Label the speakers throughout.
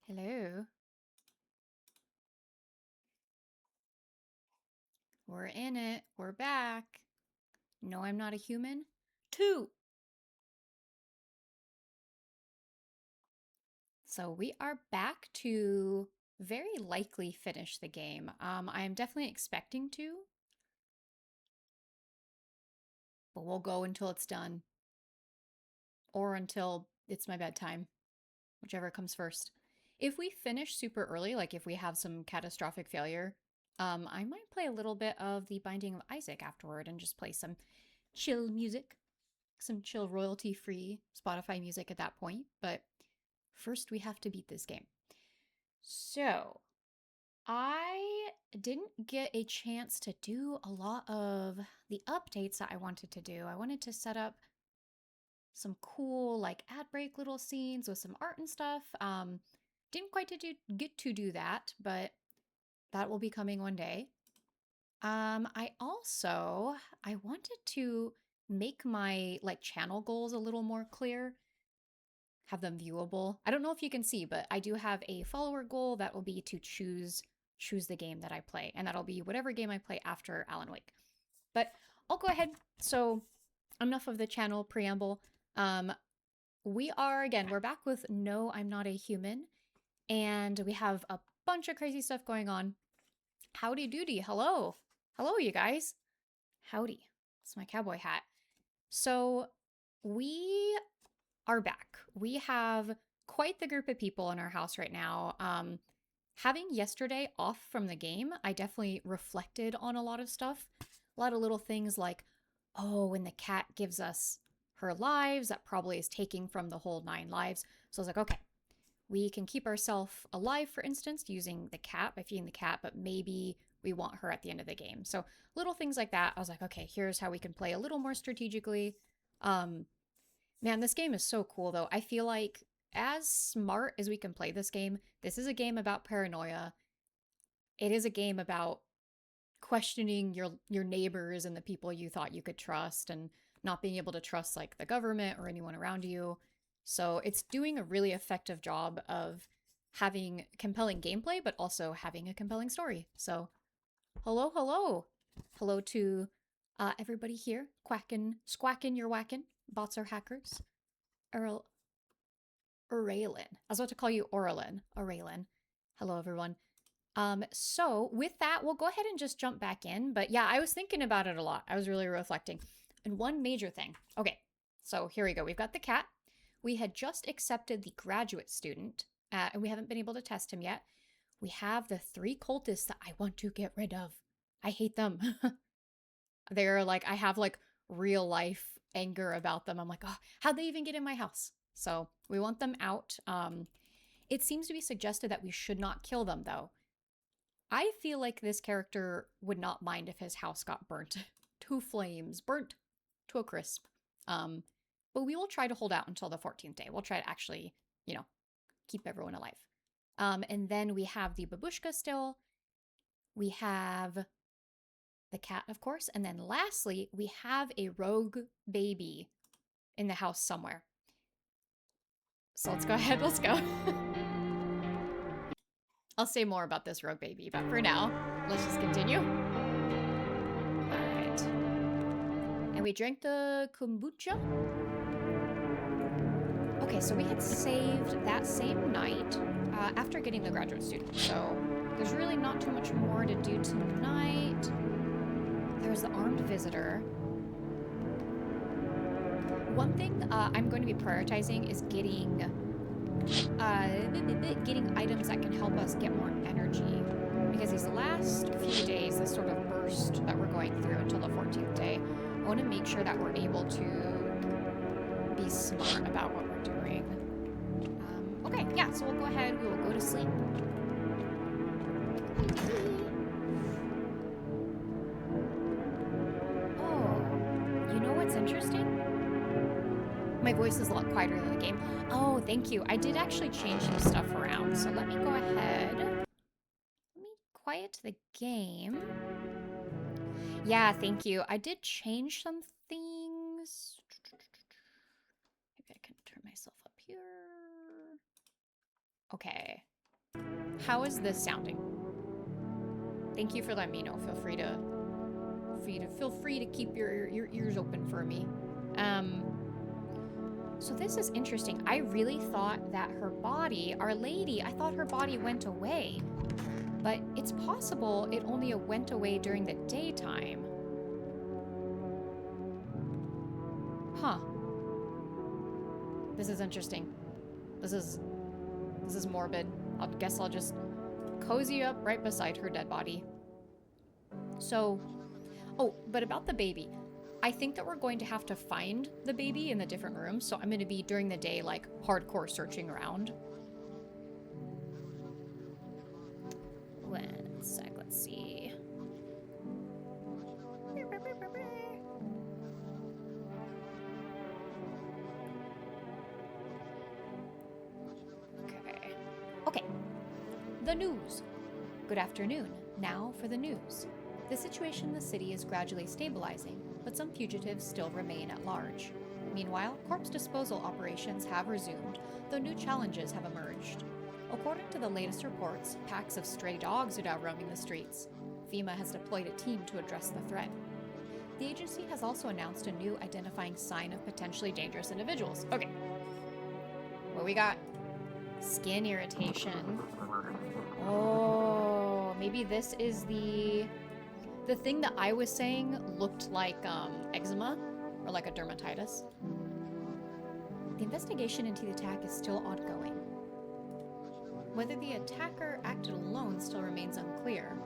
Speaker 1: Hello. We're in it. We're back. No, I'm not a human. 2. So we are back to very likely finish the game. I am definitely expecting to, but we'll go until it's done or until it's my bedtime, whichever comes first. If we finish super early, like if we have some catastrophic failure, I might play a little bit of The Binding of Isaac afterward and just play some chill music, some chill royalty free Spotify music at that point. But first, we have to beat this game. So, I didn't get a chance to do a lot of the updates that I wanted to do. I wanted to set up some cool, like, ad break little scenes with some art and stuff. Didn't quite get to do that, but that will be coming one day. I wanted to make my like channel goals a little more clear, have them viewable. I don't know if you can see, but I do have a follower goal that will be to choose the game that I play, and that'll be whatever game I play after Alan Wake. But I'll go ahead. So enough of the channel preamble. Um, we're back with No, I'm Not a Human, and we have a bunch of crazy stuff going on. Howdy doody. Hello. Hello, you guys. Howdy. It's my cowboy hat. So we are back. We have quite the group of people in our house right now. Having yesterday off from the game, I definitely reflected on a lot of stuff. A lot of little things like, oh, when the cat gives us her lives, that probably is taking from the whole 9 lives. So I was like, okay, we can keep ourselves alive, for instance, using the cat by feeding the cat, but maybe we want her at the end of the game. So little things like that. I was like, okay, here's how we can play a little more strategically. Um, Man, this game is so cool though. I feel like as smart as we can play this is a game about paranoia. It is a game about questioning your neighbors and the people you thought you could trust and not being able to trust like the government or anyone around you. So it's doing a really effective job of having compelling gameplay, but also having a compelling story. So hello, hello. Hello to everybody here. Quacking, squacking, you're whacking. Bots are hackers. Earl, Aurelin. I was about to call you Aurelin. Aurelin. Hello, everyone. So with that, we'll go ahead and just jump back in. But yeah, I was thinking about it a lot. I was really reflecting. And one major thing. Okay, so here we go. We've got the cat. We had just accepted the graduate student, and we haven't been able to test him yet. We have the 3 cultists that I want to get rid of. I hate them. They're like, I have like real life anger about them. I'm like, oh, how'd they even get in my house? So we want them out. It seems to be suggested that we should not kill them, though. I feel like this character would not mind if his house got burnt to flames, burnt to a crisp. Um, but we will try to hold out until the 14th day. We'll try to actually, keep everyone alive. And then we have the babushka still. We have the cat, of course. And then lastly, we have a rogue baby in the house somewhere. So let's go ahead. Let's go. I'll say more about this rogue baby, but for now, let's just continue. All right. And we drank the kombucha. Okay, so we had saved that same night after getting the graduate student. So there's really not too much more to do tonight. There's the armed visitor. One thing I'm going to be prioritizing is getting items that can help us get more energy. Because these last few days, this sort of burst that we're going through until the 14th day, I want to make sure that we're able to be smart about what we're doing. Okay, yeah, so we'll go ahead. We will go to sleep. Oh, you know what's interesting? My voice is a lot quieter than the game. Oh, thank you. I did actually change some stuff around. So let me go ahead. Let me quiet the game. Yeah, thank you. I did change some things. Maybe I can turn myself up here. Okay. How is this sounding? Thank you for letting me know. Feel free to keep your ears open for me. So this is interesting. I really thought that her body, Our Lady, I thought her body went away. But it's possible it only went away during the daytime. Huh. This is interesting. This is morbid. I guess I'll just cozy up right beside her dead body. So, oh, but about the baby. I think that we're going to have to find the baby in the different rooms, so I'm going to be, during the day, like, hardcore searching around. One sec, let's see. Okay. The news. Good afternoon. Now for the news. The situation in the city is gradually stabilizing, but some fugitives still remain at large. Meanwhile, corpse disposal operations have resumed, though new challenges have emerged. According to the latest reports, packs of stray dogs are now roaming the streets. FEMA has deployed a team to address the threat. The agency has also announced a new identifying sign of potentially dangerous individuals. Okay. What we got? Skin irritation. Oh, maybe this is the thing that I was saying looked like eczema or like a dermatitis. The investigation into the attack is still ongoing. Whether the attacker acted alone still remains unclear.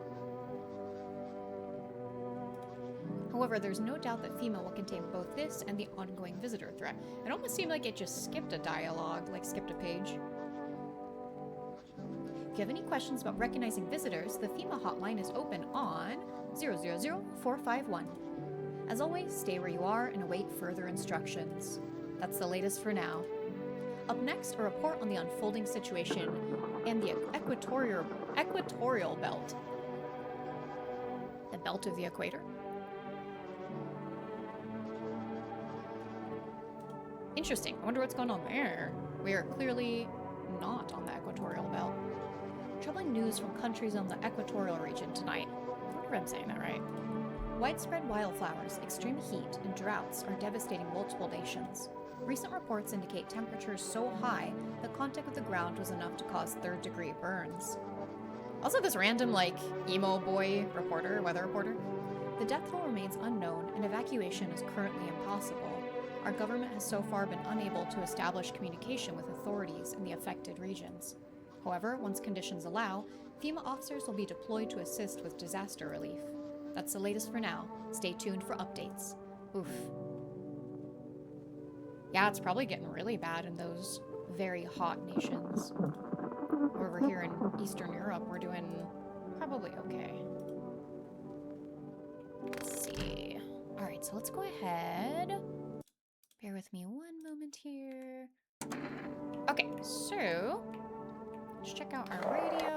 Speaker 1: However, there's no doubt that FEMA will contain both this and the ongoing visitor threat. It almost seemed like it just skipped a dialogue, like skipped a page. If you have any questions about recognizing visitors, the FEMA hotline is open on 000-451. As always, stay where you are and await further instructions. That's the latest for now. Up next, a report on the unfolding situation and the equatorial belt. The belt of the equator? Interesting. I wonder what's going on there. We are clearly not on the equatorial belt. Troubling news from countries on the equatorial region tonight. I wonder if I'm saying that right. Widespread wildfires, extreme heat, and droughts are devastating multiple nations. Recent reports indicate temperatures so high that contact with the ground was enough to cause third-degree burns. Also, this random, like, emo boy reporter, weather reporter. The death toll remains unknown, and evacuation is currently impossible. Our government has so far been unable to establish communication with authorities in the affected regions. However, once conditions allow, FEMA officers will be deployed to assist with disaster relief. That's the latest for now. Stay tuned for updates. Oof. Yeah, it's probably getting really bad in those very hot nations. Over here in Eastern Europe, we're doing probably okay. Let's see. All right, so let's go ahead. Bear with me one moment here. Okay, so let's check out our radio.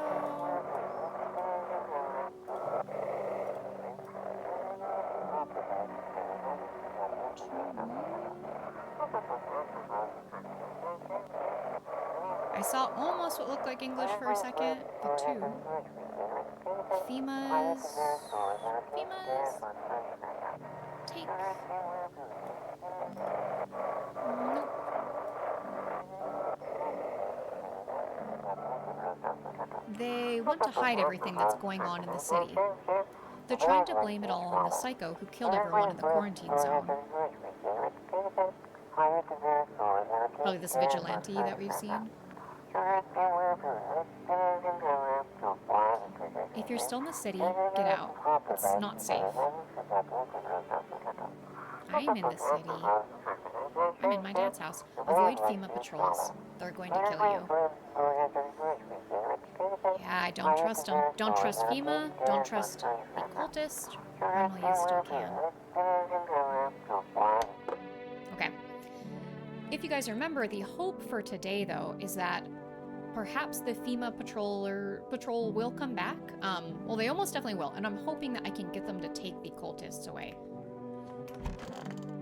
Speaker 1: I saw almost what looked like English for a second, but two. FEMA's take. Nope. They want to hide everything that's going on in the city. They're trying to blame it all on the psycho who killed everyone in the quarantine zone. Probably this vigilante that we've seen. If you're still in the city, get out. It's not safe. I'm in the city. I'm in my dad's house. Avoid FEMA patrols. They're going to kill you. Yeah, I don't trust them. Don't trust FEMA. Don't trust the cultist. Well, you still can. Okay. If you guys remember, the hope for today, though, is that perhaps the FEMA patrol will come back. Well, they almost definitely will, and I'm hoping that I can get them to take the cultists away.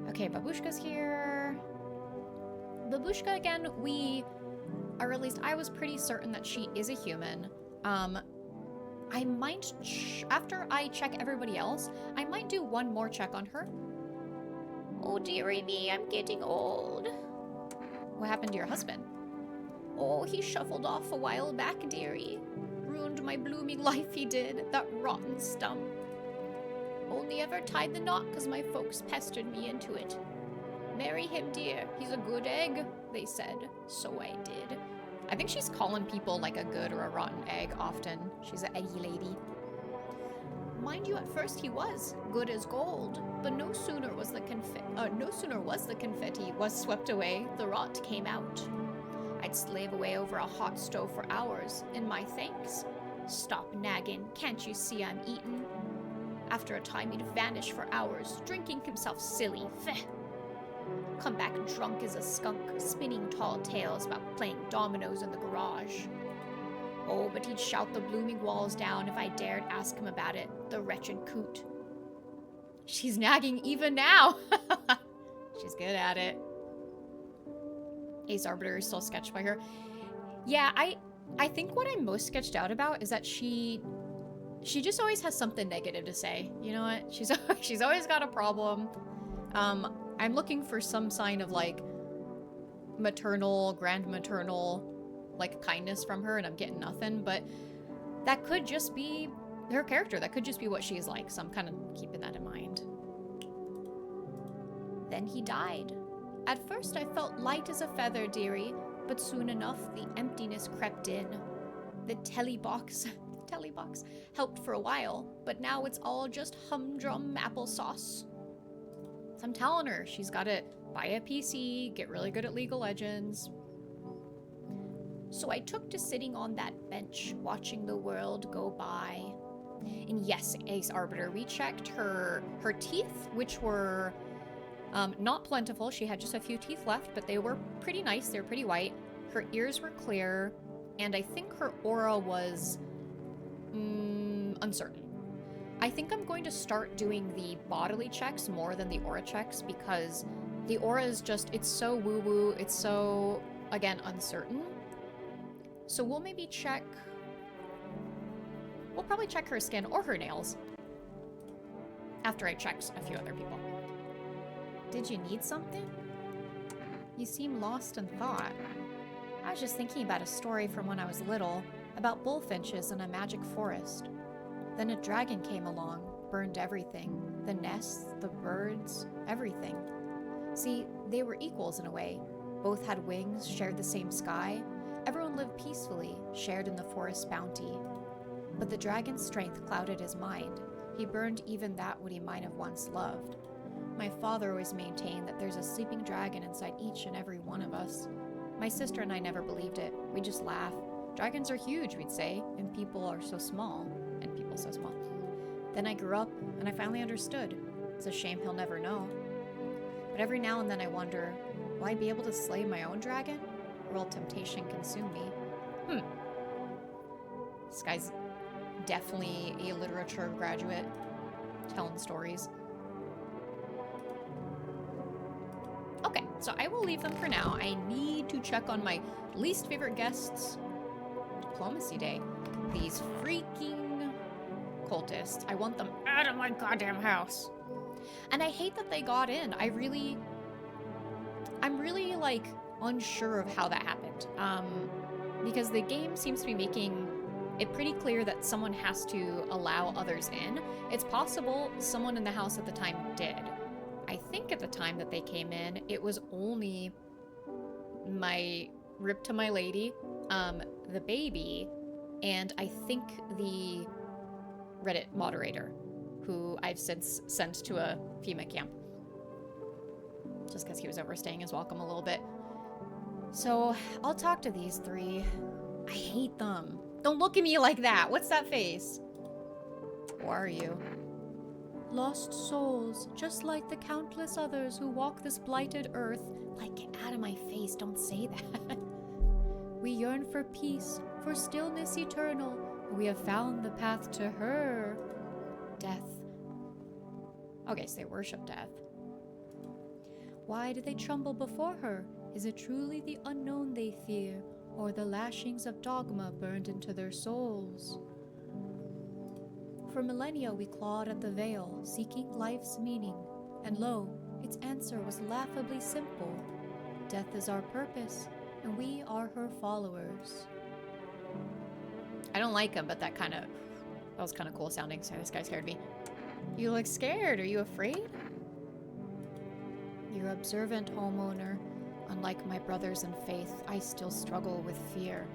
Speaker 1: Okay, Babushka's here. Babushka, again, or at least I was pretty certain that she is a human. Um, I might, after I check everybody else, I might do one more check on her. Oh, dearie me, I'm getting old. What happened to your husband? Oh, he shuffled off a while back, dearie. Ruined my blooming life, he did, that rotten stump. Only ever tied the knot 'cause my folks pestered me into it. Marry him, dear. He's a good egg, they said. So I did. I think she's calling people like a good or a rotten egg often. She's an eggy lady. Mind you, at first he was good as gold, but no sooner was the confetti was swept away, the rot came out. I'd slave away over a hot stove for hours, in my thanks. Stop nagging, can't you see I'm eatin'? After a time he'd vanish for hours, drinking himself silly. Feh. Come back drunk as a skunk, spinning tall tales about playing dominoes in the garage. Oh, but he'd shout the blooming walls down if I dared ask him about it, the wretched coot. She's nagging even now! She's good at it. Ace Arbiter is still sketched by her. Yeah, I think what I'm most sketched out about is that she just always has something negative to say. You know what? She's always got a problem. I'm looking for some sign of like maternal, grandmaternal like kindness from her, and I'm getting nothing, but that could just be her character. That could just be what she's like, so I'm kind of keeping that in mind. Then he died. At first I felt light as a feather, dearie, but soon enough the emptiness crept in. The telebox helped for a while, but now it's all just humdrum applesauce. So I'm telling her she's got to buy a PC, get really good at League of Legends. So I took to sitting on that bench, watching the world go by. And yes, Ace Arbiter, we checked her teeth, which were not plentiful. She had just a few teeth left, but they were pretty nice. They were pretty white. Her ears were clear, and I think her aura was uncertain. I think I'm going to start doing the bodily checks more than the aura checks, because the aura is just, it's so woo-woo, it's so, again, uncertain. So we'll maybe check, we'll probably check her skin or her nails after I checked a few other people. Did you need something? You seem lost in thought. I was just thinking about a story from when I was little, about bullfinches in a magic forest. Then a dragon came along, burned everything. The nests, the birds, everything. See, they were equals in a way. Both had wings, shared the same sky. Everyone lived peacefully, shared in the forest's bounty. But the dragon's strength clouded his mind. He burned even that what he might have once loved. My father always maintained that there's a sleeping dragon inside each and every one of us. My sister and I never believed it. We just laugh. Dragons are huge, we'd say, and people are so small. And people so small. Then I grew up, and I finally understood. It's a shame he'll never know. But every now and then I wonder, will I be able to slay my own dragon? Or will temptation consume me? This guy's definitely a literature graduate, telling stories. Okay, so I will leave them for now. I need to check on my least favorite guests. Diplomacy Day. These freaking cultists. I want them out of my goddamn house. And I hate that they got in. I'm really like unsure of how that happened. Because the game seems to be making it pretty clear that someone has to allow others in. It's possible someone in the house at the time did. I think at the time that they came in, it was only my Rip to My Lady, the baby, and I think the Reddit moderator, who I've since sent to a FEMA camp. Just because he was overstaying his welcome a little bit. So, I'll talk to these three. I hate them. Don't look at me like that. What's that face? Who are you? Lost souls, just like the countless others who walk this blighted earth. Like, get out of my face, don't say that. We yearn for peace, for stillness eternal. We have found the path to her. Death. Okay, so they worship death. Why do they tremble before her? Is it truly the unknown they fear? or the lashings of dogma burned into their souls. For millennia we clawed at the veil, seeking life's meaning, and lo, its answer was laughably simple. Death is our purpose, and we are her followers. I don't like him, but that was kind of cool sounding. Sorry, this guy scared me. You look scared. Are you afraid? You're observant, homeowner. Unlike my brothers in faith, I still struggle with fear.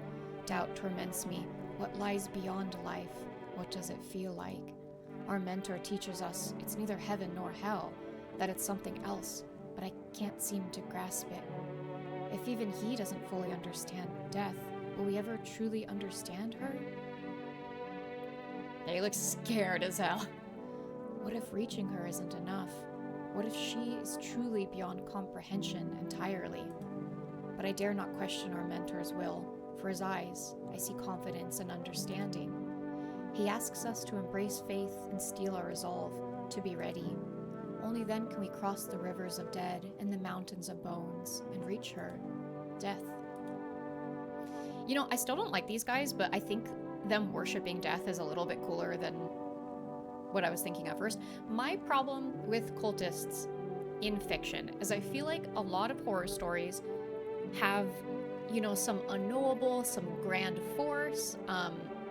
Speaker 1: Doubt torments me. What lies beyond life? What does it feel like? Our mentor teaches us it's neither heaven nor hell, that it's something else, but I can't seem to grasp it. If even he doesn't fully understand death, will we ever truly understand her? Yeah, he looks scared as hell. What if reaching her isn't enough? What if she is truly beyond comprehension entirely? But I dare not question our mentor's will. For his eyes, I see confidence and understanding. He asks us to embrace faith and steel our resolve, to be ready. Only then can we cross the rivers of dead and the mountains of bones and reach her, death. You know, I still don't like these guys, but I think them worshipping death is a little bit cooler than what I was thinking of first. My problem with cultists in fiction is I feel like a lot of horror stories have, you know, some unknowable, some grand force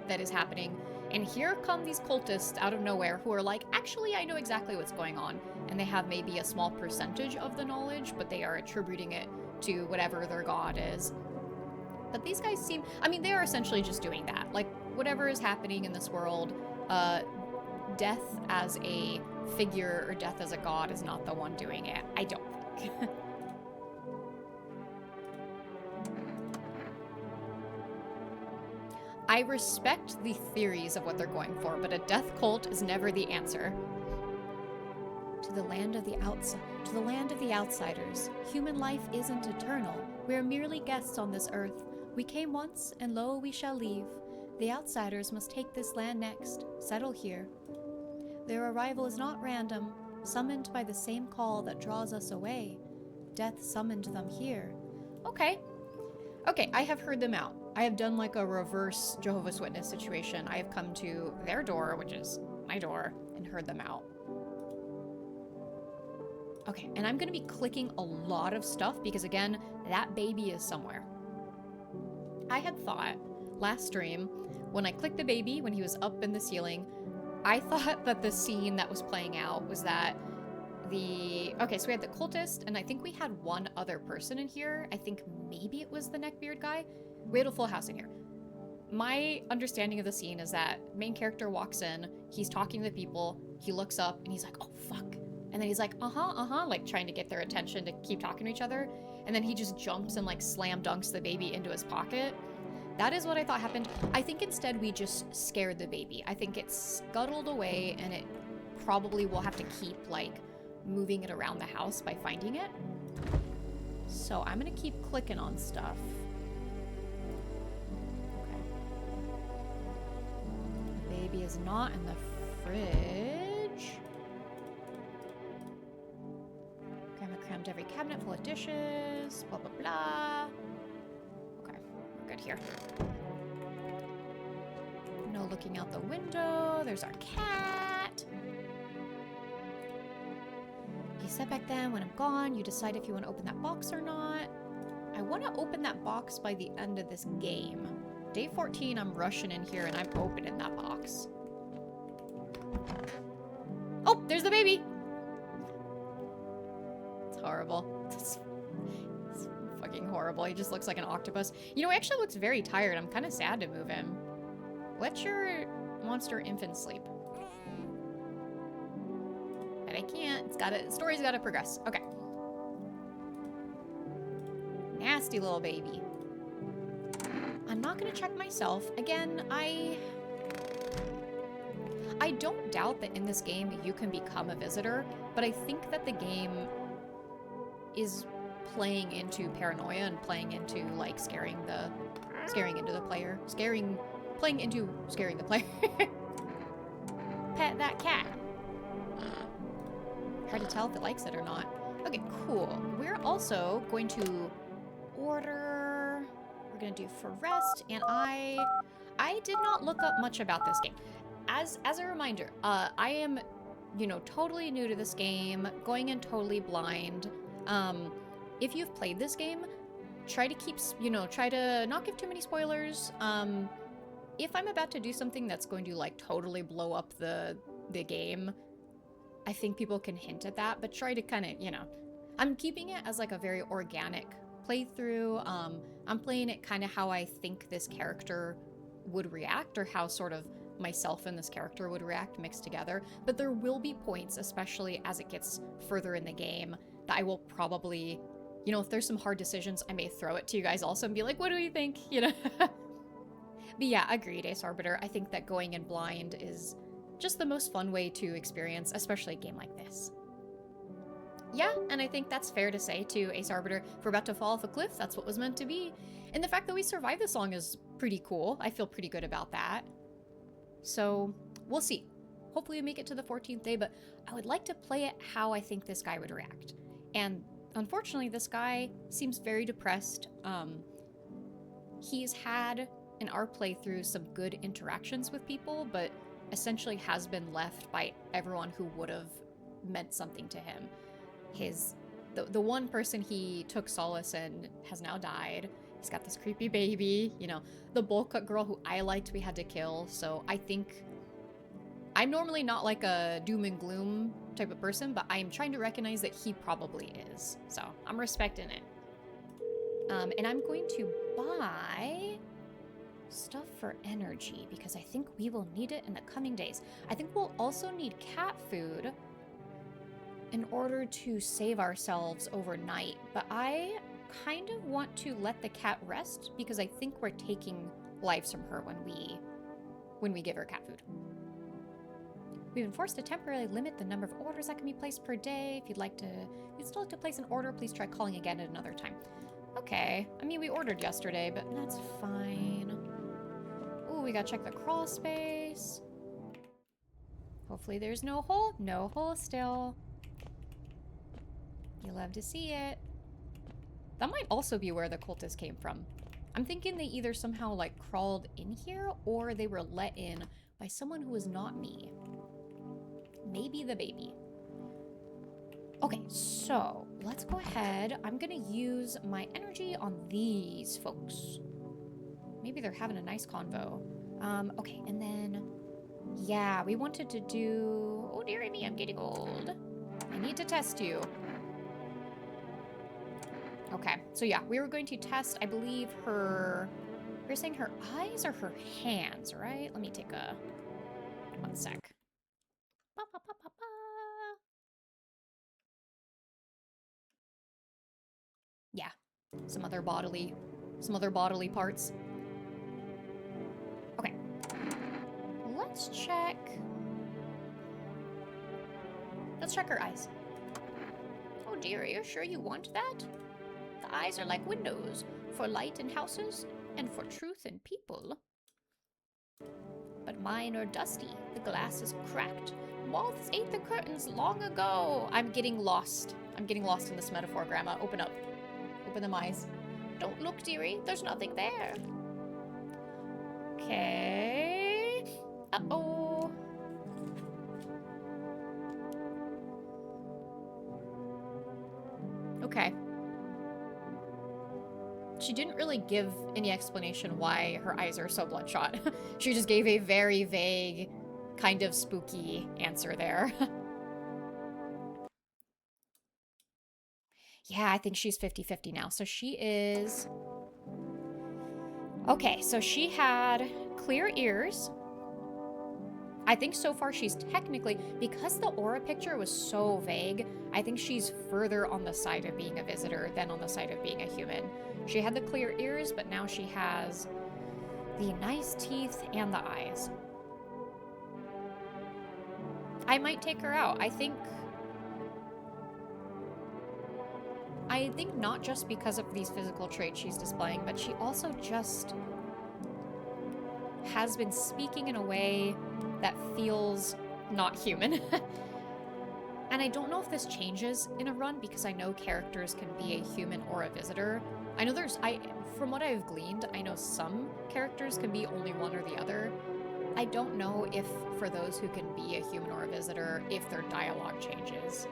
Speaker 1: that is happening. And here come these cultists out of nowhere who are like, actually, I know exactly what's going on. And they have maybe a small percentage of the knowledge, but they are attributing it to whatever their god is. But these guys seem, I mean, they are essentially just doing that. Like, whatever is happening in this world, death as a figure or death as a god is not the one doing it. I don't think. I respect the theories of what they're going for, but a death cult is never the answer. To the land of the outsiders, human life isn't eternal. We are merely guests on this earth. We came once, and lo, we shall leave. The outsiders must take this land next, settle here. Their arrival is not random, summoned by the same call that draws us away. Death summoned them here. Okay, I have heard them out. I have done like a reverse Jehovah's Witness situation. I have come to their door, which is my door, and heard them out. Okay, and I'm gonna be clicking a lot of stuff because again, that baby is somewhere. I had thought last stream, when I clicked the baby, when he was up in the ceiling, I thought that the scene that was playing out was that okay, so we had the cultist, and I think we had one other person in here. I think maybe it was the neckbeard guy. We had a full house in here. My understanding of the scene is that main character walks in, he's talking to people, he looks up, and he's like, oh, fuck. And then he's like, like trying to get their attention to keep talking to each other. And then he just jumps and like slam dunks the baby into his pocket. That is what I thought happened. I think instead we just scared the baby. I think it scuttled away, and it probably will have to keep like moving it around the house by finding it. So I'm gonna keep clicking on stuff. Okay. The baby is not in the fridge. Grandma crammed every cabinet full of dishes, blah, blah, blah. Okay, we're good here. No looking out the window. There's our cat. You said back then, when I'm gone, you decide if you want to open that box or not. I want to open that box by the end of this game. Day 14, I'm rushing in here and I'm opening that box. Oh, there's the baby. It's horrible. It's fucking horrible. He just looks like an octopus. You know, he actually looks very tired. I'm kind of sad to move him. Let your monster infant sleep. But I can't. Story's gotta progress. Okay. Nasty little baby. I'm not gonna check myself. Again, I don't doubt that in this game you can become a visitor, but I think that the game is playing into paranoia and playing into like scaring the player. Playing into scaring the player. Pet that cat. Hard to tell if it likes it or not. Okay, cool. We're also going to order we're gonna do for rest, and I did not look up much about this game. As a reminder, I am, totally new to this game, going in totally blind. If you've played this game, try to not give too many spoilers. If I'm about to do something that's going to like totally blow up the game, I think people can hint at that, but try to kind of, I'm keeping it as like a very organic playthrough. I'm playing it kind of how I think this character would react, or how sort of myself and this character would react mixed together. But there will be points, especially as it gets further in the game, that I will probably, if there's some hard decisions, I may throw it to you guys also and be like, what do you think? But yeah, agreed, Ace Arbiter. I think that going in blind is just the most fun way to experience, especially a game like this. Yeah, and I think that's fair to say to Ace Arbiter. If we're about to fall off a cliff, that's what was meant to be. And the fact that we survived this long is pretty cool. I feel pretty good about that. So, we'll see. Hopefully we make it to the 14th day, but I would like to play it how I think this guy would react. And unfortunately, this guy seems very depressed. He's had, in our playthrough, some good interactions with people, but essentially has been left by everyone who would have meant something to him. The one person he took solace in has now died. He's got this creepy baby, the bowl cut girl who I liked we had to kill. So I think I'm normally not like a doom and gloom type of person, but I'm trying to recognize that he probably is. So I'm respecting it. And I'm going to buy stuff for energy because I think we will need it in the coming days. I think we'll also need cat food in order to save ourselves overnight, but I kind of want to let the cat rest because I think we're taking lives from her when we give her cat food. We've been forced to temporarily limit the number of orders that can be placed per day. If you'd still like to place an order, please try calling again at another time. Okay, I mean, we ordered yesterday, but that's fine. Ooh, we gotta check the crawl space. Hopefully there's no hole. No hole still. You love to see it. That might also be where the cultists came from. I'm thinking they either somehow like crawled in here or they were let in by someone who was not me. Maybe the baby. Okay, so let's go ahead. I'm gonna use my energy on these folks. Maybe they're having a nice convo. Okay, and then, yeah, we wanted to do... Oh, dearie me, I'm getting old. I need to test you. Okay, so yeah, we were going to test, I believe, her... You're saying her eyes or her hands, right? Let me take a... One sec. Ba, ba, ba, ba, ba. Yeah, some other bodily parts. Okay, let's check her eyes. Oh dear, are you sure you want that? The eyes are like windows, for light in houses and for truth in people. But mine are dusty, the glass is cracked. Moths ate the curtains long ago. I'm getting lost in this metaphor, Grandma. Open up. Open them eyes. Don't look, dearie. There's nothing there. Okay. Uh-oh. Okay. She didn't really give any explanation why her eyes are so bloodshot. She just gave a very vague, kind of spooky answer there. Yeah, I think she's 50-50 now. So she is... Okay, so she had clear ears. I think so far she's technically... Because the aura picture was so vague, I think she's further on the side of being a visitor than on the side of being a human. She had the clear ears, but now she has the nice teeth and the eyes. I might take her out. I think not just because of these physical traits she's displaying, but she also just has been speaking in a way that feels not human. And I don't know if this changes in a run because I know characters can be a human or a visitor. I know from what I've gleaned, I know some characters can be only one or the other. I don't know if for those who can be a human or a visitor, if their dialogue changes.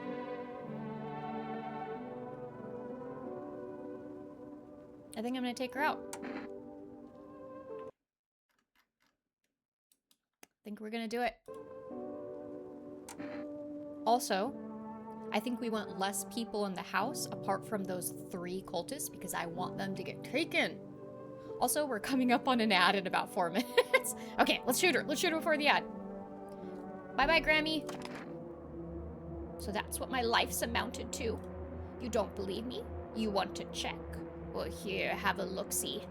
Speaker 1: I think I'm gonna take her out. I think we're gonna do it. Also, I think we want less people in the house apart from those 3 cultists because I want them to get taken. Also, we're coming up on an ad in about 4 minutes. Okay, let's shoot her. Let's shoot her before the ad. Bye-bye, Grammy. So that's what my life's amounted to. You don't believe me? You want to check? Well, here, have a look-see.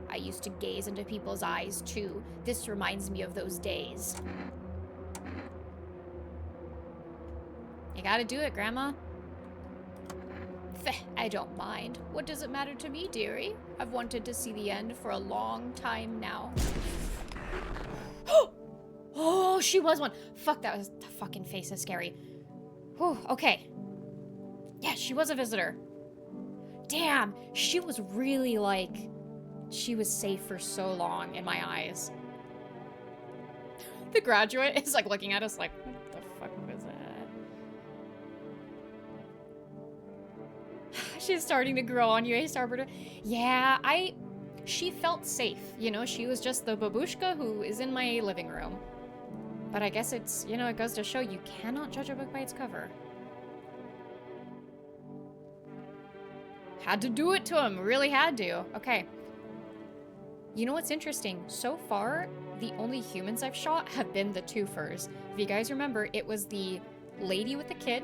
Speaker 1: I used to gaze into people's eyes, too. This reminds me of those days. You gotta do it, Grandma. Feh, I don't mind. What does it matter to me, dearie? I've wanted to see the end for a long time now. Oh, she was one. Fuck, that was the fucking face is scary. Whew, okay. Yeah, she was a visitor. Damn, she was really like, she was safe for so long in my eyes. The graduate is like looking at us like, what the fuck was that? She's starting to grow on you, eh, Starboarder? Yeah, she felt safe. You know, she was just the babushka who is in my living room. But I guess it's, you know, it goes to show you cannot judge a book by its cover. Had to do it to him. Really had to. Okay. You know what's interesting? So far, the only humans I've shot have been the twofers. If you guys remember, it was the lady with the kid,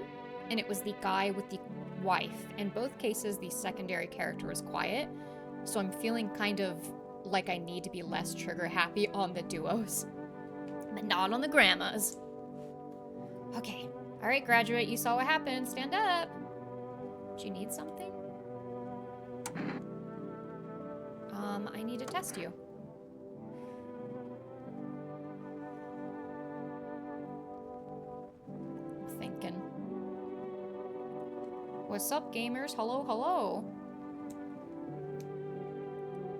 Speaker 1: and it was the guy with the wife. In both cases, the secondary character was quiet, so I'm feeling kind of like I need to be less trigger happy on the duos, but not on the grandmas. Okay. All right, graduate, you saw what happened. Stand up. Do you need something? I need to test you. I'm thinking. What's up, gamers? Hello, hello.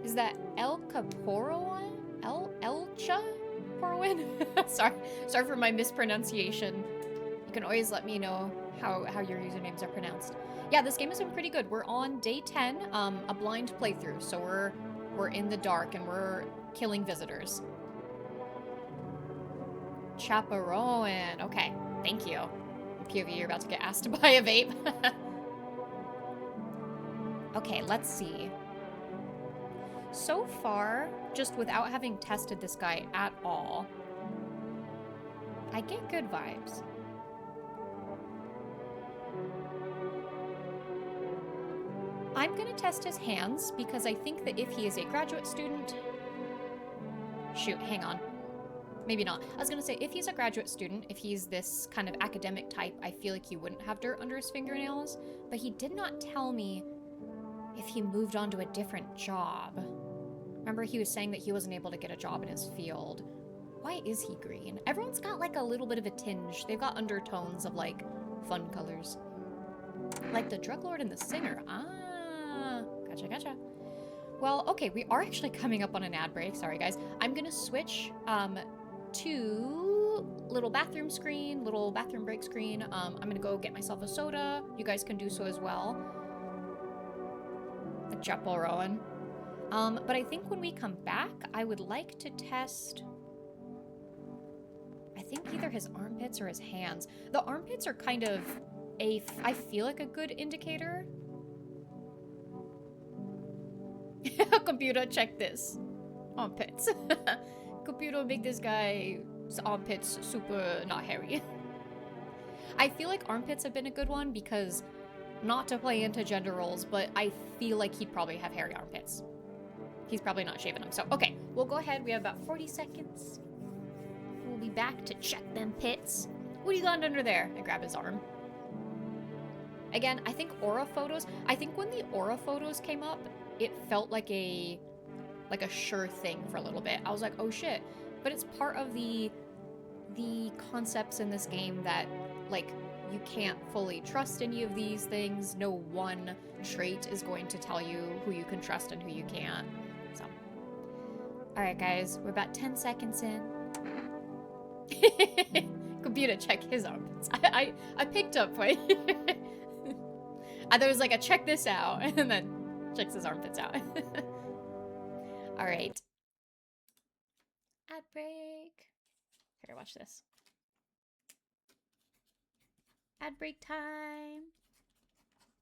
Speaker 1: Is that El Caporoan? Elcha Porwin? Sorry for my mispronunciation. You can always let me know how your usernames are pronounced. Yeah, this game has been pretty good. We're on day 10, a blind playthrough, so we're in the dark and we're killing visitors. Chaperone. Okay, thank you. POV, you're about to get asked to buy a vape. Okay, let's see. So far, just without having tested this guy at all, I get good vibes. I'm gonna test his hands because I think that if he is a graduate student... Shoot, hang on. Maybe not. I was gonna say, if he's a graduate student, if he's this kind of academic type, I feel like he wouldn't have dirt under his fingernails, but he did not tell me if he moved on to a different job. Remember, he was saying that he wasn't able to get a job in his field. Why is he green? Everyone's got like a little bit of a tinge. They've got undertones of like fun colors. Like the drug lord and the singer. Ah, gotcha. Well, okay, we are actually coming up on an ad break. Sorry, guys. I'm gonna switch to little bathroom break screen. I'm gonna go get myself a soda. You guys can do so as well. Chapel Rowan. But I think when we come back, I would like to test... I think either his armpits or his hands. The armpits are kind of I feel like a good indicator. Computer, check this. Armpits. Computer, make this guy's armpits super not hairy. I feel like armpits have been a good one because, not to play into gender roles, but I feel like he'd probably have hairy armpits. He's probably not shaving them. So, okay, we'll go ahead. We have about 40 seconds. We'll be back to check them pits. What do you got under there? I grab his arm. Again, I think aura photos. I think when the aura photos came up, it felt like a sure thing for a little bit. I was like, oh shit. But it's part of the concepts in this game that, like, you can't fully trust any of these things. No one trait is going to tell you who you can trust and who you can't. So, all right, guys, we're about 10 seconds in. Computer, check his armpits. I picked up. Wait. There was like a check this out, and then checks his armpits out. All right. Ad break. Here, watch this. Ad break time.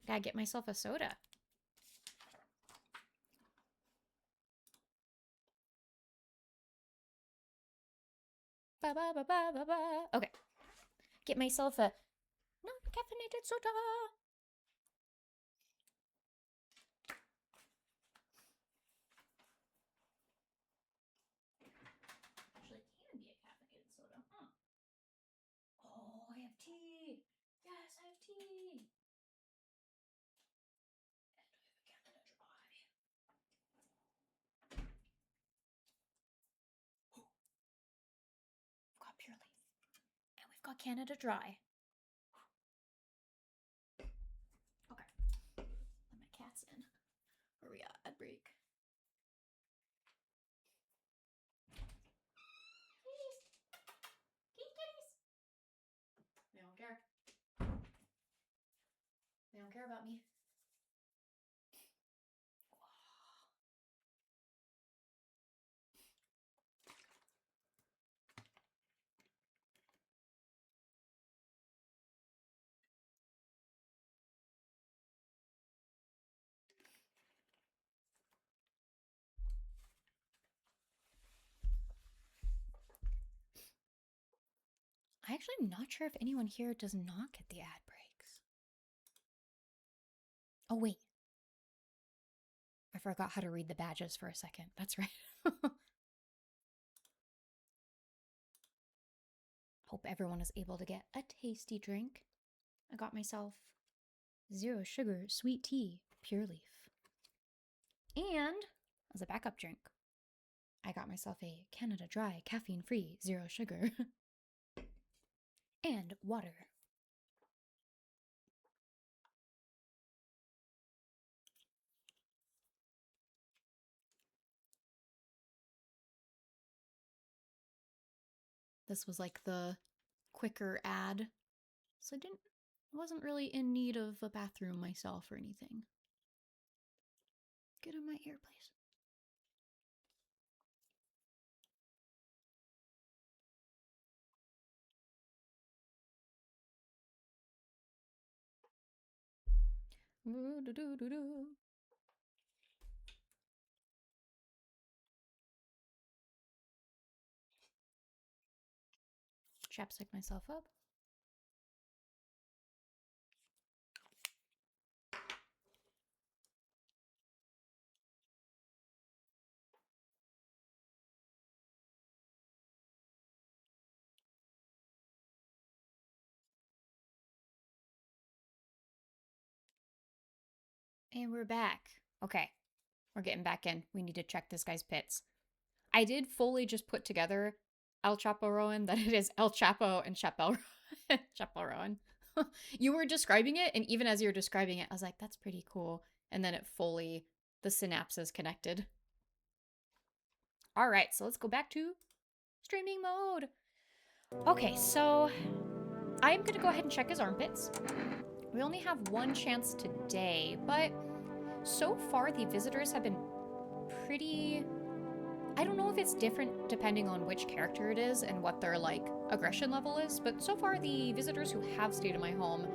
Speaker 1: Gotta get myself a soda. Ba ba ba ba ba ba. Okay. Get myself a non-caffeinated soda. Actually, it can be a caffeinated soda, huh? Oh, I have tea. Yes, I have tea. And I have a Canada Dry. We've got Pure Leaf. And we've got Canada Dry. Okay. Let my cats in. Where are we at? Ad break. Kitties! Kitties! They don't care. They don't care about me. I actually am not sure if anyone here does not get the ad breaks. Oh, wait. I forgot how to read the badges for a second. That's right. Hope everyone is able to get a tasty drink. I got myself 0 sugar sweet tea, Pure Leaf. And as a backup drink, I got myself a Canada Dry caffeine-free 0 sugar and water. This was like the quicker ad, so I wasn't really in need of a bathroom myself or anything. Get in my ear, please. Chapstick myself up. And we're back. Okay, we're getting back in. We need to check this guy's pits. I did fully just put together El Chapo Rowan that it is El Chapo and Chappelle Rowan. You were describing it, and even as you were describing it, I was like, that's pretty cool. And then it fully, the synapses connected. All right, so let's go back to streaming mode. Okay, so I'm going to go ahead and check his armpits. We only have one chance today, but so far the visitors have been pretty... I don't know if it's different depending on which character it is and what their, like, aggression level is, but so far the visitors who have stayed in my home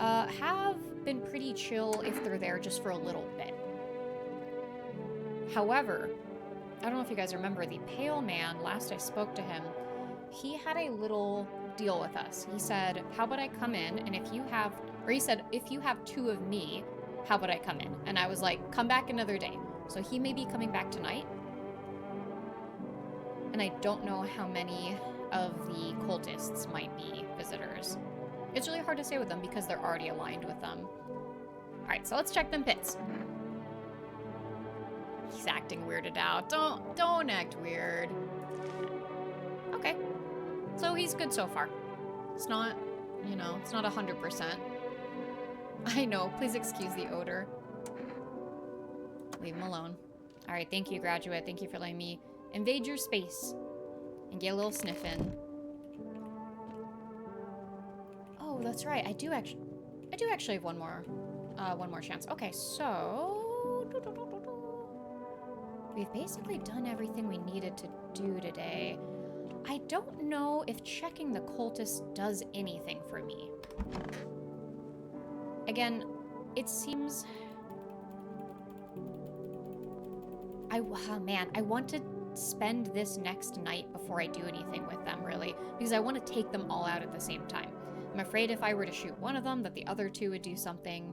Speaker 1: have been pretty chill if they're there just for a little bit. However, I don't know if you guys remember, the Pale Man, last I spoke to him, he had a little deal with us. He said, how about I come in, and if you have, or he said, if you have 2 of me, how about I come in? And I was like, come back another day. So he may be coming back tonight. And I don't know how many of the cultists might be visitors. It's really hard to say with them because they're already aligned with them. Alright, so let's check them pits. He's acting weirded out. Don't act weird. Okay. So he's good so far. It's not You know, it's not 100%. I know, please excuse the odor. Leave him alone. All right, thank you, graduate. Thank you for letting me invade your space and get a little sniff in. Oh, that's right. I do actually have one more chance. Okay, so we've basically done everything we needed to do today. I don't know if checking the cultist does anything for me. Again, it seems... man, I want to spend this next night before I do anything with them, really, because I want to take them all out at the same time. I'm afraid if I were to shoot one of them, that the other two would do something.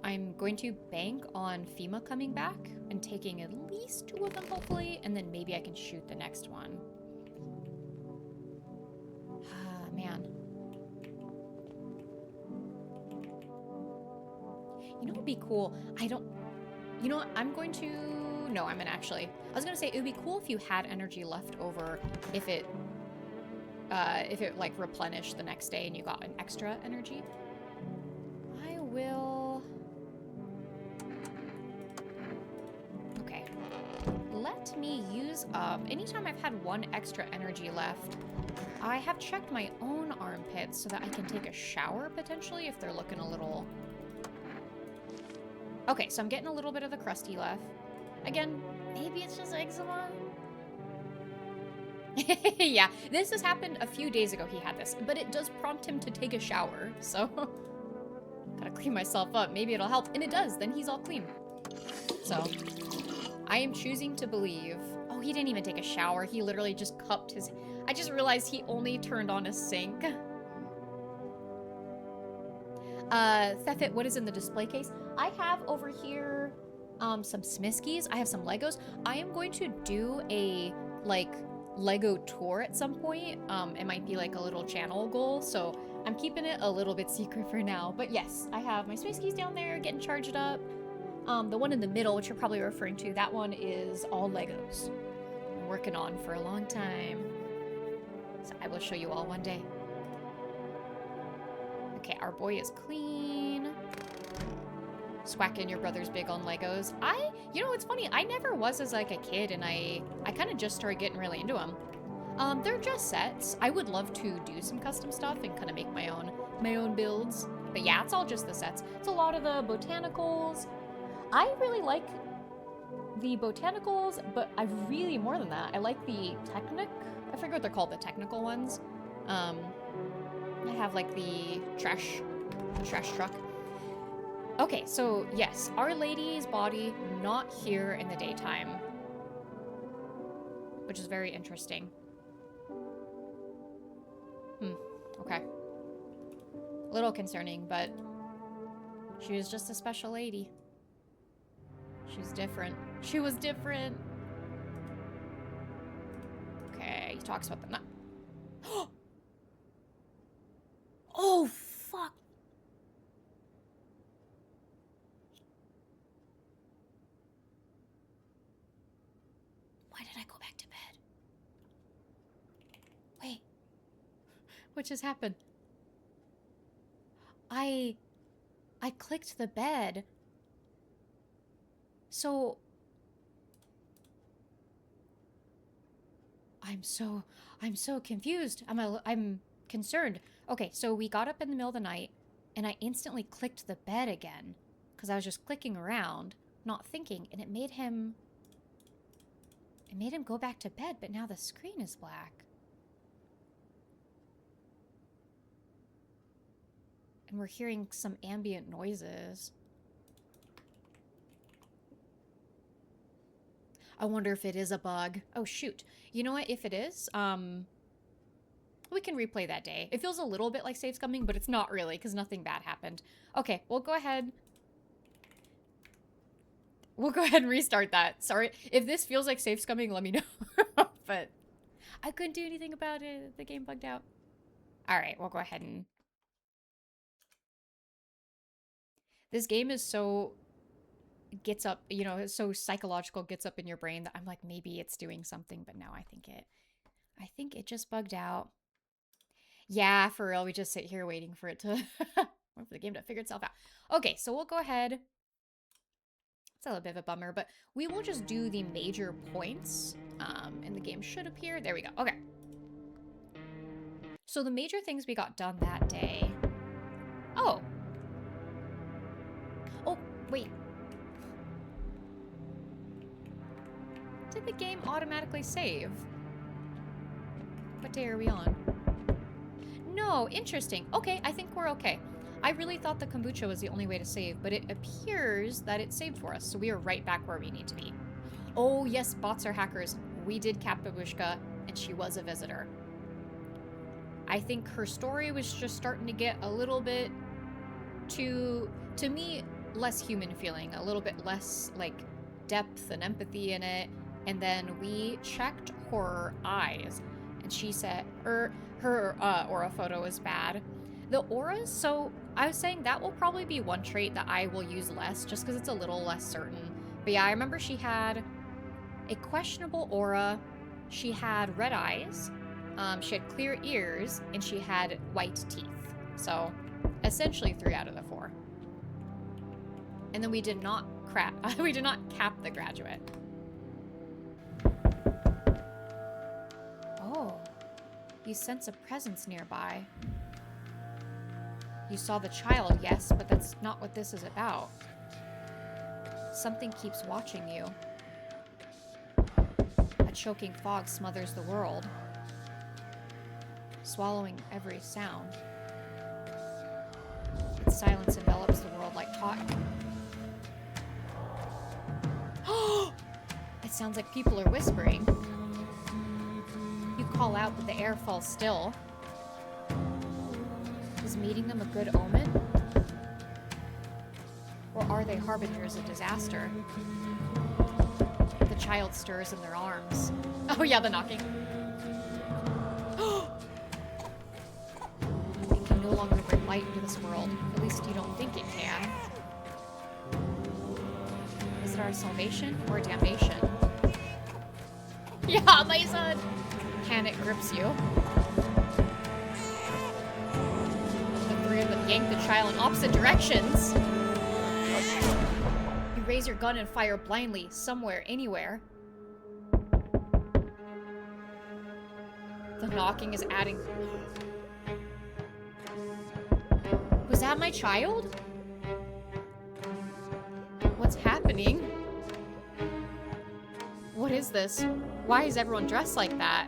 Speaker 1: I'm going to bank on FEMA coming back and taking at least two of them, hopefully, and then maybe I can shoot the next one. Ah, man. You know what would be cool? You know what? I'm going to... No, I'm gonna actually... I was gonna say, it would be cool if you had energy left over if it, like, replenished the next day and you got an extra energy. I will... Okay. Let me use up... Anytime I've had one extra energy left, I have checked my own armpits so that I can take a shower, potentially, if they're looking a little... Okay, so I'm getting a little bit of the crusty left. Again, maybe it's just eczema. Yeah, this has happened a few days ago he had this, but it does prompt him to take a shower, so... Gotta clean myself up, maybe it'll help. And it does, then he's all clean. So, I am choosing to believe... Oh, he didn't even take a shower, he literally just cupped his... I just realized he only turned on a sink. Thefit, what is in the display case? I have over here some Smiskies. I have some Legos. I am going to do a, like, Lego tour at some point. It might be like a little channel goal, so I'm keeping it a little bit secret for now. But yes, I have my Smiskies down there getting charged up. The one in the middle, which you're probably referring to, that one is all Legos. I'm working on for a long time. So I will show you all one day. Okay, our boy is clean. Swacking your brother's big on Legos. You know, it's funny, I never was as like a kid, and I kind of just started getting really into them. They're just sets. I would love to do some custom stuff and kind of make my own builds. But yeah, it's all just the sets. It's a lot of the botanicals. I really like the botanicals, but I really, more than that, I like the I forget what they're called, the technical ones. I have like the trash truck. Okay, so yes, Our Lady's body not here in the daytime, which is very interesting. Okay. A little concerning, but she was just a special lady. She was different. She was different. Okay, he talks about the nut. Oh, fuck. Why did I go back to bed? Wait. What just happened? I clicked the bed. So... I'm so confused. I'm concerned. Okay, so we got up in the middle of the night, and I instantly clicked the bed again, because I was just clicking around, not thinking, and it made him go back to bed, but now the screen is black. And we're hearing some ambient noises. I wonder if it is a bug. Oh, shoot. You know what? If it is, we can replay that day. It feels a little bit like save scumming, but it's not really, because nothing bad happened. Okay, we'll go ahead. We'll go ahead and restart that. Sorry. If this feels like save scumming, let me know. But I couldn't do anything about it. The game bugged out. All right, we'll go ahead and... This game is so... gets up, you know, it's so psychological, gets up in your brain that I'm like, maybe it's doing something, but now I think it just bugged out. Yeah, for real. We just sit here waiting for it to for the game to figure itself out. Okay, so we'll go ahead. It's a little bit of a bummer, but we will just do the major points. And the game should appear. There we go. Okay. So the major things we got done that day. Oh. Oh, wait. Did the game automatically save? What day are we on? No, interesting. Okay, I think we're okay. I really thought the kombucha was the only way to save, but it appears that it saved for us, so we are right back where we need to be. Oh yes, bots are hackers. We did cap Babushka, and she was a visitor. I think her story was just starting to get a little bit to me, less human feeling, a little bit less, like, depth and empathy in it. And then we checked her eyes, and she said her aura photo is bad. The auras, so I was saying that will probably be one trait that I will use less, just because it's a little less certain. But yeah, I remember she had a questionable aura, she had red eyes, she had clear ears, and she had white teeth. So essentially 3 out of the 4. And then we did not we did not cap the graduate. Oh, you sense a presence nearby. You saw the child, yes, but that's not what this is about. Something keeps watching you. A choking fog smothers the world, swallowing every sound. Its silence envelops the world like cotton. It sounds like people are whispering. You call out, but the air falls still. Is meeting them a good omen? Or are they harbingers of disaster? The child stirs in their arms. Oh yeah, the knocking. It can no longer bring light into this world. At least you don't think it can. Is it our salvation or damnation? Yeah, my son! Panic grips you. The 3 of them yank the child in opposite directions. You raise your gun and fire blindly, somewhere, anywhere. The knocking is adding... Was that my child? What's happening? What is this? Why is everyone dressed like that?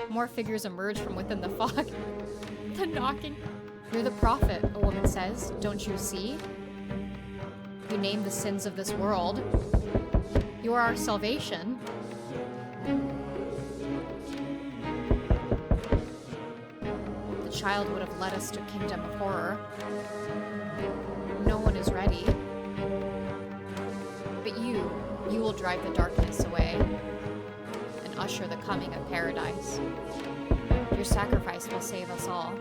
Speaker 1: More figures emerge from within the fog. The knocking. You're the prophet, a woman says. Don't you see? You name the sins of this world. You are our salvation. The child would have led us to a kingdom of horror. No one is ready. But you will drive the darkness away and usher the coming of paradise. Your sacrifice will save us all.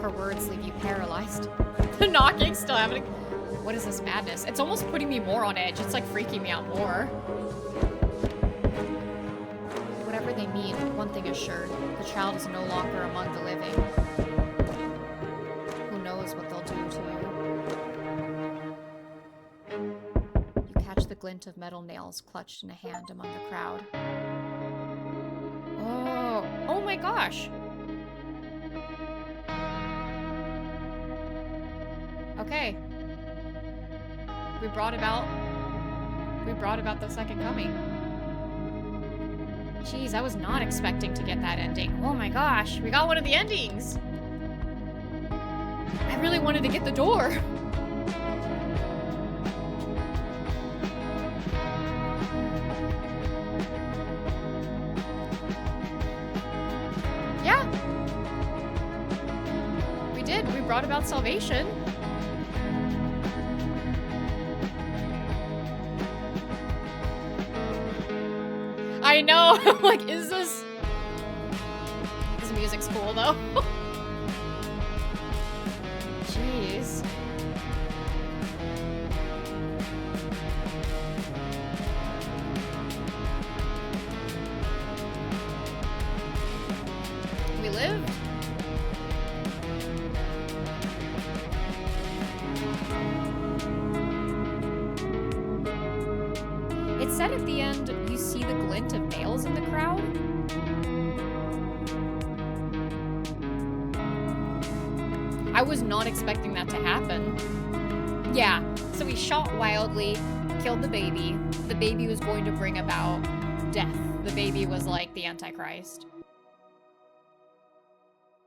Speaker 1: Her words leave you paralyzed. The knocking still happening. What is this madness? It's almost putting me more on edge. It's like freaking me out more. Whatever they mean, one thing is sure. The child is no longer among the living. Who knows what they'll do to you? You catch the glint of metal nails clutched in a hand among the crowd. Oh my gosh. Okay. We brought about the second coming. Jeez, I was not expecting to get that ending. Oh my gosh, we got one of the endings. I really wanted to get the door. Yeah. We did. We brought about salvation. I know. Like, is this... This music's cool, though. Jeez. We live? It said at the end, you see the glint of nails in the crowd. I was not expecting that to happen. Yeah, so he shot wildly, killed the baby. The baby was going to bring about death. The baby was like the Antichrist.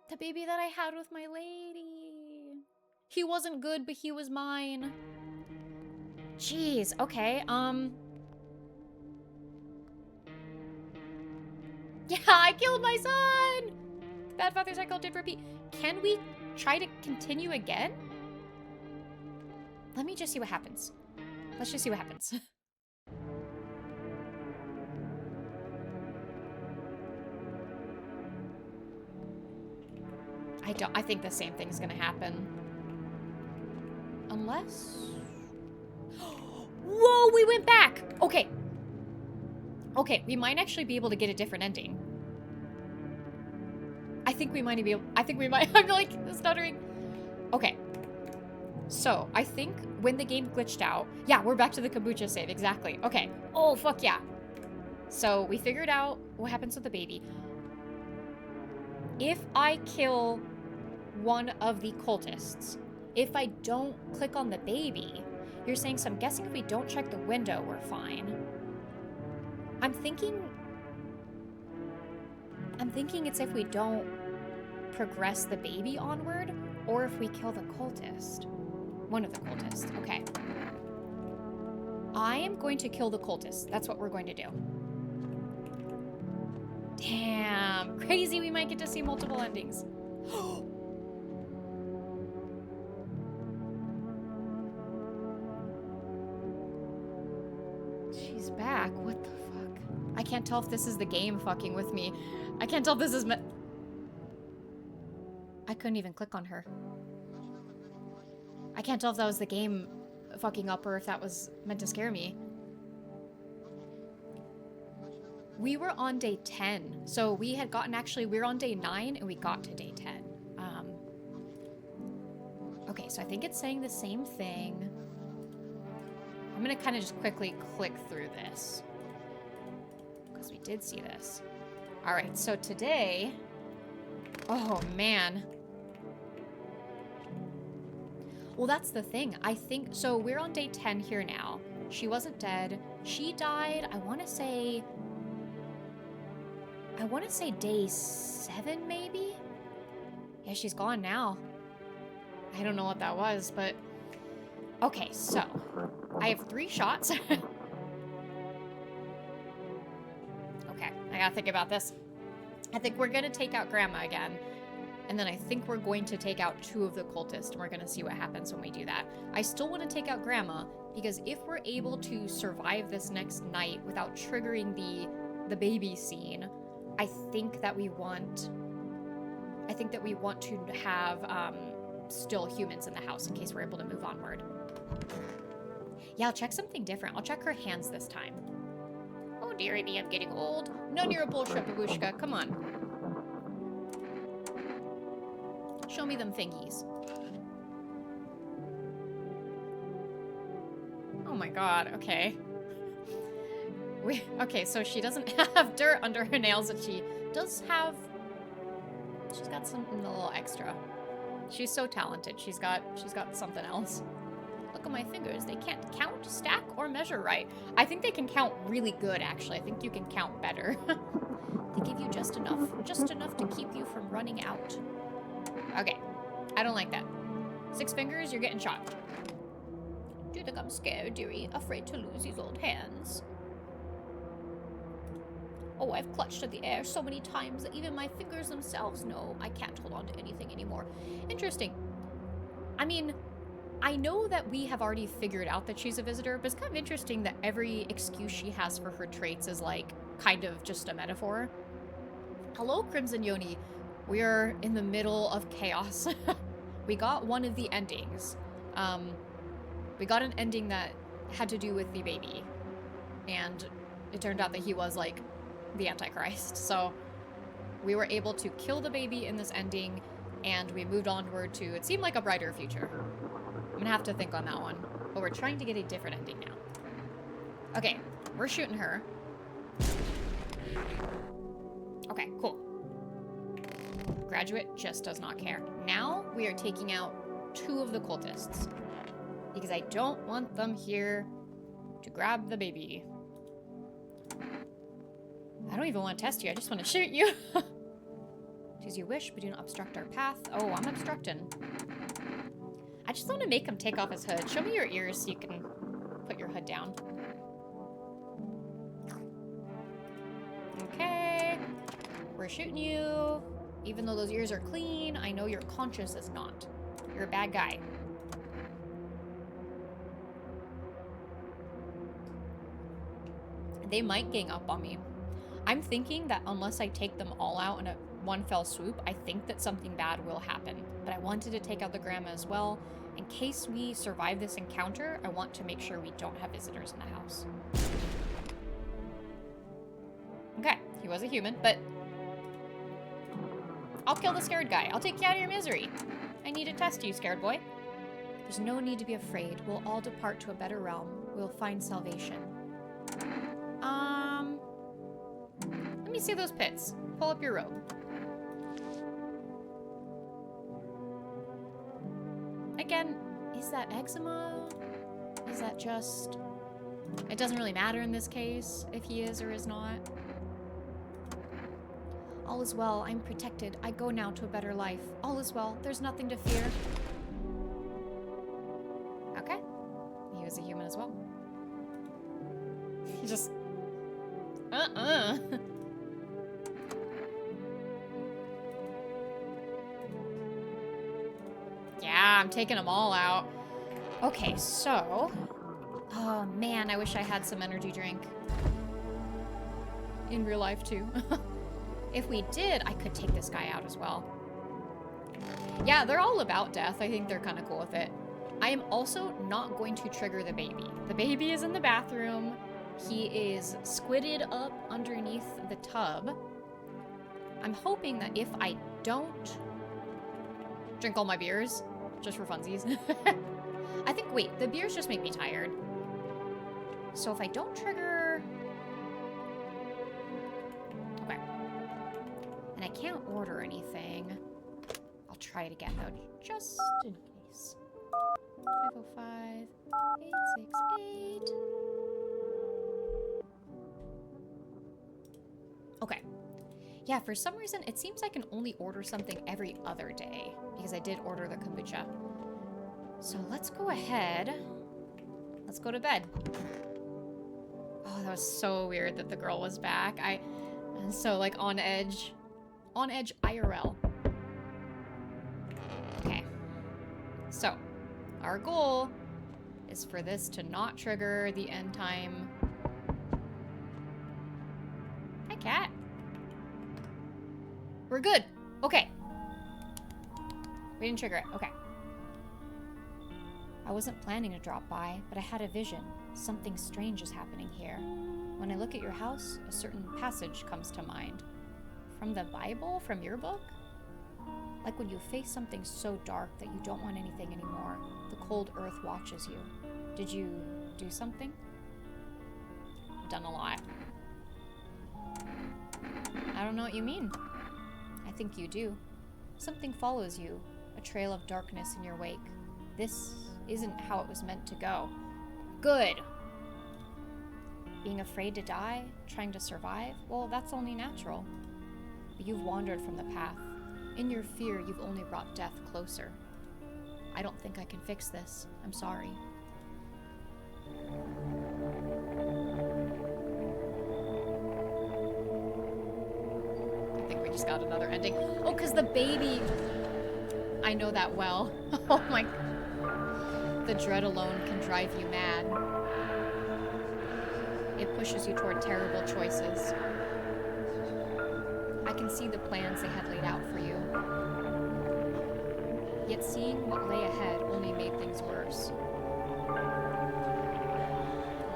Speaker 1: The baby that I had with my lady. He wasn't good, but he was mine. Jeez, okay, yeah, I killed my son! Bad father cycle did repeat. Can we try to continue again? Let me just see what happens. Let's just see what happens. I think the same thing's gonna happen. Unless... Whoa, we went back! Okay. Okay, we might actually be able to get a different ending. I think we might be able... I'm like stuttering. Okay. So, I think when the game glitched out... Yeah, we're back to the kombucha save, exactly. Okay. Oh, fuck yeah. So, we figured out what happens with the baby. If I kill one of the cultists, if I don't click on the baby, you're saying, so I'm guessing if we don't check the window, we're fine. I'm thinking it's if we don't progress the baby onward, or if we kill the cultist. One of the cultists, okay. I am going to kill the cultist. That's what we're going to do. Damn, crazy, we might get to see multiple endings. She's back, what the fuck? I can't tell if this is the game fucking with me. I can't tell if this is I couldn't even click on her. I can't tell if that was the game fucking up or if that was meant to scare me. We were on day 10. So we had gotten, actually, we were on day 9 and we got to day 10. Okay, so I think it's saying the same thing. I'm gonna kind of just quickly click through this, because we did see this. All right, so today, oh man. Well, that's the thing. I think, so we're on day 10 here now. She wasn't dead. She died, I want to say day 7 maybe? Yeah, she's gone now. I don't know what that was, but okay, so I have 3 shots. Okay, I gotta think about this. I think we're gonna take out Grandma again. And then I think we're going to take out 2 of the cultists, and we're gonna see what happens when we do that. I still want to take out Grandma, because if we're able to survive this next night without triggering the baby scene, I think that we want to have still humans in the house in case we're able to move onward. Yeah, I'll check something different. I'll check her hands this time. Oh dearie me, I'm getting old. None of your bullshit, babushka. Come on. Show me them fingies. Oh my god, okay. Okay, so she doesn't have dirt under her nails, but she does have... She's got something a little extra. She's so talented. She's got something else. Look at my fingers. They can't count, stack, or measure right. I think they can count really good, actually. I think you can count better. They give you just enough to keep you from running out. Okay, I don't like that. 6 fingers, you're getting shot. Do you think I'm scared, dearie? Afraid to lose these old hands? Oh, I've clutched at the air so many times that even my fingers themselves know I can't hold on to anything anymore. Interesting. I mean, I know that we have already figured out that she's a visitor, but it's kind of interesting that every excuse she has for her traits is like kind of just a metaphor. Hello, Crimson Yoni. We're in the middle of chaos. We got one of the endings. We got an ending that had to do with the baby. And it turned out that he was like the Antichrist. So We were able to kill the baby in this ending, and we moved onward to, it seemed like a brighter future. I'm gonna have to think on that one. But we're trying to get a different ending now. Okay, we're shooting her. Okay, cool. Graduate just does not care. Now we are taking out 2 of the cultists. Because I don't want them here to grab the baby. I don't even want to test you, I just want to shoot you. Do as you wish, but do not obstruct our path. Oh, I'm obstructing. I just want to make him take off his hood. Show me your ears so you can put your hood down. Okay. We're shooting you. Even though those ears are clean, I know your conscience is not. You're a bad guy. They might gang up on me. I'm thinking that unless I take them all out in a one fell swoop, I think that something bad will happen. But I wanted to take out the grandma as well. In case we survive this encounter, I want to make sure we don't have visitors in the house. Okay, he was a human, but I'll kill the scared guy. I'll take you out of your misery. I need to test you, scared boy. There's no need to be afraid. We'll all depart to a better realm. We'll find salvation. Let me see those pits. Pull up your robe. Again, is that eczema? Is that just... It doesn't really matter in this case if he is or is not. All is well. I'm protected. I go now to a better life. All is well. There's nothing to fear. Okay. He was a human as well. He just... Yeah, I'm taking them all out. Okay, so... Oh, man, I wish I had some energy drink. In real life, too. If we did, I could take this guy out as well. Yeah, they're all about death. I think they're kind of cool with it. I am also not going to trigger the baby. The baby is in the bathroom. He is squidded up underneath the tub. I'm hoping that if I don't drink all my beers, just for funsies. I think, wait, the beers just make me tired. So if I don't trigger... Okay. And I can't order anything. I'll try it again, though, just in case. 505 868. Okay. Yeah, for some reason, it seems I can only order something every other day because I did order the kombucha. So let's go ahead. Let's go to bed. Oh, that was so weird that the girl was back. I'm so, like, on edge. On edge IRL. Okay. So, our goal is for this to not trigger the end time. Hi, cat. We're good. Okay. We didn't trigger it. Okay. I wasn't planning to drop by, but I had a vision. Something strange is happening here. When I look at your house, a certain passage comes to mind. From the Bible? From your book? Like when you face something so dark that you don't want anything anymore, the cold earth watches you. Did you do something? I've done a lot. I don't know what you mean. I think you do. Something follows you, a trail of darkness in your wake. This isn't how it was meant to go. Good. Being afraid to die, trying to survive, well, that's only natural. But you've wandered from the path. In your fear, you've only brought death closer. I don't think I can fix this. I'm sorry. I think we just got another ending. Oh, because the baby... I know that well. Oh my... The dread alone can drive you mad. It pushes you toward terrible choices. I can see the plans they had laid out for you. Yet seeing what lay ahead only made things worse.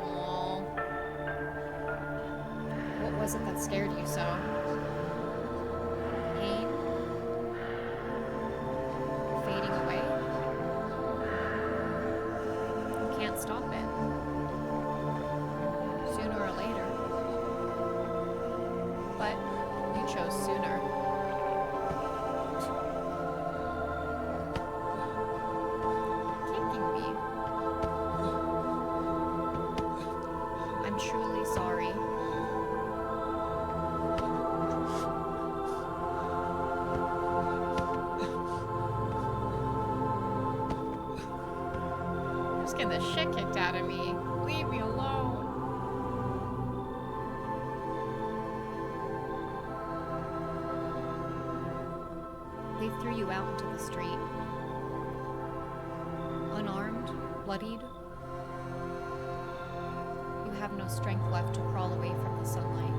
Speaker 1: Aww. What was it that scared you so? chose sooner. Kicking me. I'm truly sorry. I'm just getting the shit kicked out of me. Leave me alone. They threw you out into the street. Unarmed, bloodied. You have no strength left to crawl away from the sunlight.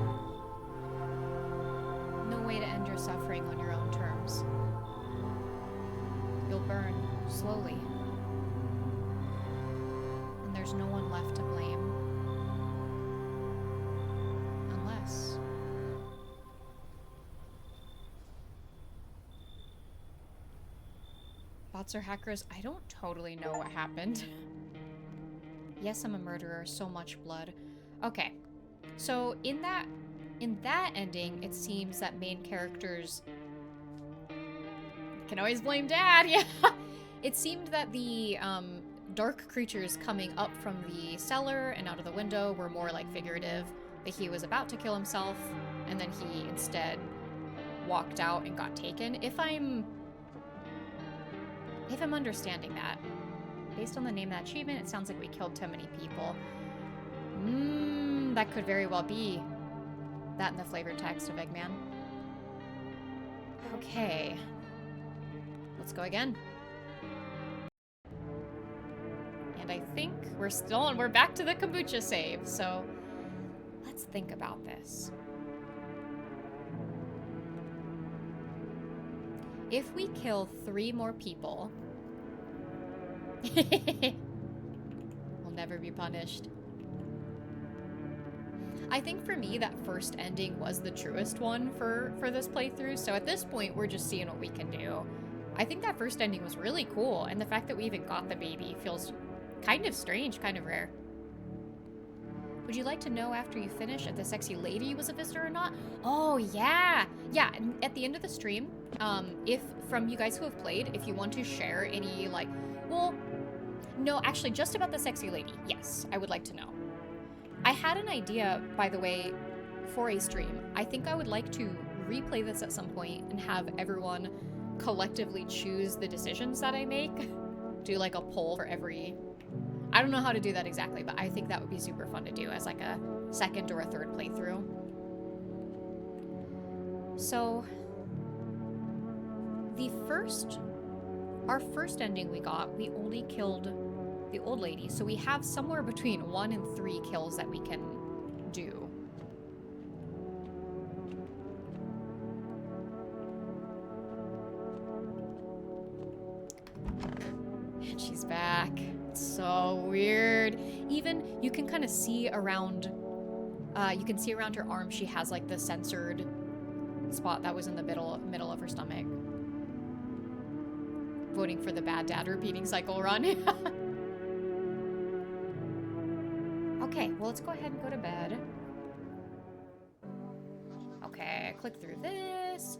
Speaker 1: No way to end your suffering on your own terms. You'll burn, slowly. And there's no one left to blame. Unless... bots or hackers, I don't totally know what happened. Yes, I'm a murderer, so much blood. Okay, so in that ending, it seems that main characters can always blame Dad. Yeah, it seemed that the dark creatures coming up from the cellar and out of the window were more like figurative. That he was about to kill himself, and then he instead walked out and got taken. If I'm understanding that. Based on the name of that achievement, it sounds like we killed too many people. That could very well be that in the flavor text of Eggman. Okay. Let's go again. And I think we're back to the kombucha save, so let's think about this. If we kill 3 more people, we'll never be punished. I think for me, that first ending was the truest one for this playthrough, so at this point, we're just seeing what we can do. I think that first ending was really cool, and the fact that we even got the baby feels kind of strange, kind of rare. Would you like to know after you finish if the sexy lady was a visitor or not? Oh, yeah! Yeah, at the end of the stream, if, from you guys who have played, if you want to share any, like, well, no, actually, just about the sexy lady, yes, I would like to know. I had an idea, by the way, for a stream. I think I would like to replay this at some point and have everyone collectively choose the decisions that I make. Do, like, a poll for every... I don't know how to do that exactly, but I think that would be super fun to do as like a second or a third playthrough. So, our first ending we got, we only killed the old lady, so we have somewhere between 1 and 3 kills that we can do. And she's back. So weird. Even you can kind of see around her arm she has like the censored spot that was in the middle of her stomach. Voting for the bad dad repeating cycle run. Okay, well let's go ahead and go to bed. Okay, click through this.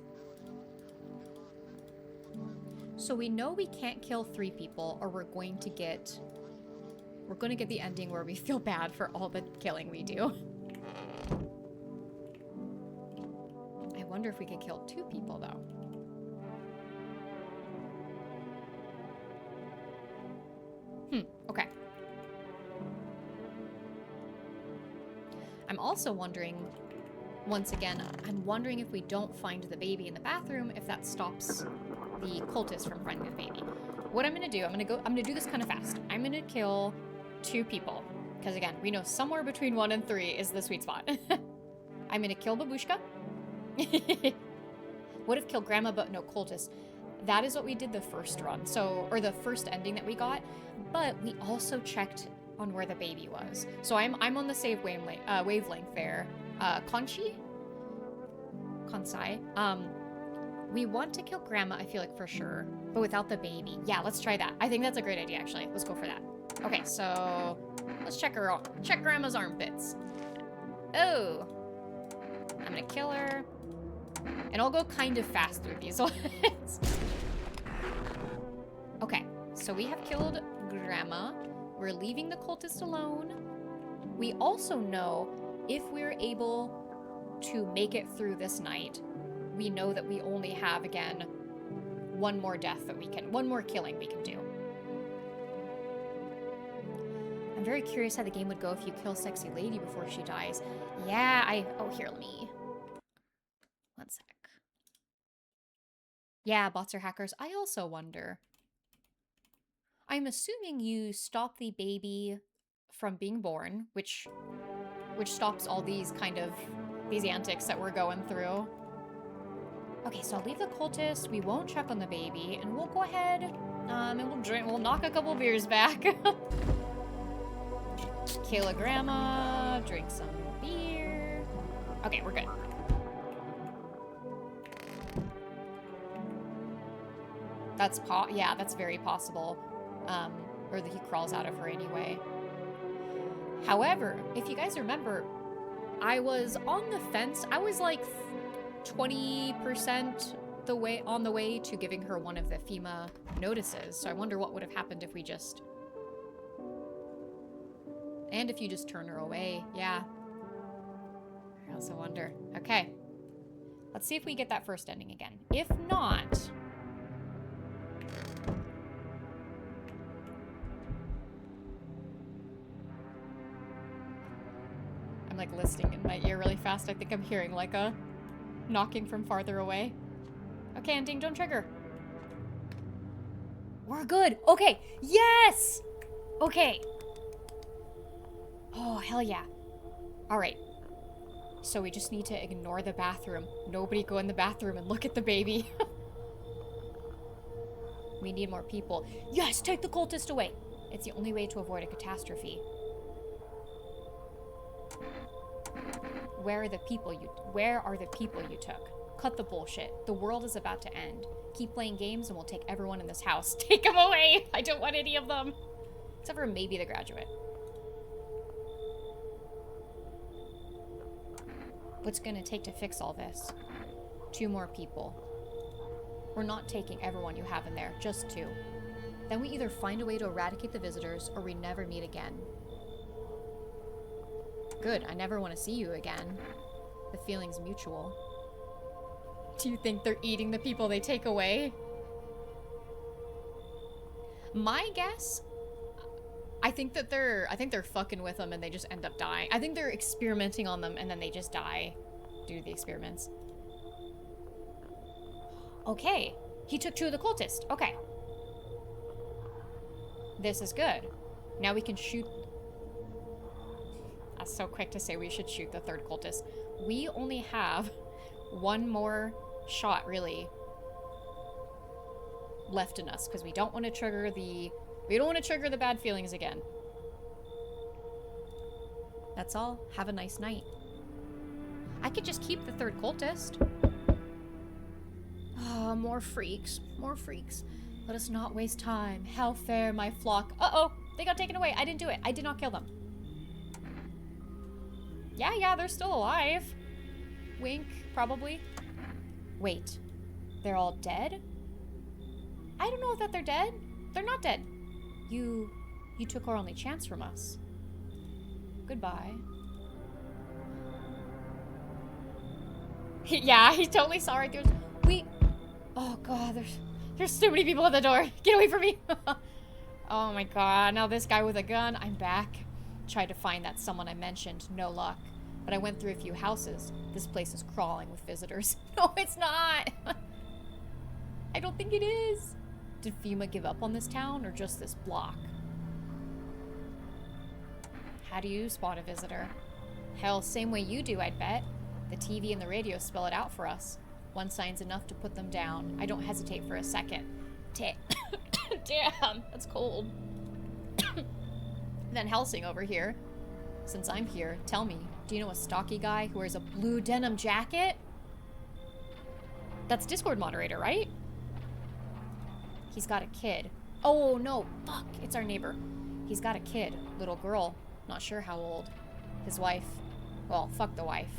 Speaker 1: So we know we can't kill 3 people or we're going to get the ending where we feel bad for all the killing we do. I wonder if we could kill 2 people though. Okay. I'm also wondering, once again, I'm wondering if we don't find the baby in the bathroom, if that stops the cultist from finding the baby. What I'm gonna do, I'm gonna do this kind of fast. I'm gonna kill 2 people. Because again, we know somewhere between 1 and 3 is the sweet spot. I'm gonna kill Babushka. Would have killed Grandma, but no cultist. That is what we did the first run, or the first ending that we got, but we also checked on where the baby was. So I'm on the same wavelength there. Kansai. We want to kill Grandma, I feel like for sure, but without the baby. Yeah, let's try that. I think that's a great idea, actually. Let's go for that. Okay, so let's check Grandma's armpits. Oh, I'm gonna kill her. And I'll go kind of fast through these ones. Okay, so we have killed Grandma. We're leaving the cultist alone. We also know if we're able to make it through this night, we know that we only have, again, one more death that we can, one more killing we can do. I'm very curious how the game would go if you kill Sexy Lady before she dies. Yeah, oh, here, let me... One sec. Yeah, bots are hackers. I also wonder. I'm assuming you stop the baby from being born, which stops all these kind of, these antics that we're going through. Okay, so I'll leave the cultist. We won't check on the baby, and we'll go ahead, and we'll knock a couple beers back. Kill a grandma, drink some beer. Okay, we're good. Yeah, that's very possible. Or that he crawls out of her anyway. However, if you guys remember, I was on the fence. I was like 20% on the way to giving her one of the FEMA notices. So I wonder what would have happened if we just... And if you just turn her away. Yeah. I also wonder. Okay. Let's see if we get that first ending again. If not... I'm like listening in my ear really fast. I think I'm hearing like a knocking from farther away. Okay, ending, don't trigger. We're good. Okay, yes! Okay. Oh, hell yeah. All right. So we just need to ignore the bathroom. Nobody go in the bathroom and look at the baby. We need more people. Yes, take the cultist away. It's the only way to avoid a catastrophe. Where are the people you took? Cut the bullshit. The world is about to end. Keep playing games and we'll take everyone in this house. Take them away! I don't want any of them. Except for maybe the graduate. What's gonna take to fix all this? 2 more people. We're not taking everyone you have in there, just 2. Then we either find a way to eradicate the visitors or we never meet again. Good, I never want to see you again. The feeling's mutual. Do you think they're eating the people they take away? My guess, I think they're fucking with them and they just end up dying. I think they're experimenting on them and then they just die due to the experiments. Okay, he took 2 of the cultists. Okay. This is good. Now we can shoot... I was so quick to say we should shoot the 3rd cultist. We only have 1 more shot, really, left in us, because we don't want to trigger the... We don't want to trigger the bad feelings again. That's all. Have a nice night. I could just keep the 3rd cultist. Ah, more freaks. More freaks. Let us not waste time. How fair my flock. Uh-oh! They got taken away. I didn't do it. I did not kill them. Yeah, they're still alive. Wink, probably. Wait. They're all dead? I don't know if they're dead. They're not dead. You took our only chance from us. Goodbye. Yeah, he totally saw right through. Oh god, there's too many people at the door. Get away from me. Oh my god, now this guy with a gun. I'm back. Tried to find that someone I mentioned. No luck. But I went through a few houses. This place is crawling with visitors. No, it's not. I don't think it is. Did FEMA give up on this town or just this block? How do you spot a visitor? Hell, same way you do, I'd bet. The TV and the radio spell it out for us. One sign's enough to put them down. I don't hesitate for a second. Damn, that's cold. Then Helsing over here. Since I'm here, tell me, do you know a stocky guy who wears a blue denim jacket? That's Discord moderator, right? He's got a kid. Oh no, fuck, it's our neighbor. He's got a kid, little girl, not sure how old. His wife, well, fuck the wife.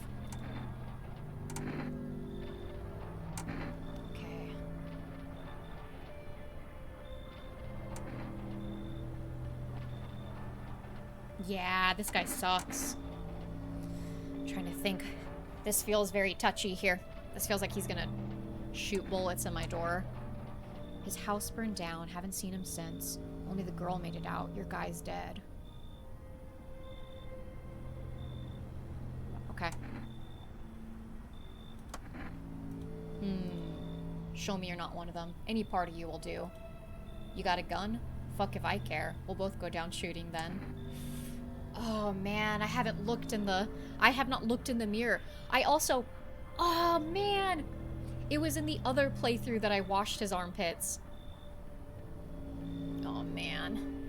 Speaker 1: Yeah, this guy sucks. I'm trying to think. This feels very touchy here. This feels like he's gonna shoot bullets in my door. His house burned down. Haven't seen him since. Only the girl made it out. Your guy's dead. Okay. Show me you're not one of them. Any part of you will do. You got a gun? Fuck if I care. We'll both go down shooting then. Oh man, I have not looked in the mirror. I also, oh man, it was in the other playthrough that I washed his armpits. Oh man.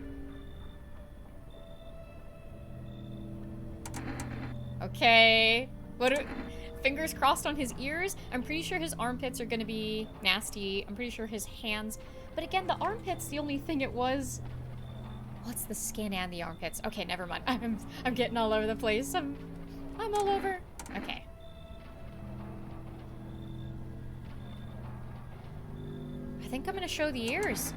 Speaker 1: Okay. Fingers crossed on his ears. I'm pretty sure his armpits are gonna be nasty. I'm pretty sure his hands. But again, the armpits, the only thing it was. Well, it's the skin and the armpits. Okay, never mind. I'm getting all over the place. I'm all over. Okay. I think I'm gonna show the ears.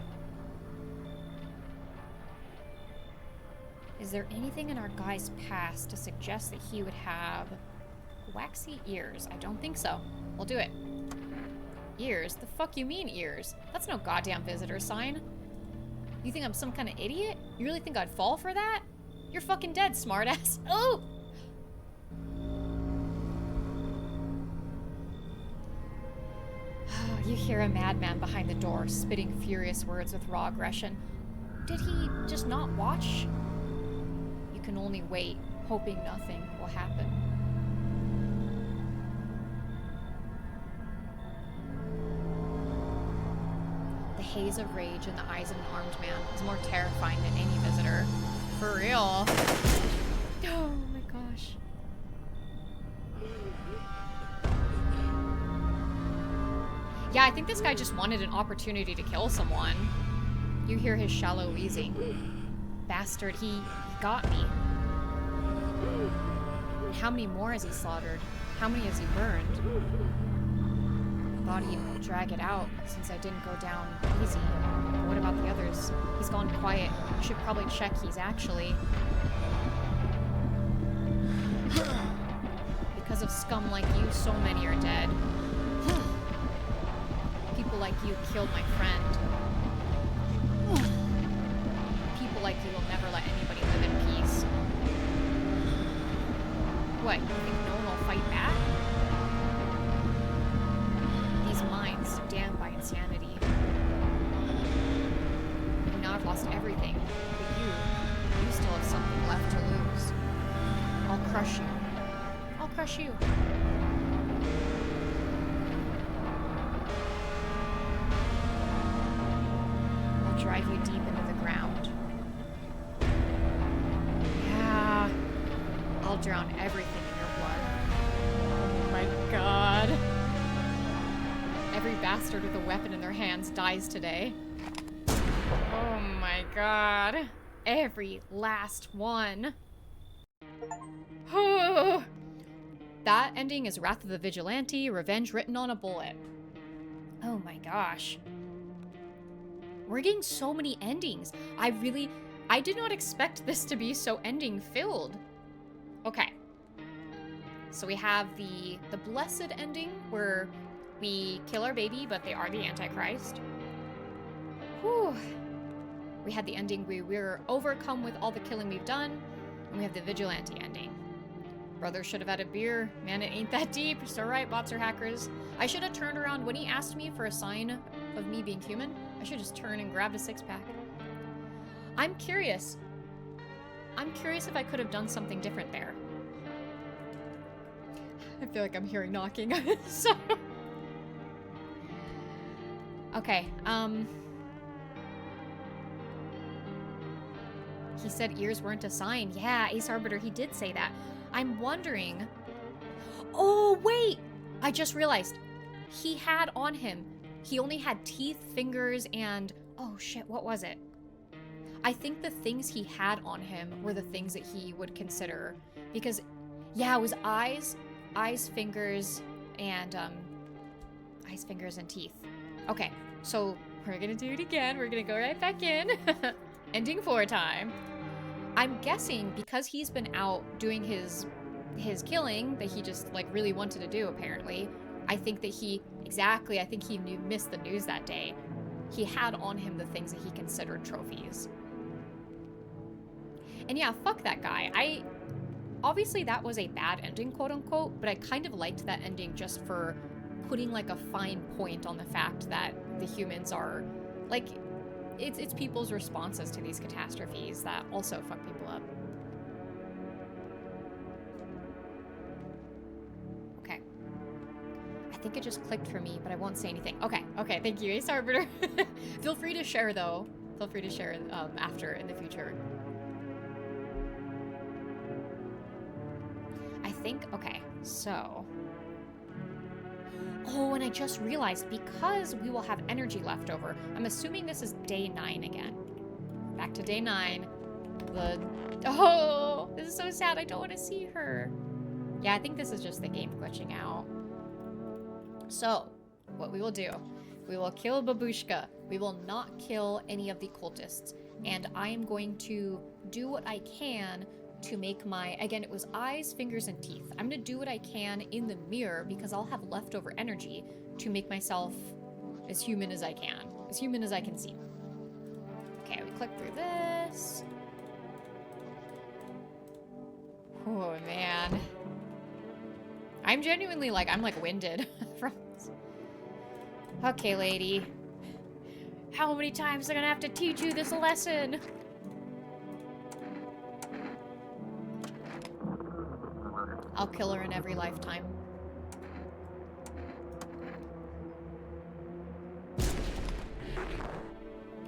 Speaker 1: Is there anything in our guy's past to suggest that he would have waxy ears? I don't think so. We'll do it. Ears? The fuck you mean ears? That's no goddamn visitor sign. You think I'm some kind of idiot? You really think I'd fall for that? You're fucking dead, smartass. Oh! You hear a madman behind the door, spitting furious words with raw aggression. Did he just not watch? You can only wait, hoping nothing will happen. The haze of rage in the eyes of an armed man is more terrifying than any visitor. For real. Oh my gosh. Yeah, I think this guy just wanted an opportunity to kill someone. You hear his shallow wheezing. Bastard, he got me. And how many more has he slaughtered? How many has he burned? Thought he'd drag it out since I didn't go down easy. But what about the others? He's gone quiet. I should probably check he's actually... Because of scum like you, so many are dead. People like you killed my friend. People like you will never let anybody live in peace. What, you think no one will fight back? These minds, damned by insanity. And now I've lost everything. But you still have something left to lose. I'll crush you. I'll crush you. I'll drive you deep into the ground. Yeah. I'll drown everything in your blood. Oh my god. Every bastard with a weapon in their hands dies today. Oh my god. Every last one. That ending is Wrath of the Vigilante, revenge written on a bullet. Oh my gosh. We're getting so many endings. I did not expect this to be so ending filled. Okay. So we have the blessed ending where we kill our baby, but they are the Antichrist. Whew. We had the ending where we're overcome with all the killing we've done. And we have the vigilante ending. Brother should have had a beer. Man, it ain't that deep. It's alright, bots are hackers. I should have turned around when he asked me for a sign of me being human. I should just turn and grab a six-pack. I'm curious. I'm curious if I could have done something different there. I feel like I'm hearing knocking. So... Okay, he said ears weren't a sign. Yeah, Ace Arbiter, he did say that. I'm wondering... Oh, wait! I just realized. He had on him. He only had teeth, fingers, and... Oh, shit, what was it? I think the things he had on him were the things that he would consider. Because, yeah, it was eyes, fingers, and, eyes, fingers, and teeth. Okay, so we're gonna do it again. We're gonna go right back in. Ending 4 time. I'm guessing because he's been out doing his killing that he just like really wanted to do apparently. I think that I think he missed the news that day. He had on him the things that he considered trophies. And yeah, fuck that guy. Obviously that was a bad ending, quote unquote, but I kind of liked that ending just for putting like a fine point on the fact that the humans are like it's people's responses to these catastrophes that also fuck people up. Okay. I think it just clicked for me, but I won't say anything. Okay, thank you, Ace Arbiter. Feel free to share though. Feel free to share after in the future. I think, okay, so. Oh, and I just realized because we will have energy left over, I'm assuming this is day 9 again. Back to day 9. Oh, this is so sad. I don't want to see her. Yeah, I think this is just the game glitching out. So, what we will do, we will kill Babushka. We will not kill any of the cultists. And I am going to do what I can to make my, again, it was eyes, fingers, and teeth. I'm going to do what I can in the mirror because I'll have leftover energy to make myself as human as I can. As human as I can seem. Okay, we click through this. Oh, man. I'm genuinely like, I'm like winded from this. Okay, lady. How many times am I gonna have to teach you this lesson? I'll kill her in every lifetime.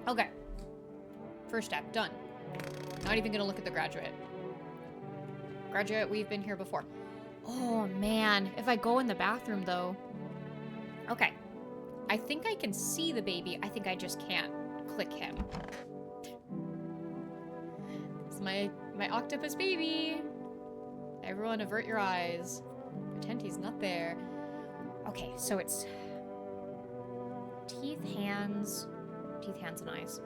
Speaker 1: Okay. First step, done. Not even gonna look at the graduate. Graduate, we've been here before. Oh, man. If I go in the bathroom, though. Okay. I think I can see the baby. I think I just can't click him. It's my octopus baby. Everyone avert your eyes. Pretend he's not there. Okay, so it's teeth, hands, and eyes.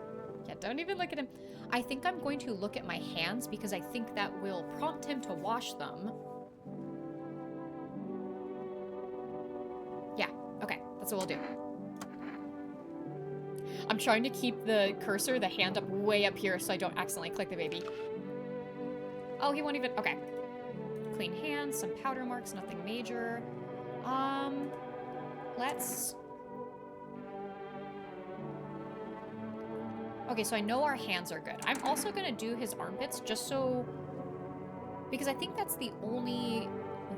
Speaker 1: Yeah, don't even look at him. I think I'm going to look at my hands because I think that will prompt him to wash them. Yeah, okay, that's what we'll do. I'm trying to keep the cursor, the hand up way up here so I don't accidentally click the baby. Oh, he won't even, okay. Clean hands, some powder marks, nothing major. Let's... Okay, so I know our hands are good. I'm also gonna do his armpits just so... Because I think that's the only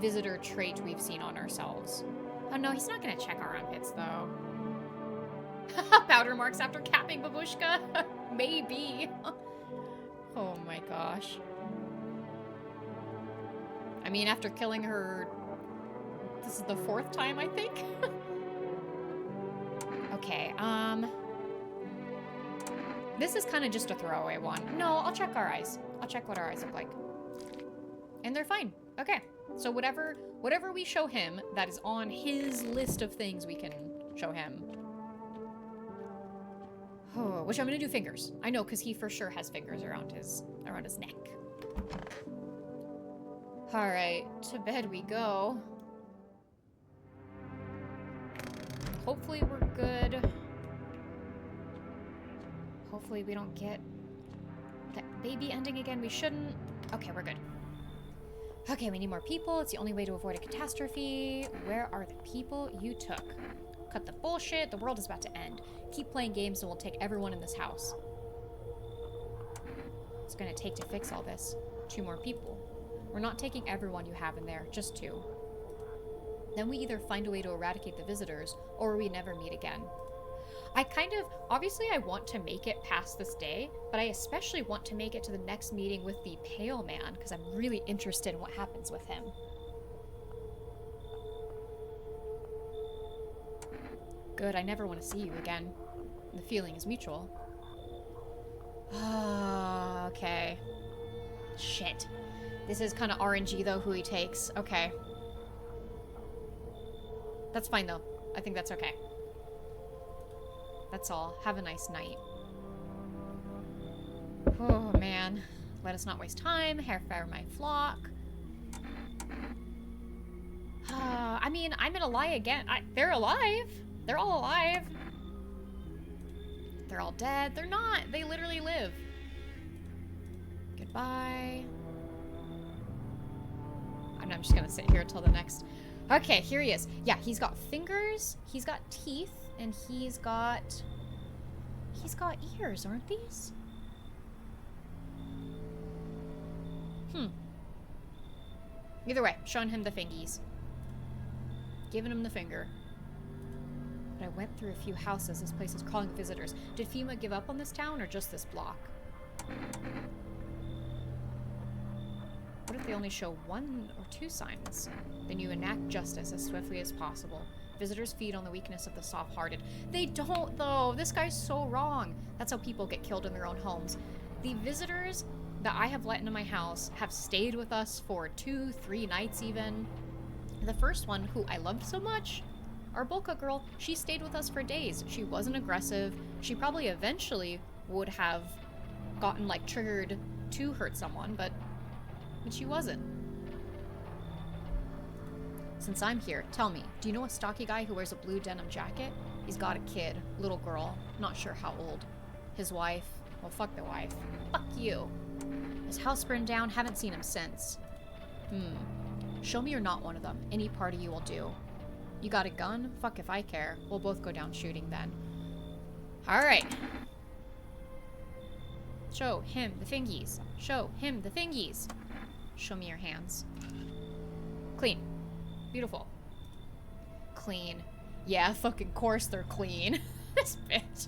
Speaker 1: visitor trait we've seen on ourselves. Oh no, he's not gonna check our armpits though. Powder marks after capping Babushka? Maybe. Oh my gosh. I mean, after killing her... This is the 4th time, I think? Okay, this is kind of just a throwaway one. No, I'll check our eyes. I'll check what our eyes look like. And they're fine. Okay. So whatever we show him that is on his list of things we can show him. Oh, which I'm gonna do fingers. I know, because he for sure has fingers around his neck. Alright, to bed we go. Hopefully we're good. Hopefully we don't get that baby ending again. We shouldn't. Okay, we're good. Okay, we need more people. It's the only way to avoid a catastrophe. Where are the people you took? Cut the bullshit. The world is about to end. Keep playing games and we'll take everyone in this house. It's gonna take to fix all this. 2 more people. We're not taking everyone you have in there, just 2. Then we either find a way to eradicate the visitors, or we never meet again. Obviously I want to make it past this day, but I especially want to make it to the next meeting with the Pale Man, because I'm really interested in what happens with him. Good, I never want to see you again. The feeling is mutual. Okay. Shit. This is kind of RNG, though, who he takes. Okay. That's fine, though. I think that's okay. That's all. Have a nice night. Oh, man. Let us not waste time. Hair fare my flock. I mean, I'm gonna lie again. They're alive. They're all alive. They're all dead. They're not. They literally live. Goodbye. I'm just gonna sit here until the next. Okay, here he is. Yeah, he's got fingers, he's got teeth, and he's got ears, aren't these? Either way, showing him the fingies. Giving him the finger. But I went through a few houses. This place is crawling with visitors. Did FEMA give up on this town or just this block? What if they only show 1 or 2 signs? Then you enact justice as swiftly as possible. Visitors feed on the weakness of the soft-hearted. They don't, though. This guy's so wrong. That's how people get killed in their own homes. The visitors that I have let into my house have stayed with us for 2, 3 nights even. The first one, who I loved so much, our Bolka girl, she stayed with us for days. She wasn't aggressive. She probably eventually would have gotten, like, triggered to hurt someone, but she wasn't. Since I'm here, tell me, do you know a stocky guy who wears a blue denim jacket? He's got a kid, little girl, not sure how old. His wife, well, fuck the wife. Fuck you. His house burned down, haven't seen him since. Show me you're not one of them. Any party you will do. You got a gun? Fuck if I care. We'll both go down shooting then. Alright. Show him the fingies. Show him the fingies. Show me your hands. Clean. Beautiful. Clean. Yeah, fucking course they're clean. This bitch.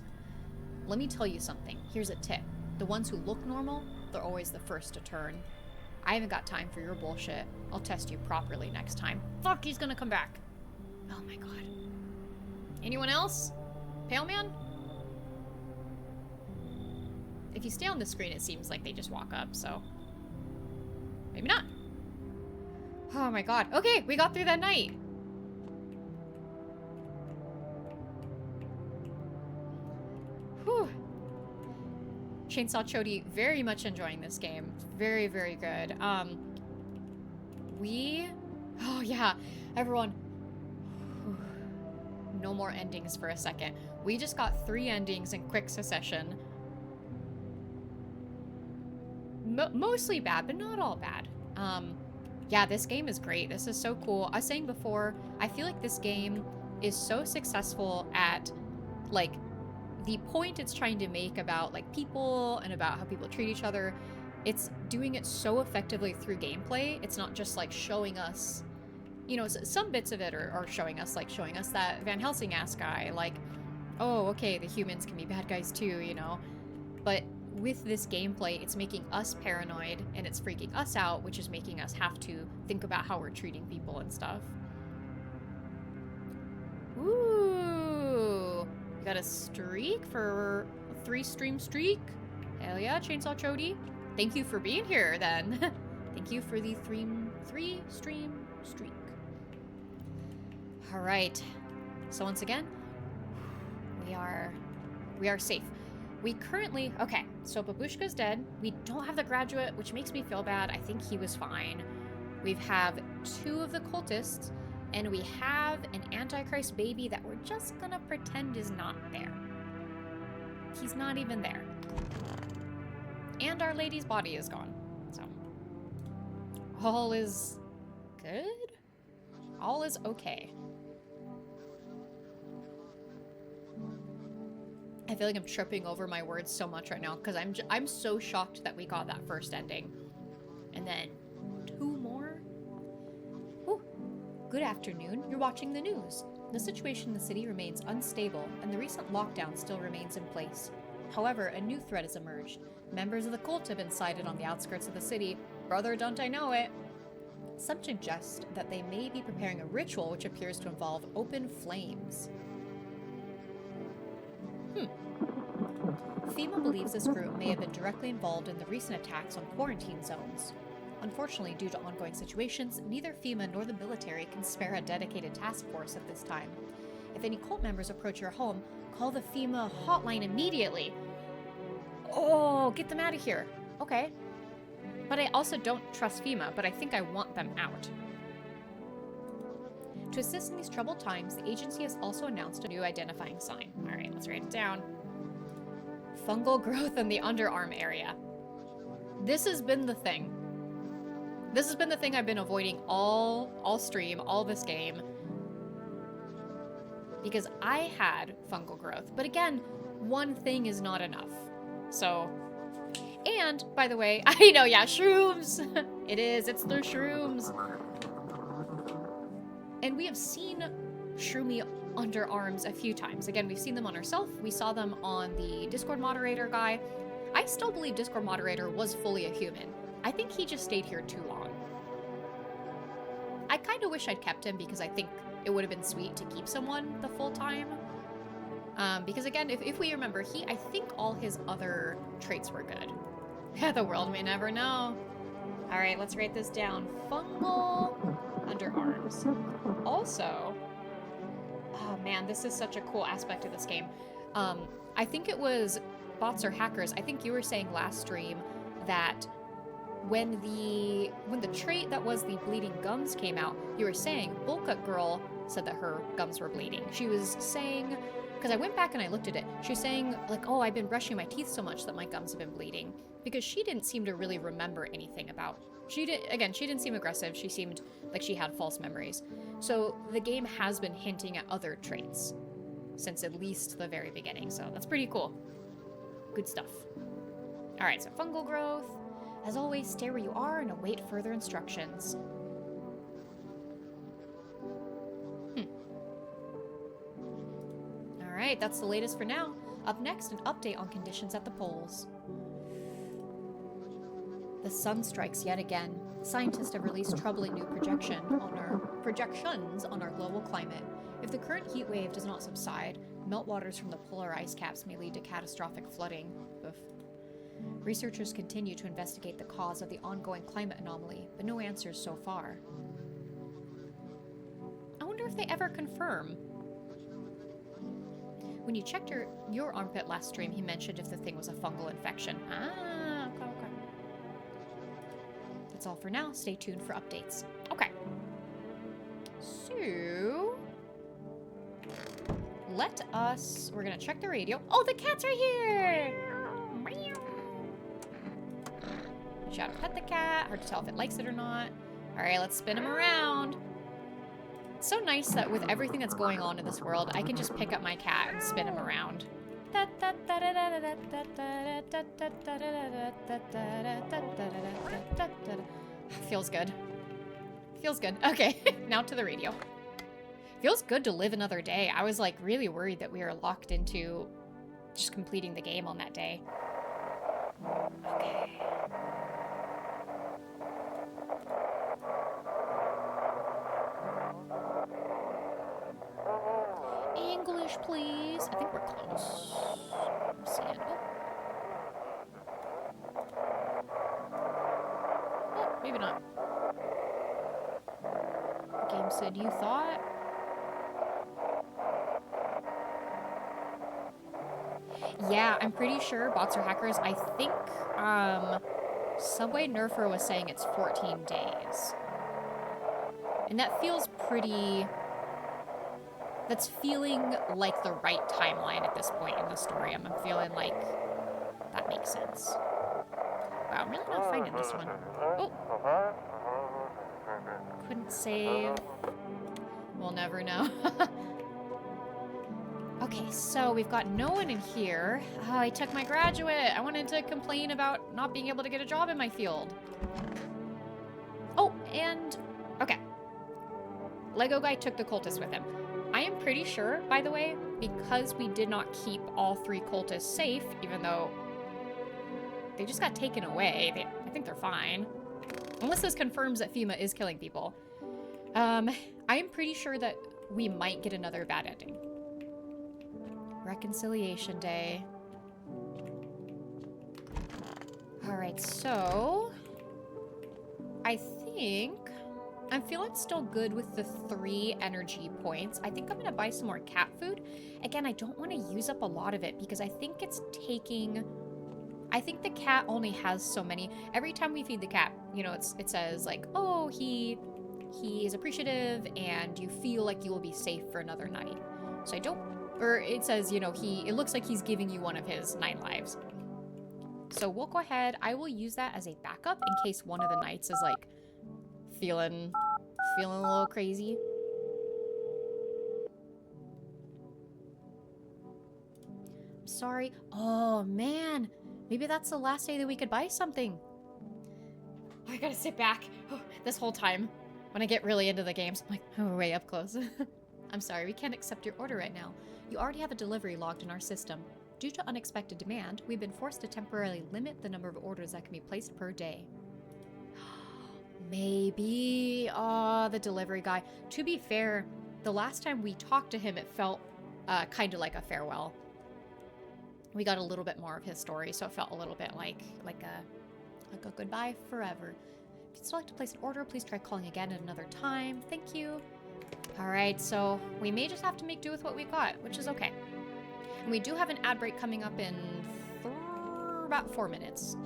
Speaker 1: Let me tell you something. Here's a tip. The ones who look normal, they're always the first to turn. I haven't got time for your bullshit. I'll test you properly next time. Fuck, he's gonna come back. Oh my god. Anyone else? Pale man? If you stay on the screen, it seems like they just walk up, so maybe not. Oh my god. Okay, we got through that night. Whew. Chainsaw Chody, very much enjoying this game. Very, very good. Oh yeah, everyone. No more endings for a second. We just got 3 endings in quick succession. Mostly bad, but not all bad. Yeah, this game is great. This is so cool. I was saying before, I feel like this game is so successful at, like, the point it's trying to make about, like, people and about how people treat each other. It's doing it so effectively through gameplay. It's not just, like, showing us, you know, some bits of it are showing us that Van Helsing-ass guy, like, oh, okay, the humans can be bad guys too, you know? But with this gameplay, it's making us paranoid, and it's freaking us out, which is making us have to think about how we're treating people and stuff. Ooh, you got a streak for a 3-stream streak? Hell yeah, Chainsaw Chody. Thank you for being here, then. Thank you for the 3-stream streak. All right. So once again, we are safe. We currently, okay, so Babushka's dead. We don't have the graduate, which makes me feel bad. I think he was fine. We have 2 of the cultists, and we have an Antichrist baby that we're just gonna pretend is not there. He's not even there. And Our Lady's body is gone, so. All is good? All is okay. I feel like I'm tripping over my words so much right now because I'm so shocked that we got that first ending. And then 2 more. Ooh. Good afternoon. You're watching the news. The situation in the city remains unstable and the recent lockdown still remains in place. However, a new threat has emerged. Members of the cult have been sighted on the outskirts of the city. Brother, don't I know it? Some suggest that they may be preparing a ritual which appears to involve open flames. FEMA believes this group may have been directly involved in the recent attacks on quarantine zones. Unfortunately, due to ongoing situations, neither FEMA nor the military can spare a dedicated task force at this time. If any cult members approach your home, call the FEMA hotline immediately. Oh, get them out of here. Okay. But I also don't trust FEMA, but I think I want them out. To assist in these troubled times, the agency has also announced a new identifying sign. All right, let's write it down. Fungal growth in the underarm area. This has been the thing. This has been the thing I've been avoiding all stream, all this game. Because I had fungal growth. But again, one thing is not enough. So, and, by the way, I know, yeah, shrooms! It is, it's the shrooms. And we have seen shroomy underarms a few times. Again, we've seen them on ourselves. We saw them on the Discord moderator guy. I still believe Discord moderator was fully a human. I think he just stayed here too long. I kind of wish I'd kept him because I think it would have been sweet to keep someone the full time. Because again, if we remember, I think all his other traits were good. The world may never know. All right, let's write this down. Fungal underarms. Also, oh man, this is such a cool aspect of this game. I think it was bots or hackers. I think you were saying last stream that when the trait that was the bleeding gums came out, you were saying Bulka girl said that her gums were bleeding. She was saying, because I went back and I looked at it, she was saying like, oh, I've been brushing my teeth so much that my gums have been bleeding, because she didn't seem to really remember anything about. She didn't seem aggressive. She seemed like she had false memories. So the game has been hinting at other traits since at least the very beginning. So that's pretty cool. Good stuff. All right, so fungal growth. As always, stay where you are and await further instructions. All right, that's the latest for now. Up next, an update on conditions at the poles. The sun strikes yet again. Scientists have released troubling new projections on our global climate. If the current heat wave does not subside, meltwaters from the polar ice caps may lead to catastrophic flooding. Oof. Researchers continue to investigate the cause of the ongoing climate anomaly, but no answers so far. I wonder if they ever confirm. When you checked your armpit last stream, he mentioned if the thing was a fungal infection. Ah, okay. That's all for now. Stay tuned for updates. Okay. So, we're gonna check the radio. Oh, the cat's right here! Shout out, pet the cat. Hard to tell if it likes it or not. All right, let's spin him around. It's so nice that with everything that's going on in this world, I can just pick up my cat and spin him around. Feels good. Feels good. Okay, now to the radio. Feels good to live another day. I was like really worried that we were locked into just completing the game on that day. Okay. English, please. I think we're close. I'm seeing. Oh, maybe not. The game said you thought. Yeah, I'm pretty sure bots or hackers. I think Subway Nerfer was saying it's 14 days. And that feels pretty... That's feeling like the right timeline at this point in the story. I'm feeling like that makes sense. Wow, I'm really not finding this one. Oh! Couldn't save. We'll never know. Okay, so we've got no one in here. Oh, I took my graduate. I wanted to complain about not being able to get a job in my field. Oh, and... Okay. Lego guy took the cultist with him. I am pretty sure, by the way, because we did not keep all 3 cultists safe, even though they just got taken away. I think they're fine. Unless this confirms that FEMA is killing people. I am pretty sure that we might get another bad ending. Reconciliation Day. Alright, so... I think... I'm feeling still good with the 3 energy points. I think I'm gonna buy some more cat food. Again, I don't want to use up a lot of it because I think it's taking I think the cat only has so many. Every time we feed the cat, you know, it says like, oh, he is appreciative and you feel like you will be safe for another night. So I don't, or it says, you know, it looks like he's giving you one of his 9 lives. So we'll go ahead. I will use that as a backup in case one of the knights is like feeling a little crazy. I'm sorry. Oh man, maybe that's the last day that we could buy something. I gotta sit back. Oh, this whole time, when I get really into the games, I'm like, oh, way up close. I'm sorry, we can't accept your order right now. You already have a delivery logged in our system. Due to unexpected demand, we've been forced to temporarily limit the number of orders that can be placed per day. Maybe, the delivery guy. To be fair, the last time we talked to him, it felt kind of like a farewell. We got a little bit more of his story, so it felt a little bit like a goodbye forever. If you'd still like to place an order, please try calling again at another time. Thank you. All right, so we may just have to make do with what we've got, which is okay. And we do have an ad break coming up in about 4 minutes.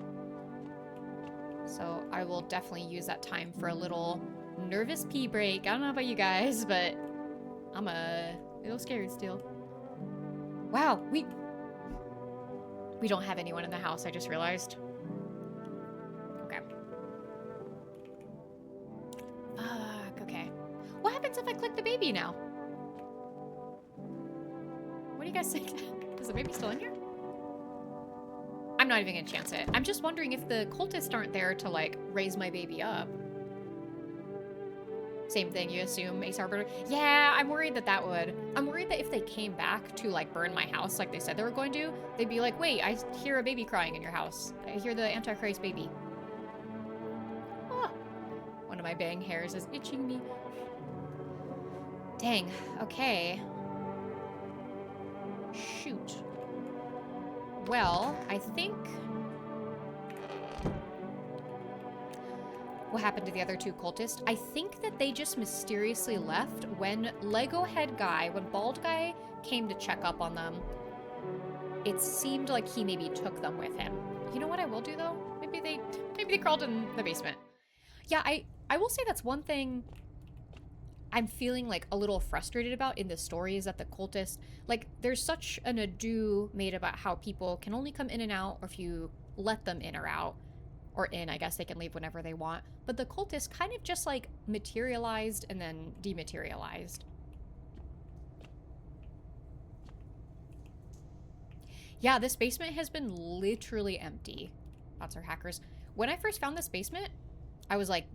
Speaker 1: So I will definitely use that time for a little nervous pee break. I don't know about you guys, but I'm a little scared still. Wow, we don't have anyone in the house, I just realized. Okay. Fuck, okay. What happens if I click the baby now? What do you guys think? Is the baby still in here? I'm not even gonna chance it. I'm just wondering if the cultists aren't there to, like, raise my baby up. Same thing, you assume, Ace Arbiter? Yeah, I'm worried that would. I'm worried that if they came back to, like, burn my house like they said they were going to, they'd be like, wait, I hear a baby crying in your house. I hear the Antichrist baby. Oh, one of my bang hairs is itching me. Dang, okay. Shoot. Well, I think... What happened to the other 2 cultists? I think that they just mysteriously left when Lego head guy, when bald guy came to check up on them. It seemed like he maybe took them with him. You know what I will do though? Maybe they crawled in the basement. Yeah, I will say that's one thing I'm feeling like a little frustrated about in this story is that the cultists, like, there's such an ado made about how people can only come in and out, or if you let them in or out, or in, I guess they can leave whenever they want. But the cultists kind of just, like, materialized and then dematerialized. Yeah, this basement has been literally empty. Bots are hackers. When I first found this basement, I was like,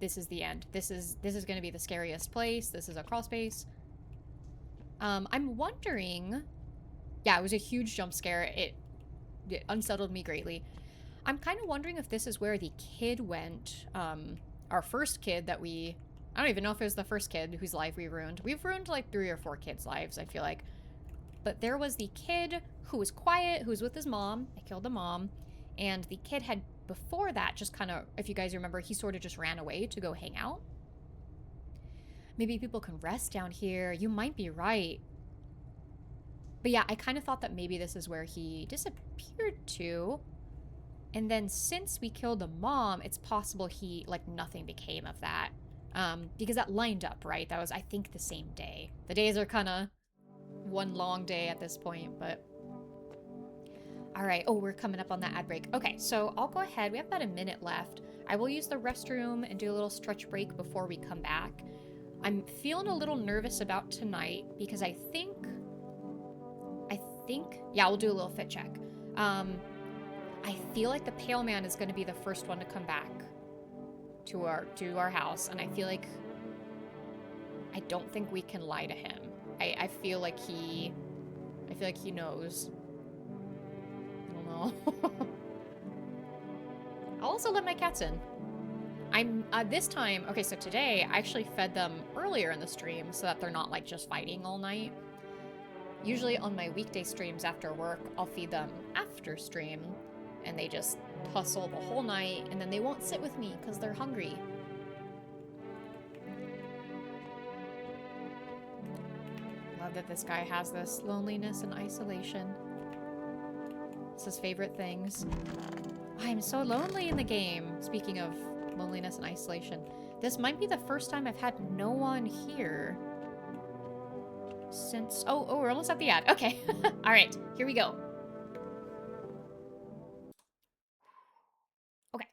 Speaker 1: this is the end. This is going to be the scariest place. This is a crawl space. I'm wondering... Yeah, it was a huge jump scare. It unsettled me greatly. I'm kind of wondering if this is where the kid went. Our first kid that we... I don't even know if it was the first kid whose life we ruined. We've ruined like 3 or 4 kids' lives, I feel like. But there was the kid who was quiet, who was with his mom. I killed the mom. And the kid had, before that, just kind of, if you guys remember, he sort of just ran away to go hang out. Maybe people can rest down here. You might be right. But yeah, I kind of thought that maybe this is where he disappeared to. And then since we killed the mom, it's possible he, like, nothing became of that. Because that lined up, right? That was, I think, the same day. The days are kind of one long day at this point, but... All right. Oh, we're coming up on that ad break. Okay, so I'll go ahead. We have about a minute left. I will use the restroom and do a little stretch break before we come back. I'm feeling a little nervous about tonight because I think... Yeah, we'll do a little fit check. I feel like the Pale Man is going to be the first one to come back to our house, and I feel like I don't think we can lie to him. I feel like he knows. I don't know. I'll also let my cats in. I'm this time, okay, so today I actually fed them earlier in the stream so that they're not like just fighting all night. Usually on my weekday streams after work, I'll feed them after stream, and they just tussle the whole night, and then they won't sit with me because they're hungry. Love that this guy has this loneliness and isolation. It's his favorite things. I'm so lonely in the game. Speaking of loneliness and isolation, this might be the first time I've had no one here since... Oh, we're almost at the ad. Okay. All right, here we go. Okay.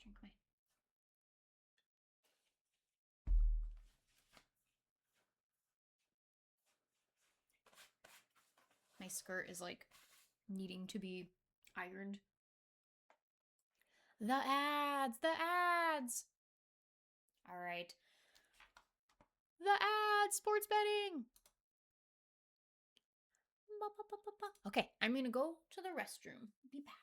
Speaker 1: Drink my skirt is like needing to be ironed. The ads! The ads! All right. The ads! Sports betting! Okay, I'm gonna go to the restroom. Be back.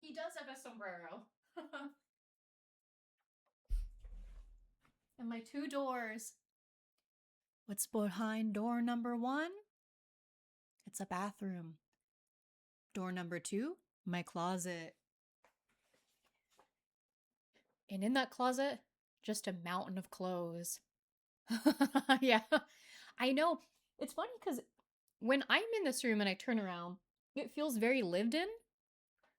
Speaker 1: He does have a sombrero. And my 2 doors. What's behind door number 1? It's a bathroom. Door number 2, my closet. And in that closet, just a mountain of clothes. Yeah, I know. It's funny because when I'm in this room and I turn around, it feels very lived in,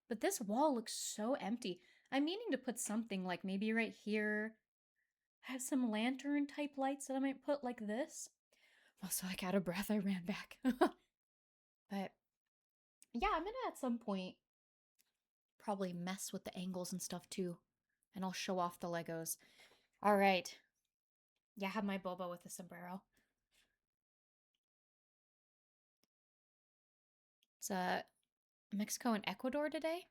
Speaker 1: but this wall looks so empty. I'm meaning to put something like maybe right here. I have some lantern type lights that I might put like this. Also, like out of breath, I ran back. But yeah, I'm gonna at some point probably mess with the angles and stuff too. And I'll show off the Legos. All right. Yeah, I have my boba with the sombrero. It's Mexico and Ecuador today.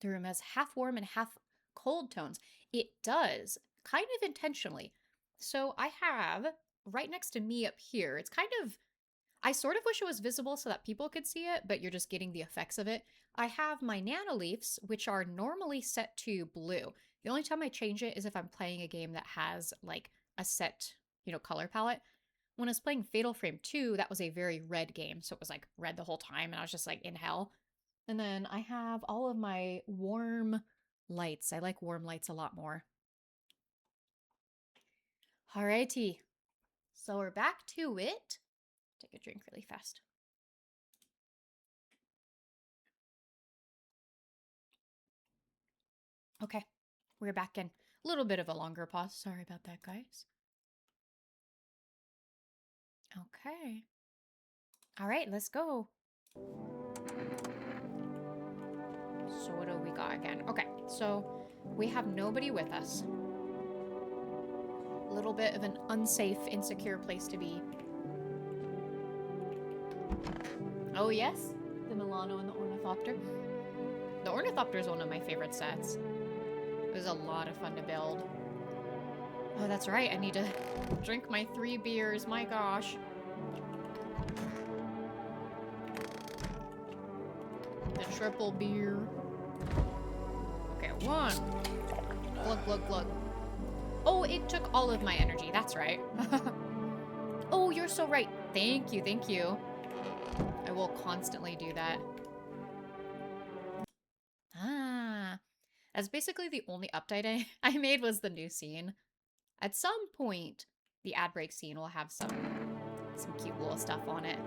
Speaker 1: The room has half warm and half cold tones. It does, kind of intentionally. So I have right next to me up here, it's kind of, I sort of wish it was visible so that people could see it, but you're just getting the effects of it. I have my nanoleafs, which are normally set to blue. The only time I change it is if I'm playing a game that has like a set, color palette. When I was playing Fatal Frame 2, that was a very red game, so it was like red the whole time, and I was just like in hell. And then I have all of my warm lights. I like warm lights a lot more. Alrighty. So we're back to it. Take a drink really fast. Okay, we're back in. A little bit of a longer pause. Sorry about that, guys. Okay. All right, let's go. So what do we got again? Okay, so we have nobody with us. A little bit of an unsafe, insecure place to be. Oh yes, the Milano and the Ornithopter. The Ornithopter is one of my favorite sets. It was a lot of fun to build. Oh, that's right. I need to drink my 3 beers. My gosh. The triple beer. Okay, 1. Glug, glug, glug. Oh, it took all of my energy. That's right. Oh, you're so right. Thank you, thank you. I will constantly do that. Ah. That's basically the only update I made was the new scene. At some point, the ad break scene will have some cute little stuff on it.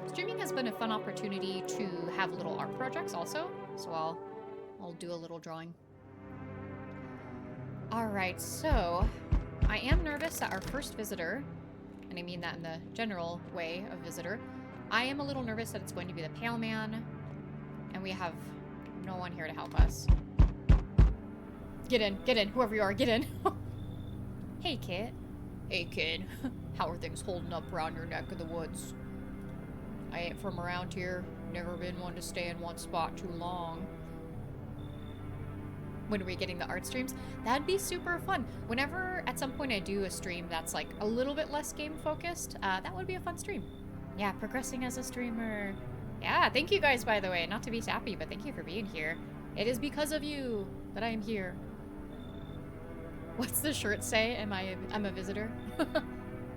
Speaker 1: Streaming has been a fun opportunity to have little art projects also, so I'll do a little drawing. Alright, so I am nervous that our first visitor, and I mean that in the general way of visitor, I am a little nervous that it's going to be the Pale Man, and we have no one here to help us. Get in, whoever you are, get in. Hey, kid. Hey, kid. How are things holding up around your neck of the woods? I ain't from around here. Never been one to stay in one spot too long. When are we getting the art streams? That'd be super fun. Whenever, at some point, I do a stream that's like a little bit less game-focused, that would be a fun stream. Yeah, progressing as a streamer. Yeah, thank you guys, by the way. Not to be sappy, but thank you for being here. It is because of you that I am here. What's the shirt say? I'm a visitor?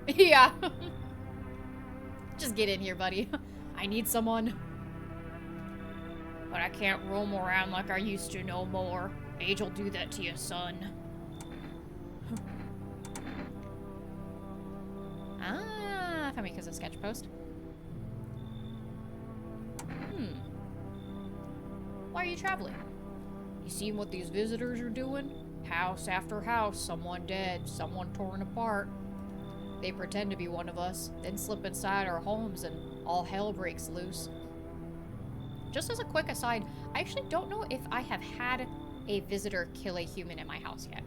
Speaker 1: Yeah. Just get in here, buddy. I need someone. But I can't roam around like I used to no more. Age will do that to you, son. Ah, Famika's sketch post. Why are you traveling? You seen what these visitors are doing? House after house, someone dead, someone torn apart. They pretend to be one of us, then slip inside our homes and all hell breaks loose. Just as a quick aside, I actually don't know if I have had a visitor kill a human in my house yet.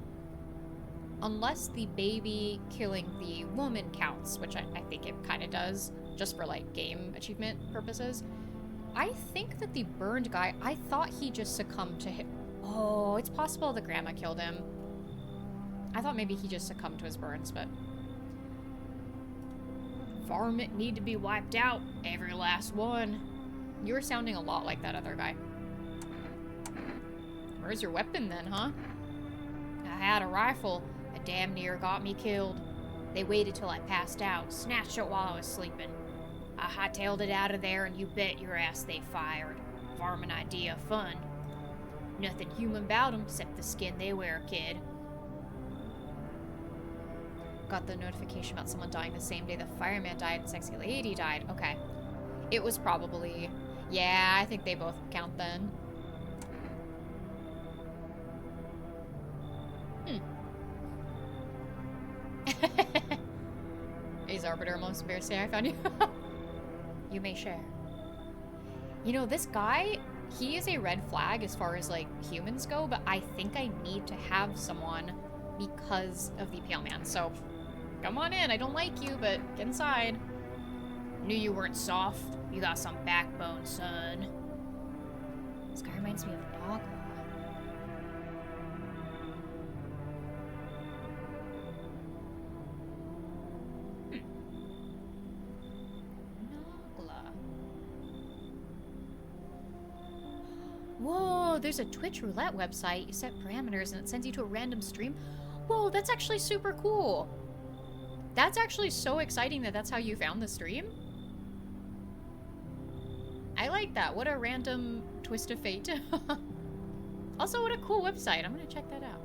Speaker 1: Unless the baby killing the woman counts, which I think it kind of does, just for like game achievement purposes. I think that the burned guy, I thought he just succumbed to him. Oh, it's possible the grandma killed him. I thought maybe he just succumbed to his burns, but... Farm need to be wiped out. Every last one. You were sounding a lot like that other guy. Where's your weapon then, huh? I had a rifle. It damn near got me killed. They waited till I passed out, snatched it while I was sleeping. I hightailed it out of there, and you bet your ass they fired. Farming idea fun. Nothing human about them except the skin they wear, kid. Got the notification about someone dying the same day the fireman died and sexy lady died. Okay. It was probably... Yeah, I think they both count then. A's Arbiter, most bears say I found you. You may share. You know, this guy, he is a red flag as far as, like, humans go, but I think I need to have someone because of the Pale Man. So, come on in. I don't like you, but get inside. Knew you weren't soft. You got some backbone, son. This guy reminds me of Dog. Whoa, there's a Twitch roulette website. You set parameters and it sends you to a random stream. Whoa, that's actually super cool. That's actually so exciting that that's how you found the stream. I like that. What a random twist of fate. Also, what a cool website. I'm gonna check that out.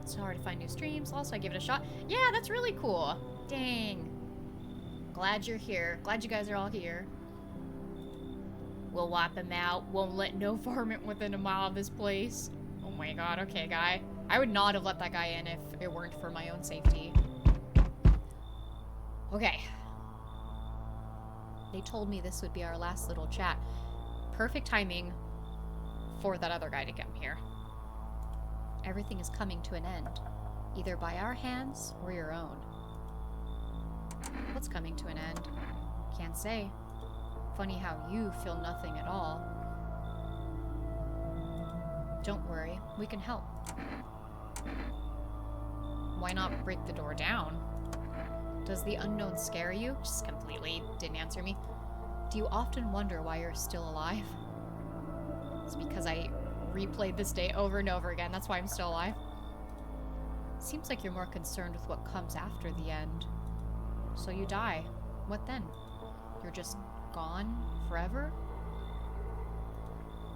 Speaker 1: It's hard to find new streams. Also, I give it a shot. Yeah, that's really cool. Dang. Glad you're here. Glad you guys are all here. We'll wipe him out. Won't let no varmint within a mile of this place. Oh my god, okay, guy. I would not have let that guy in if it weren't for my own safety. Okay. They told me this would be our last little chat. Perfect timing for that other guy to come here. Everything is coming to an end. Either by our hands or your own. What's coming to an end? Can't say. Funny how you feel nothing at all. Don't worry, we can help. Why not break the door down? Does the unknown scare you? Just completely didn't answer me. Do you often wonder why you're still alive? It's because I replayed this day over and over again. That's why I'm still alive. Seems like you're more concerned with what comes after the end. So you die. What then? You're just gone forever?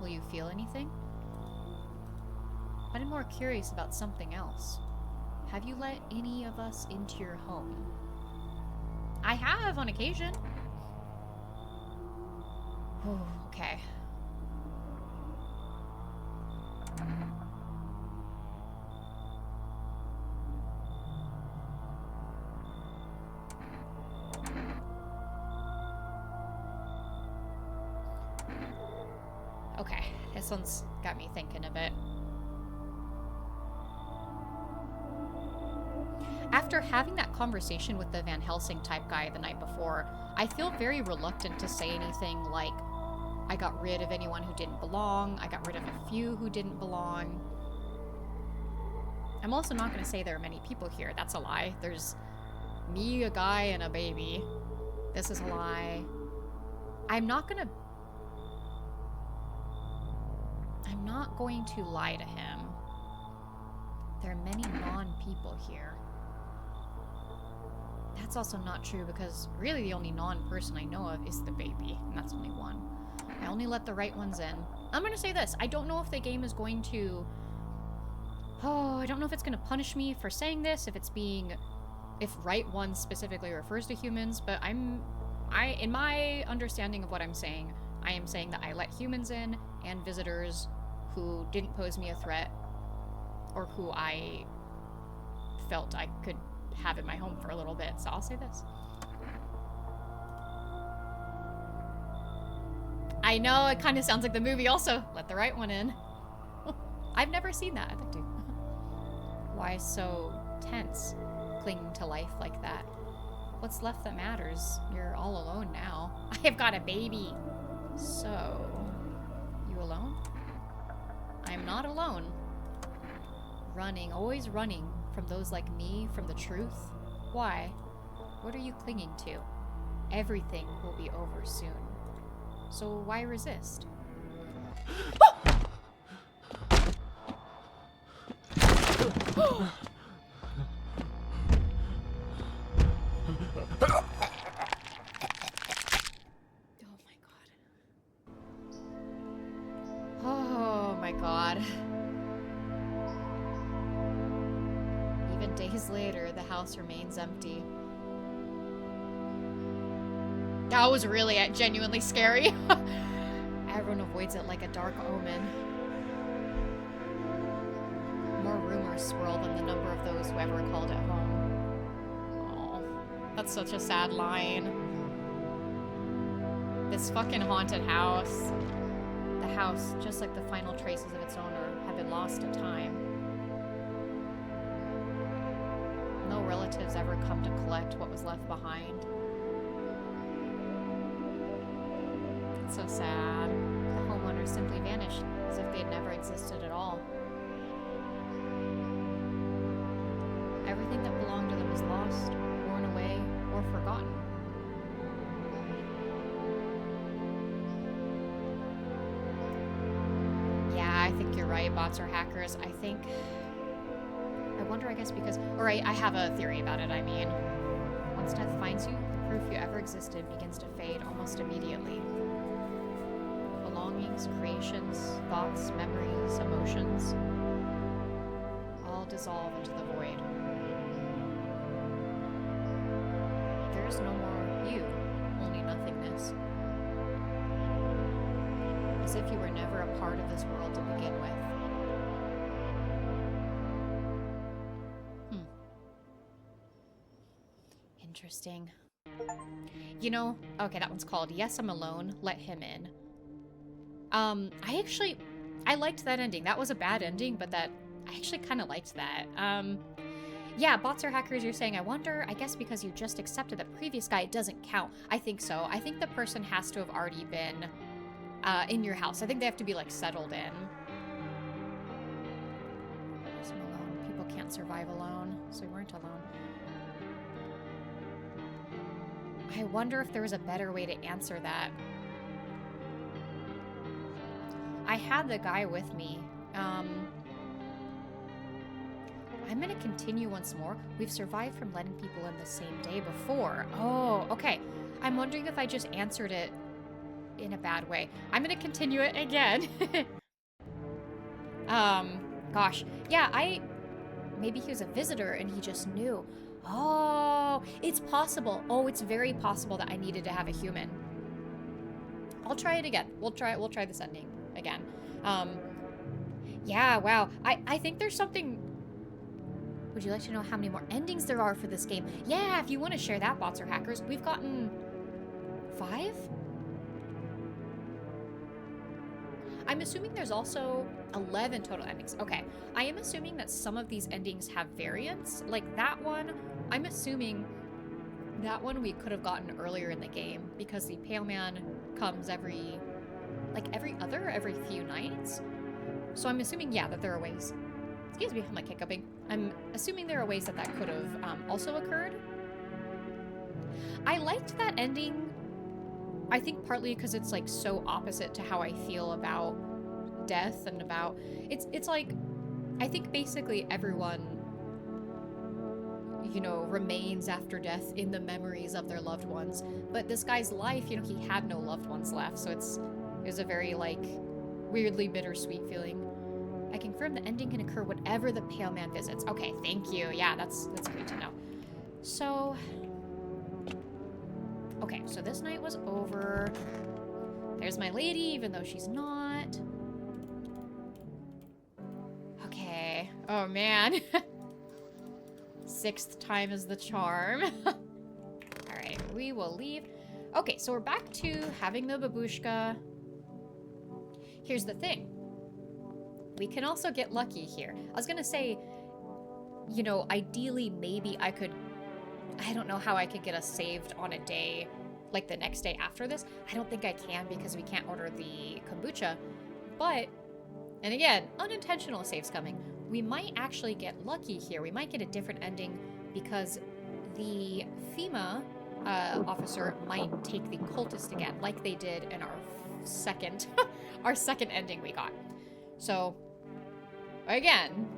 Speaker 1: Will you feel anything? But I'm more curious about something else. Have you let any of us into your home? I have on occasion. Oh, okay. Okay, this one's got me thinking a bit. After having that conversation with the Van Helsing type guy the night before, I feel very reluctant to say anything like, I got rid of anyone who didn't belong, I got rid of a few who didn't belong. I'm also not going to say there are many people here. That's a lie. There's me, a guy, and a baby. This is a lie. I'm not going to lie to him. There are many non-people here. That's also not true because really the only non-person I know of is the baby, and that's only one. I only let the right ones in. I'm gonna say this. I don't know if the game is going to... Oh, I don't know if it's gonna punish me for saying this, if right ones specifically refers to humans, but in my understanding of what I'm saying, I am saying that I let humans in and visitors who didn't pose me a threat or who I felt I could have in my home for a little bit, so I'll say this. I know, it kind of sounds like the movie also. Let the right one in. I've never seen that. I'd like to. Why so tense, clinging to life like that? What's left that matters? You're all alone now. I've got a baby. So, you alone? I'm not alone. Running, always running from those like me, from the truth. Why? What are you clinging to? Everything will be over soon. So why resist? Oh my god. Even days later, the house remains empty. That was really genuinely scary. Everyone avoids it like a dark omen. More rumors swirl than the number of those who ever called it home. Oh, that's such a sad line. This fucking haunted house. The house, just like the final traces of its owner, have been lost in time. No relatives ever come to collect what was left behind. It's so sad. The homeowners simply vanished, as if they had never existed at all. Everything that belonged to them was lost, worn away, or forgotten. Yeah, I think you're right, bots are hackers. I wonder, I guess, because... Alright, I have a theory about it, I mean. Once death finds you, the proof you ever existed begins to fade almost immediately. Belongings, creations, thoughts, memories, emotions, all dissolve into the void. There's no more you, only nothingness. As if you were never a part of this world to begin with. Interesting. You know, okay, that one's called Yes, I'm Alone, Let Him In. I liked that ending. That was a bad ending, but I actually kind of liked that. Yeah, bots are hackers, you're saying. I wonder, I guess because you just accepted the previous guy, it doesn't count. I think so. I think the person has to have already been in your house. I think they have to be, like, settled in. Yes, I'm alone. People can't survive alone, so we weren't alone. I wonder if there was a better way to answer that. I had the guy with me. I'm gonna continue once more. We've survived from letting people in the same day before. Oh, okay. I'm wondering if I just answered it in a bad way. I'm gonna continue it again. Gosh. Yeah, maybe he was a visitor and he just knew. Oh, it's possible. Oh, it's very possible that I needed to have a human. I'll try it again. We'll try this ending again. Yeah, wow. I think there's something... Would you like to know how many more endings there are for this game? Yeah, if you want to share that, bots or hackers. We've gotten 5? I'm assuming there's also 11 total endings. Okay, I am assuming that some of these endings have variants. Like that one, I'm assuming that one we could have gotten earlier in the game because the Pale Man comes every few nights. So I'm assuming, yeah, that there are ways. Excuse me, I'm like hiccuping. I'm assuming there are ways that could have also occurred. I liked that ending, I think partly because it's like so opposite to how I feel about death and about... It's like, I think basically everyone, you know, remains after death in the memories of their loved ones. But this guy's life, you know, he had no loved ones left, so it was a very, like, weirdly bittersweet feeling. I confirm the ending can occur whenever the Pale Man visits. Okay, thank you. Yeah, that's great to know. So... Okay, so this night was over. There's my lady, even though she's not. Okay. Oh, man. 6th time is the charm. Alright, we will leave. Okay, so we're back to having the babushka. Here's the thing. We can also get lucky here. I was gonna say, you know, ideally maybe I don't know how I could get us saved on a day, like the next day after this. I don't think I can because we can't order the kombucha. But, and again, unintentional saves coming. We might actually get lucky here. We might get a different ending because the FEMA officer might take the cultist again, like they did in our second, our second ending we got. So, again,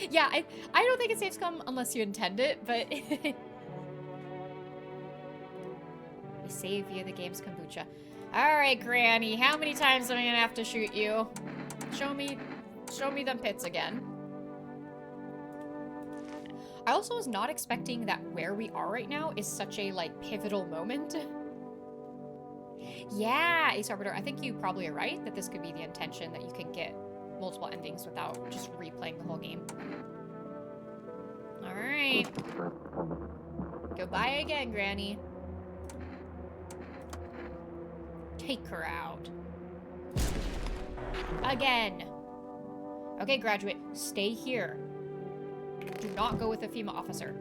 Speaker 1: yeah, I don't think it's safe to come unless you intend it, but we save via the game's kombucha. All right, Granny, how many times am I gonna have to shoot you? Show me them pits again. I also was not expecting that where we are right now is such a, like, pivotal moment. Yeah, Ace Arbiter, I think you probably are right that this could be the intention, that you can get multiple endings without just replaying the whole game. Alright. Goodbye again, Granny. Take her out. Again. Okay, graduate, stay here. Do not go with a female officer.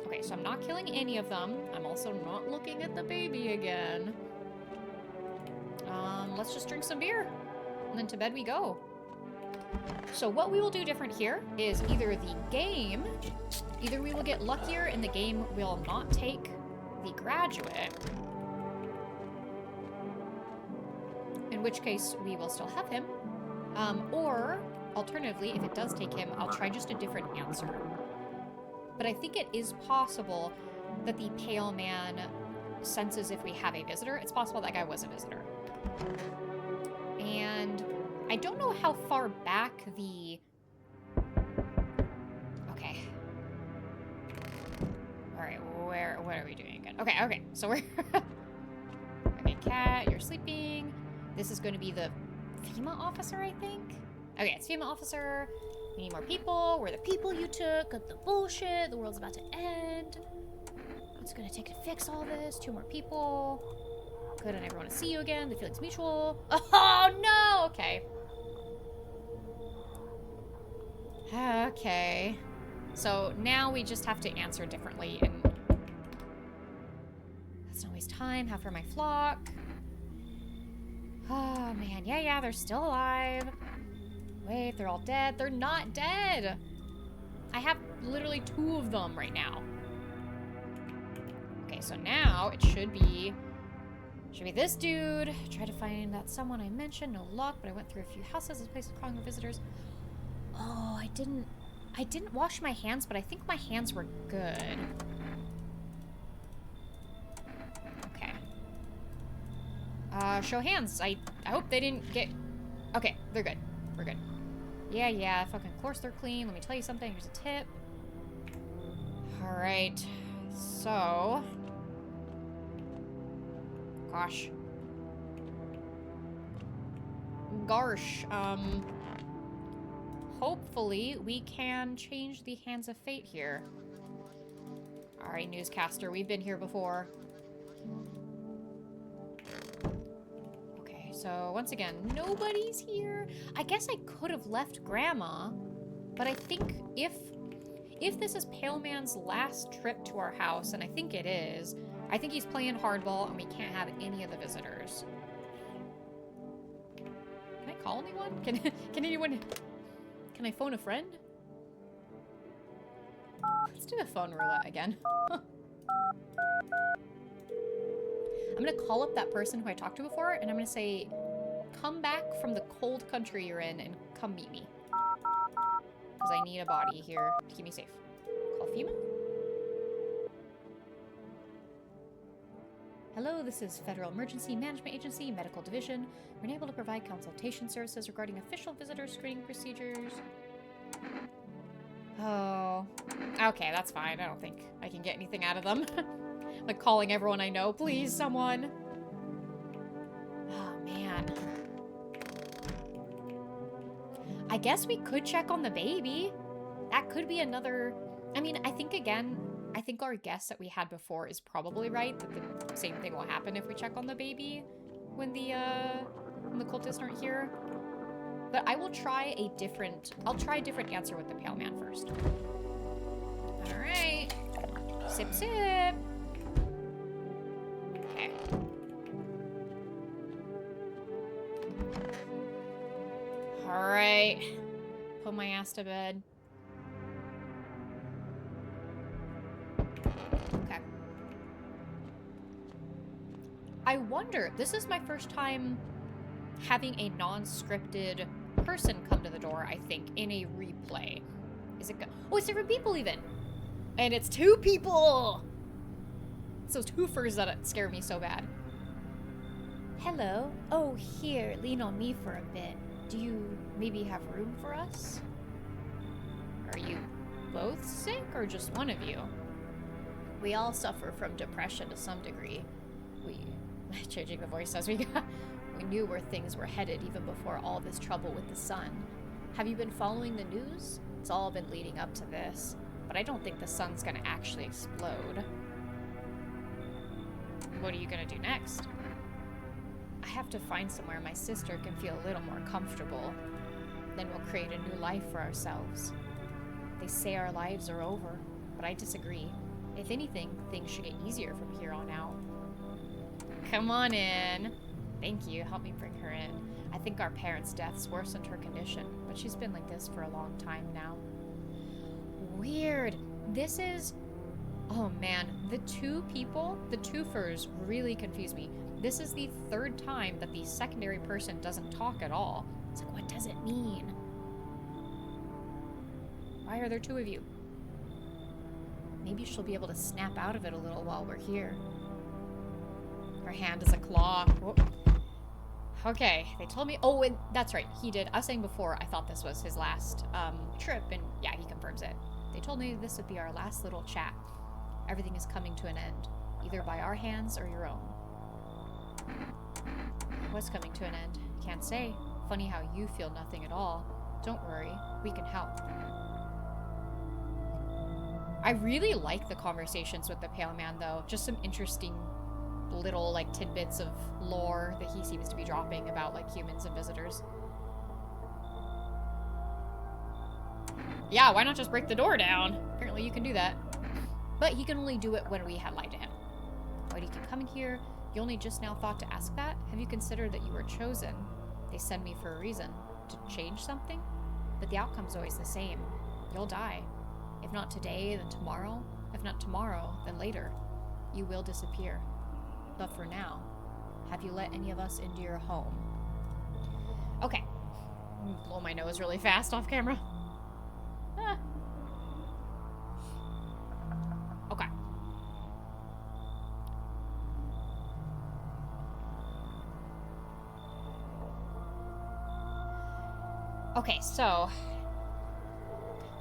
Speaker 1: Okay, so I'm not killing any of them. I'm also not looking at the baby again. Let's just drink some beer. And then to bed we go. So what we will do different here is either we will get luckier and the game will not take the graduate. In which case we will still have him. Or alternatively, if it does take him, I'll try just a different answer. But I think it is possible that the pale man senses if we have a visitor. It's possible that guy was a visitor. And I don't know how far back the... Okay. Alright, what are we doing again? Okay, so we're... Okay, Cat, you're sleeping. This is going to be the female officer, I think? Okay, it's female officer. We need more people. We're the people you took. Cut the bullshit. The world's about to end. What's it gonna take to fix all this? 2 more people. Good, I never want to see you again. The feeling's mutual. Oh, no! Okay. Okay. So now we just have to answer differently, and let's not waste time. Half for my flock. Oh, man. Yeah, they're still alive. Wait, they're all dead. They're not dead. I have literally 2 of them right now. Okay, so now it should be this dude. Try to find that someone I mentioned. No luck, but I went through a few houses. This place is crawling with visitors. Oh, I didn't wash my hands, but I think my hands were good. Okay. Show hands. I hope they didn't get... Okay, they're good. We're good. Yeah, fucking of course they're clean. Let me tell you something. Here's a tip. Alright. So... Gosh. Hopefully we can change the hands of fate here. Alright, newscaster. We've been here before. Okay, so once again, nobody's here. I guess I could have left Grandma, but I think if this is Pale Man's last trip to our house, and I think it is, I think he's playing hardball and we can't have any of the visitors. Can I call anyone? Can anyone... Can I phone a friend? Let's do the phone roulette again. I'm gonna call up that person who I talked to before, and I'm gonna say, come back from the cold country you're in and come meet me. Because I need a body here to keep me safe. Call FEMA? Hello, this is Federal Emergency Management Agency, Medical Division. We're unable to provide consultation services regarding official visitor screening procedures. Oh. Okay, that's fine. I don't think I can get anything out of them. Like calling everyone I know. Please, someone. Oh, man. I guess we could check on the baby. That could be another... I mean, I think, again... I think our guess that we had before is probably right, that the same thing will happen if we check on the baby when the cultists aren't here. But I will try a different answer with the Pale Man first. Alright. Sip, sip. Okay. Alright. Put my ass to bed. I wonder, this is my first time having a non-scripted person come to the door, I think, in a replay. Is it oh, it's different people even! And it's 2 people! It's those twofers that scare me so bad. Hello. Oh, here, lean on me for a bit. Do you maybe have room for us? Are you both sick or just one of you? We all suffer from depression to some degree. Changing the voice as we go. We knew where things were headed even before all this trouble with the sun. Have you been following the news? It's all been leading up to this, but I don't think the sun's gonna actually explode. What are you gonna do next? I have to find somewhere my sister can feel a little more comfortable. Then we'll create a new life for ourselves. They say our lives are over, but I disagree. If anything, things should get easier from here on out. Come on in. Thank you. Help me bring her in. I think our parents' deaths worsened her condition, but she's been like this for a long time now. Weird. This is... Oh man, the 2 people, the twofers, really confuse me. This is the 3rd time that the secondary person doesn't talk at all. It's like, what does it mean? Why are there 2 of you? Maybe she'll be able to snap out of it a little while we're here. Her hand is a claw. Whoa. Okay, they told me... Oh, and that's right, he did. I was saying before, I thought this was his last trip, and yeah, he confirms it. They told me this would be our last little chat. Everything is coming to an end, either by our hands or your own. What's coming to an end? Can't say. Funny how you feel nothing at all. Don't worry, we can help. I really like the conversations with the Pale Man, though. Just some interesting little, like, tidbits of lore that he seems to be dropping about, like, humans and visitors. Yeah, why not just break the door down? Apparently you can do that. But he can only do it when we had lied to him. Why do you keep coming here? You only just now thought to ask that? Have you considered that you were chosen? They send me for a reason. To change something? But the outcome's always the same. You'll die. If not today, then tomorrow. If not tomorrow, then later. You will disappear. But for now, have you let any of us into your home? Okay. Blow my nose really fast off camera. Ah. Okay. Okay, so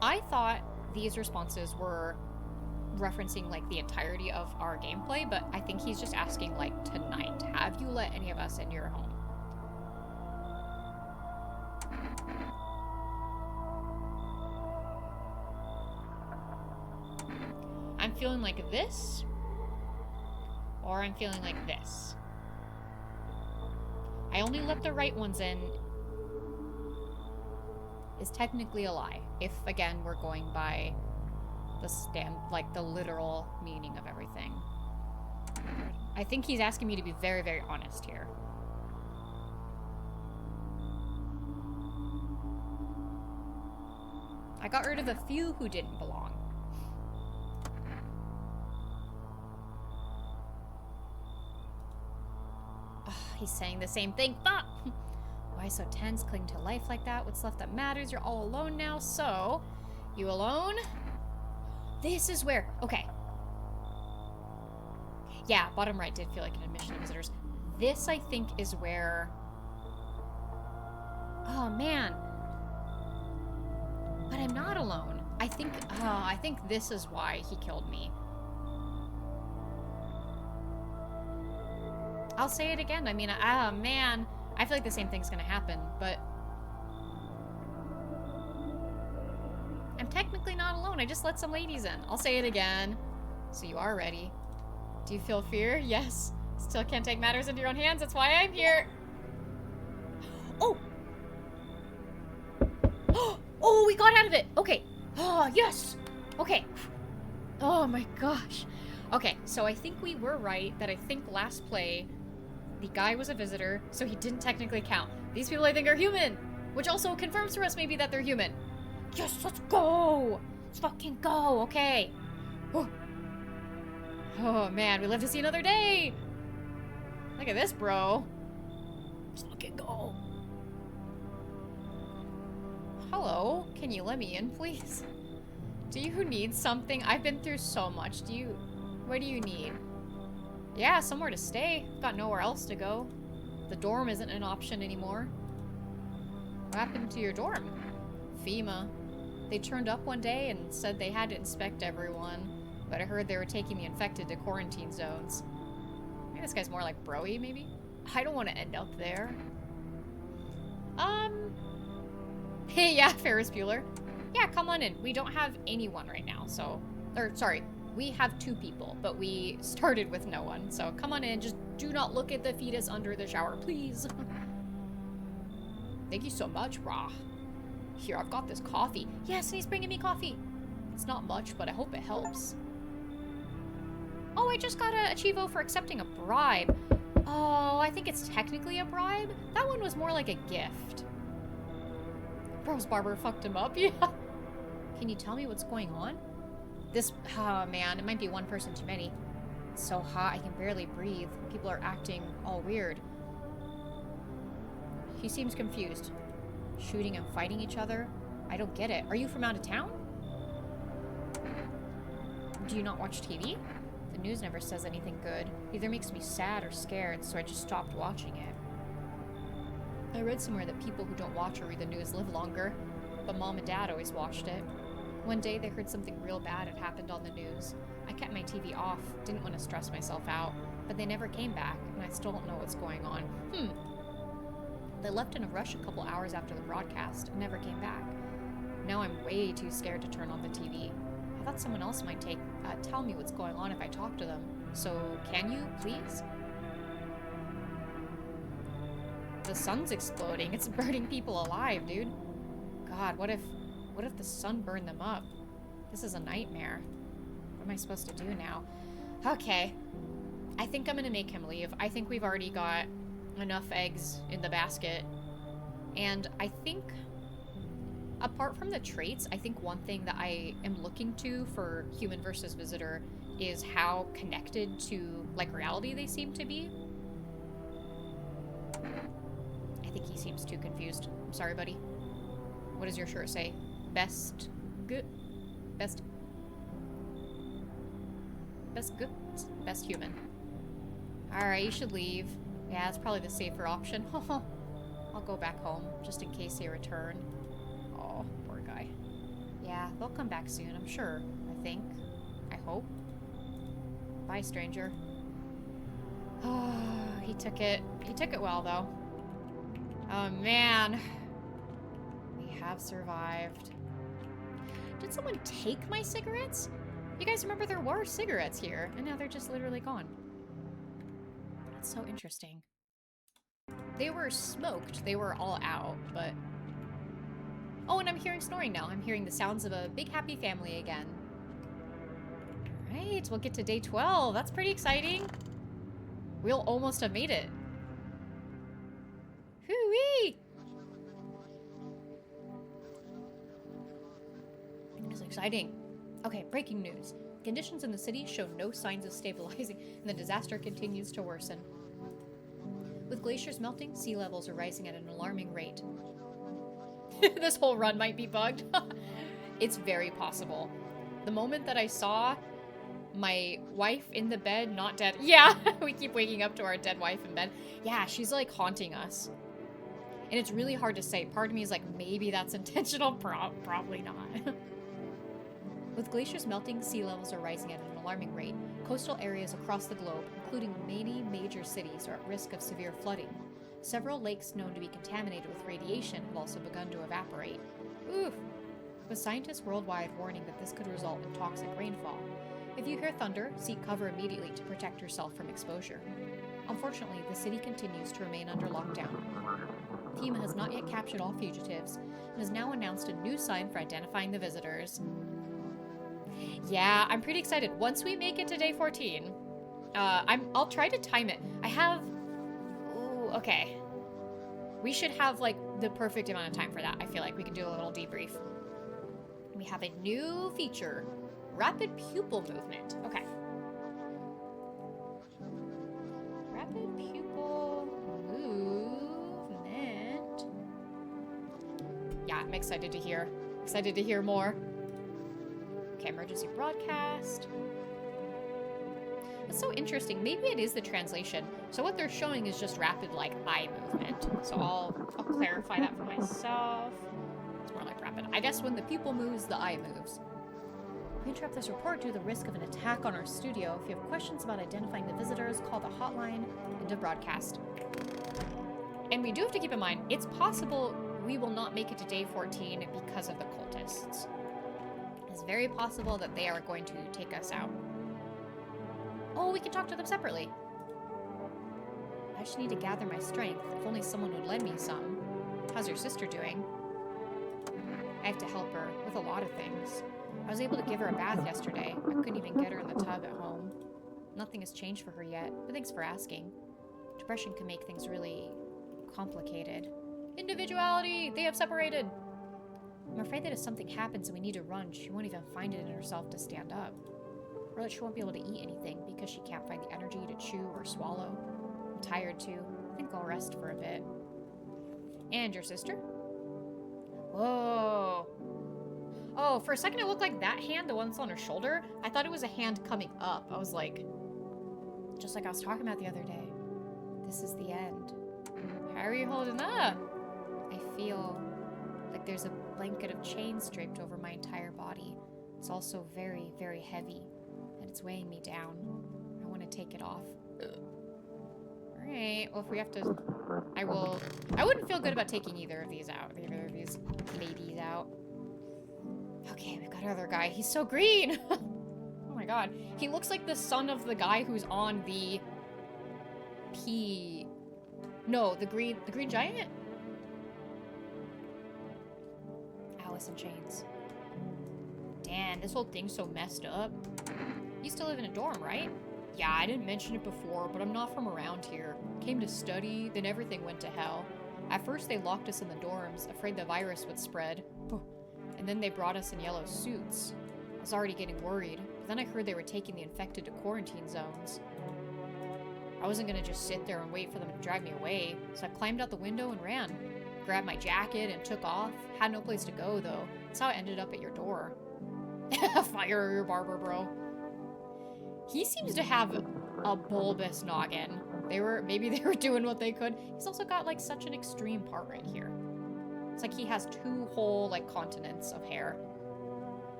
Speaker 1: I thought these responses were referencing like the entirety of our gameplay, but I think he's just asking like tonight. Have you let any of us into your home? I'm feeling like this, or I'm feeling like this. I only let the right ones in is technically a lie. If, again, we're going by the literal meaning of everything. I think he's asking me to be very, very honest here. I got rid of a few who didn't belong. He's saying the same thing. Fuck! Why so tense? Cling to life like that? What's left that matters? You're all alone now, so... You alone? This is where... Okay. Yeah, bottom right did feel like an admission of visitors. This, I think, is where... Oh, man. But I'm not alone. I think this is why he killed me. I'll say it again. I mean, man. I feel like the same thing's gonna happen, but... I'm technically not alone. I just let some ladies in. I'll say it again. So you are ready. Do you feel fear? Yes. Still can't take matters into your own hands. That's why I'm here. Oh! Oh, we got out of it. Okay. Oh, yes. Okay. Oh my gosh. Okay, so I think we were right that I think last play, the guy was a visitor, so he didn't technically count. These people I think are human, which also confirms for us maybe that they're human. Yes, let's go. Let's fucking go. Okay. Oh man, we live to see another day. Look at this, bro. Just look and go. Hello? Can you let me in, please? Do you need something? I've been through so much. What do you need? Yeah, somewhere to stay. Got nowhere else to go. The dorm isn't an option anymore. What happened to your dorm? FEMA. They turned up one day and said they had to inspect everyone, but I heard they were taking the infected to quarantine zones. Maybe this guy's more like bro-y, maybe? I don't want to end up there. Hey, yeah, Ferris Bueller. Yeah, come on in. We don't have anyone right now, so... Or, sorry, we have 2 people, but we started with no one. So come on in. Just do not look at the fetus under the shower, please. Thank you so much, Rah. Here, I've got this coffee. Yes, he's bringing me coffee. It's not much, but I hope it helps. Oh, I just got a Chivo for accepting a bribe. Oh, I think it's technically a bribe. That one was more like a gift. Bro's barber fucked him up, yeah. Can you tell me what's going on? Oh man, it might be one person too many. It's so hot, I can barely breathe. People are acting all weird. He seems confused. Shooting and fighting each other? I don't get it. Are you from out of town? Do you not watch TV? The news never says anything good. Either makes me sad or scared, so I just stopped watching it. I read somewhere that people who don't watch or read the news live longer, but Mom and Dad always watched it. One day they heard something real bad had happened on the news. I kept my TV off, didn't want to stress myself out, but they never came back, and I still don't know what's going on. They left in a rush a couple hours after the broadcast and never came back. Now I'm way too scared to turn on the TV. I thought someone else might tell me what's going on if I talk to them. So, can you, please? The sun's exploding. It's burning people alive, dude. God, what if the sun burned them up? This is a nightmare. What am I supposed to do now? Okay. I think I'm gonna make him leave. I think we've already got enough eggs in the basket. And I think, apart from the traits, I think one thing that I am looking to for human versus visitor is how connected to, like, reality they seem to be. I think he seems too confused. I'm sorry, buddy. What does your shirt say? Best good? Best good? Best human. Alright, you should leave. Yeah, it's probably the safer option. I'll go back home, just in case they return. Oh, poor guy. Yeah, they'll come back soon, I'm sure. I think. I hope. Bye, stranger. Oh, he took it well, though. Oh, man. We have survived. Did someone take my cigarettes? You guys remember there were cigarettes here, and now they're just literally gone. That's so interesting. They were smoked. They were all out, but... Oh, and I'm hearing snoring now. I'm hearing the sounds of a big happy family again. Alright, we'll get to day 12. That's pretty exciting. We'll almost have made it. Hoo-wee! It's exciting. Okay, breaking news. Conditions in the city show no signs of stabilizing, and the disaster continues to worsen. With glaciers melting, sea levels are rising at an alarming rate. This whole run might be bugged. It's very possible. The moment that I saw my wife in the bed, not dead. Yeah, we keep waking up to our dead wife in bed. Yeah, she's like haunting us. And it's really hard to say. Part of me is like, maybe that's intentional. Probably not. With glaciers melting, sea levels are rising at an alarming rate. Coastal areas across the globe, including many major cities, are at risk of severe flooding. Several lakes known to be contaminated with radiation have also begun to evaporate. Oof! With scientists worldwide warning that this could result in toxic rainfall. If you hear thunder, seek cover immediately to protect yourself from exposure. Unfortunately, the city continues to remain under lockdown. FEMA has not yet captured all fugitives and has now announced a new sign for identifying the visitors. Yeah, I'm pretty excited. Once we make it to day 14, I'll try to time it. I have... Ooh, okay. We should have, like, the perfect amount of time for that. I feel like we can do a little debrief. We have a new feature. Rapid pupil movement. Okay. Rapid pupil I'm excited to hear. Excited to hear more. Okay, emergency broadcast. That's so interesting. Maybe it is the translation. So what they're showing is just rapid, like, eye movement. So I'll clarify that for myself. It's more like rapid. I guess when the pupil moves, the eye moves. We interrupt this report due to the risk of an attack on our studio. If you have questions about identifying the visitors, call the hotline into broadcast. And we do have to keep in mind, it's possible we will not make it to day 14 because of the cultists. It's very possible that they are going to take us out. Oh, we can talk to them separately. I just need to gather my strength. If only someone would lend me some. How's your sister doing? I have to help her with a lot of things. I was able to give her a bath yesterday. I couldn't even get her in the tub at home. Nothing has changed for her yet, but thanks for asking. Depression can make things really complicated. Individuality! They have separated! I'm afraid that if something happens and we need to run, she won't even find it in herself to stand up. Or that she won't be able to eat anything because she can't find the energy to chew or swallow. I'm tired too. I think I'll rest for a bit. And your sister? Whoa. Oh, for a second it looked like that hand, the one that's on her shoulder. I thought it was a hand coming up. I was like, just like I was talking about the other day. This is the end. How are you holding up? I feel like there's a blanket of chains draped over my entire body. It's also very, very heavy, and it's weighing me down. I want to take it off. Alright, well if we have to... I wouldn't feel good about taking either of these out. Either of these ladies out. Okay, we've got our other guy. He's so green! Oh my god. He looks like the son of the guy who's on the... No, the green giant? Alice in Chains. Damn, this whole thing's so messed up. You still live in a dorm, right? Yeah, I didn't mention it before, but I'm not from around here. Came to study, then everything went to hell. At first they locked us in the dorms, afraid the virus would spread. And then they brought us in yellow suits. I was already getting worried, but then I heard they were taking the infected to quarantine zones. I wasn't gonna just sit there and wait for them to drag me away, so I climbed out the window and ran. Grabbed my jacket and took off. Had no place to go, though. That's how I ended up at your door. Fire your barber, bro. He seems to have a bulbous noggin. Maybe they were doing what they could. He's also got, like, such an extreme part right here. It's like he has 2 whole, like, continents of hair.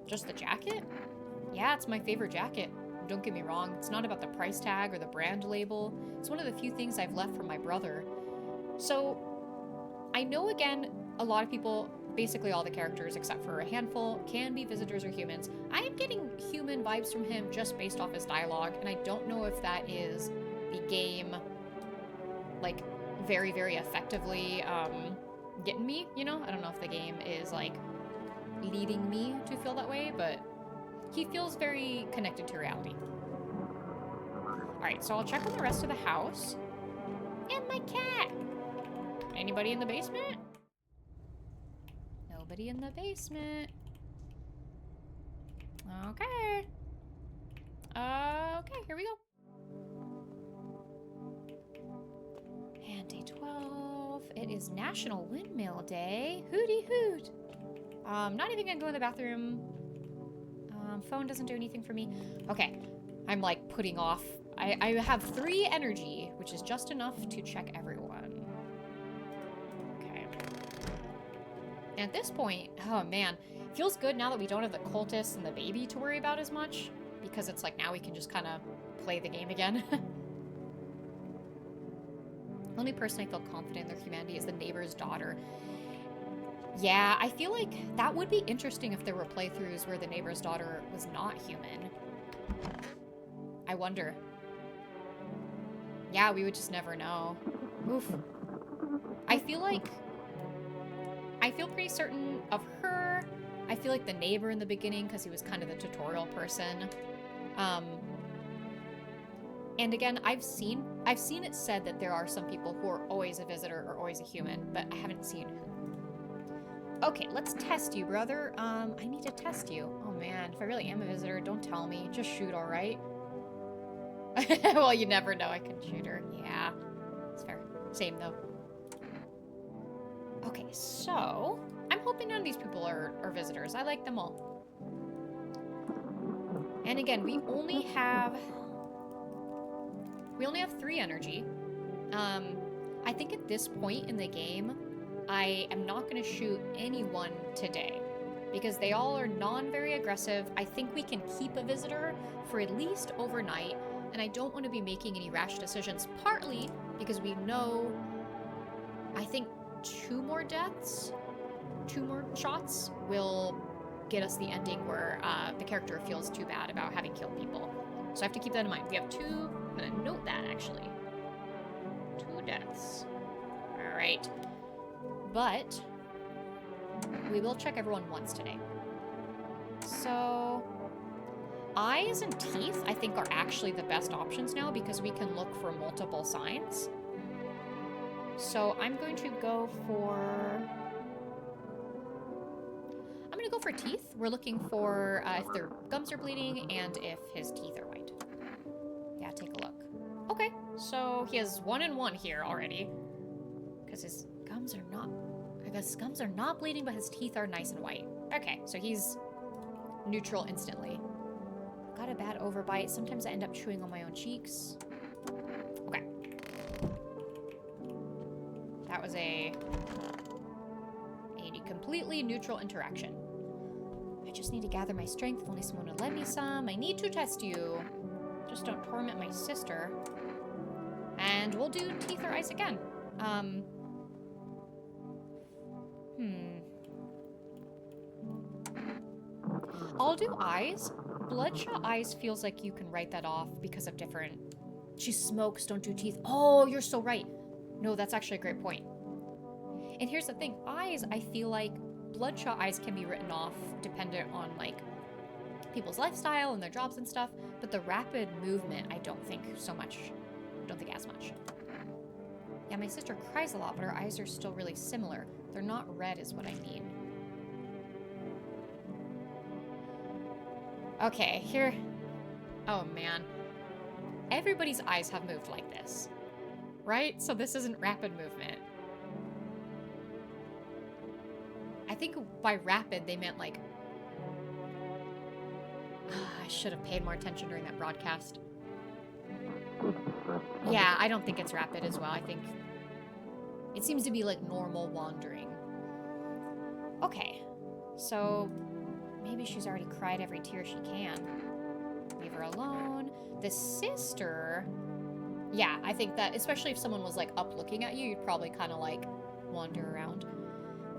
Speaker 1: Just the jacket? Yeah, it's my favorite jacket. Don't get me wrong, it's not about the price tag or the brand label. It's one of the few things I've left from my brother. So, I know, again, a lot of people, basically all the characters except for a handful, can be visitors or humans. I am getting human vibes from him just based off his dialogue, and I don't know if that is the game, like, very, very effectively getting me, you know? I don't know if the game is, like, leading me to feel that way, but he feels very connected to reality. Alright, so I'll check on the rest of the house. And my cat! Anybody in the basement? Nobody in the basement. Okay. Okay, here we go. And day 12. It is National Windmill Day. Hooty hoot! Not even gonna go in the bathroom. Phone doesn't do anything for me. Okay, I'm like putting off. I have 3 energy, which is just enough to check everyone. Okay. And at this point, oh man, feels good now that we don't have the cultists and the baby to worry about as much, because it's like now we can just kind of play the game again. Only person I feel confident in their humanity is the neighbor's daughter. Yeah, I feel like that would be interesting if there were playthroughs where the neighbor's daughter was not human. I wonder. Yeah, we would just never know. Oof. I feel pretty certain of her. I feel like the neighbor in the beginning, because he was kind of the tutorial person. And again, I've seen it said that there are some people who are always a visitor or always a human, but I haven't seen who. Okay, let's test you, brother. I need to test you. Oh man, if I really am a visitor, don't tell me. Just shoot, alright? Well, you never know. I can shoot her. Yeah. It's fair. Same, though. Okay, so I'm hoping none of these people are visitors. I like them all. And again, we only have 3 energy. I think at this point in the game, I am not going to shoot anyone today because they all are non-very aggressive. I think we can keep a visitor for at least overnight, and I don't want to be making any rash decisions, partly because we know, I think 2 more deaths, 2 more shots will get us the ending where the character feels too bad about having killed people. So I have to keep that in mind. We have 2, I'm going to note that actually. 2 deaths. All right. But we will check everyone once today. So eyes and teeth, I think, are actually the best options now because we can look for multiple signs. So I'm going to go for teeth. We're looking for if their gums are bleeding and if his teeth are white. Yeah, take a look. Okay, so he has 1 and 1 here already. Because his gums are not... I guess gums are not bleeding, but his teeth are nice and white. Okay, so he's neutral instantly. Got a bad overbite. Sometimes I end up chewing on my own cheeks. Okay. That was a completely neutral interaction. I just need to gather my strength. If only someone would lend me some. I need to test you. Just don't torment my sister. And we'll do teeth or eyes again. I'll do eyes. Bloodshot eyes feels like you can write that off because of different... She smokes, don't do teeth. Oh, you're so right. No, that's actually a great point. And here's the thing. Eyes, I feel like bloodshot eyes can be written off dependent on, like, people's lifestyle and their jobs and stuff. But the rapid movement, I don't think so much. Don't think as much. Yeah, my sister cries a lot, but her eyes are still really similar. They're not red is what I mean. Okay, here... Oh, man. Everybody's eyes have moved like this. Right? So this isn't rapid movement. I think by rapid, they meant, like... I should have paid more attention during that broadcast. Yeah, I don't think it's rapid as well. I think it seems to be like normal wandering. Okay, so maybe she's already cried every tear she can. Leave her alone. The sister, yeah, I think that, especially if someone was like up looking at you, you'd probably kind of like wander around.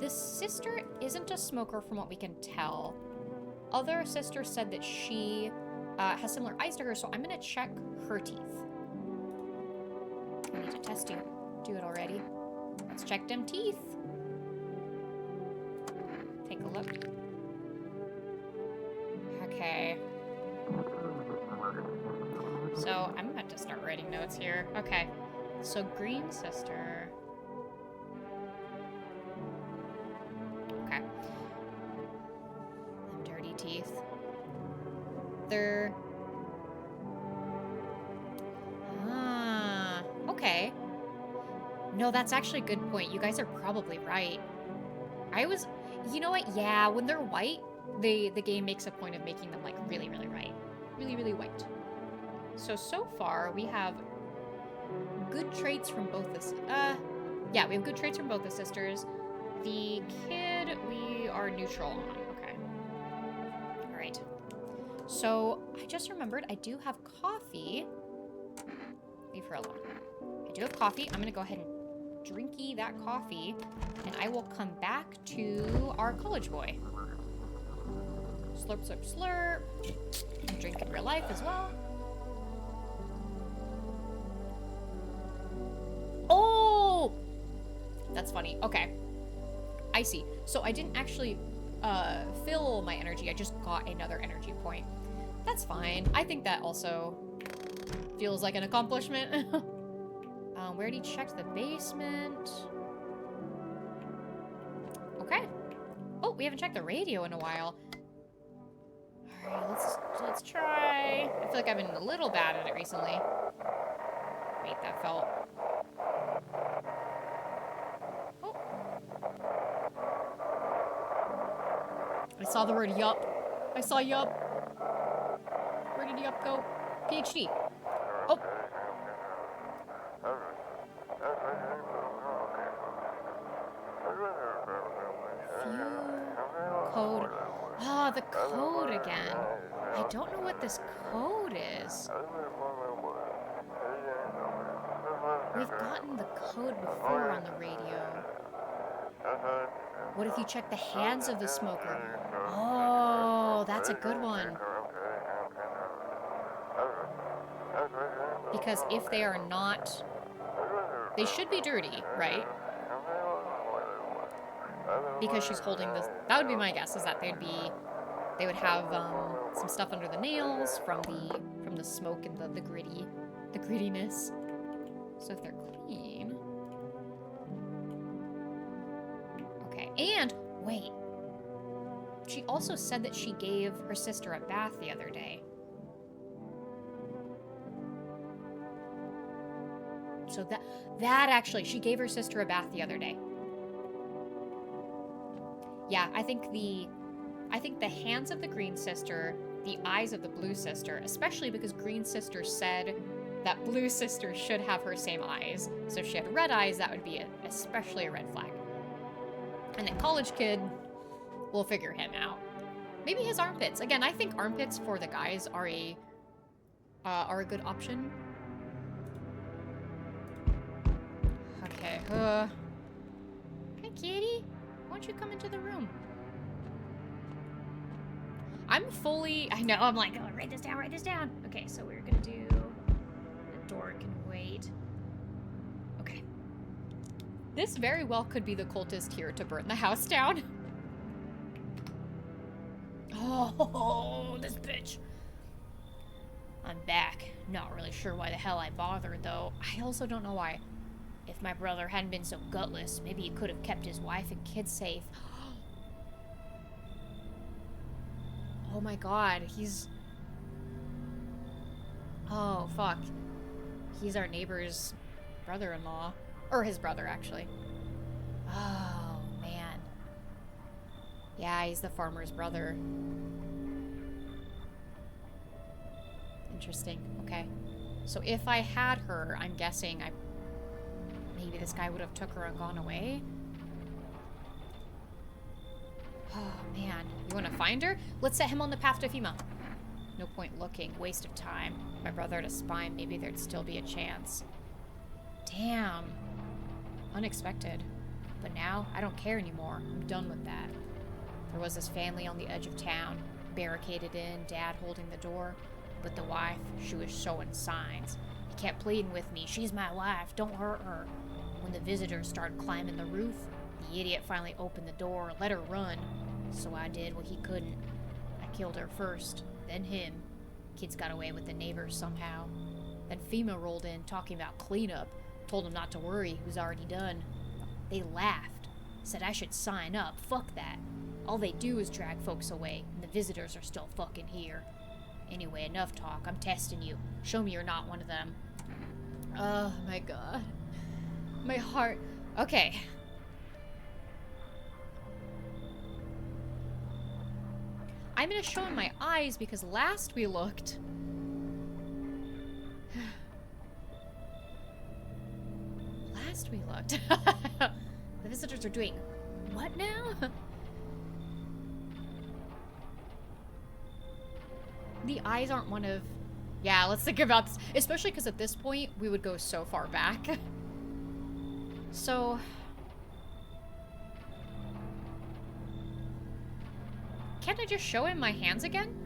Speaker 1: The sister isn't a smoker from what we can tell. Other sisters said that she has similar eyes to her, so I'm gonna check her teeth. I need to test you. Do it already. Let's check them teeth. Take a look. Okay. So I'm about to start writing notes here. Okay. So green sister. Okay. Them dirty teeth. They're... Okay. No, that's actually a good point. You guys are probably right. I was... You know what? Yeah, when they're white, the game makes a point of making them, like, really, really white. Really, really white. So far, we have good traits from both the... yeah, we have good traits from both the sisters. The kid, we are neutral on. Okay. Alright. So, I just remembered I do have coffee. Leave her alone. I do have coffee. I'm going to go ahead and drinky that coffee, and I will come back to our college boy. Slurp, slurp, slurp. Drink in real life as well. Oh! That's funny. Okay. I see. So I didn't actually fill my energy. I just got another energy point. That's fine. I think that also feels like an accomplishment. We already checked the basement. Okay. Oh, we haven't checked the radio in a while. Alright, let's try. I feel like I've been a little bad at it recently. Wait, that felt... Oh. I saw the word yup. I saw yup. Where did yup go? PhD. Oh. View code. Ah, the code again. I don't know what this code is. We've gotten the code before on the radio. What if you check the hands of the smoker? Oh, that's a good one. Because if they are not... They should be dirty, right? Because she's holding this... That would be my guess, is that they would have some stuff under the nails from the smoke and the grittiness. So if they're clean... Okay, and wait. She also said that she gave her sister a bath the other day. So that actually, she gave her sister a bath the other day. Yeah, I think the hands of the green sister, the eyes of the blue sister, especially because green sister said that blue sister should have her same eyes. So if she had red eyes, that would be especially a red flag. And the college kid, we'll figure him out. Maybe his armpits. Again, I think armpits for the guys are a good option. Okay. Hey, kitty. Why don't you come into the room? I'm fully... I know, I'm like, oh, write this down. Okay, so we're gonna do... The door can wait. Okay. This very well could be the cultist here to burn the house down. Oh, this bitch. I'm back. Not really sure why the hell I bothered, though. I also don't know why. If my brother hadn't been so gutless, maybe he could have kept his wife and kids safe. Oh my god, he's... Oh, fuck. He's our neighbor's brother-in-law. Or his brother, actually. Oh, man. Yeah, he's the farmer's brother. Interesting. Okay. So if I had her, I'm guessing maybe this guy would have took her and gone away. Oh, man. You want to find her? Let's set him on the path to FEMA. No point looking. Waste of time. If my brother had a spine, maybe there'd still be a chance. Damn. Unexpected. But now, I don't care anymore. I'm done with that. There was this family on the edge of town, barricaded in, Dad holding the door. But the wife, she was showing signs. He kept pleading with me, she's my wife, don't hurt her. When the visitors started climbing the roof, the idiot finally opened the door and let her run. So I did what he couldn't. I killed her first, then him. Kids got away with the neighbors somehow. Then FEMA rolled in talking about cleanup. Told them not to worry, it was already done. They laughed. Said I should sign up. Fuck that. All they do is drag folks away, and the visitors are still fucking here. Anyway, enough talk. I'm testing you. Show me you're not one of them. Oh my god. My heart. Okay. I'm gonna show him my eyes because last we looked... The visitors are doing what now? The eyes aren't one of... Yeah, let's think about this. Especially because at this point, we would go so far back. So... Can't I just show him my hands again?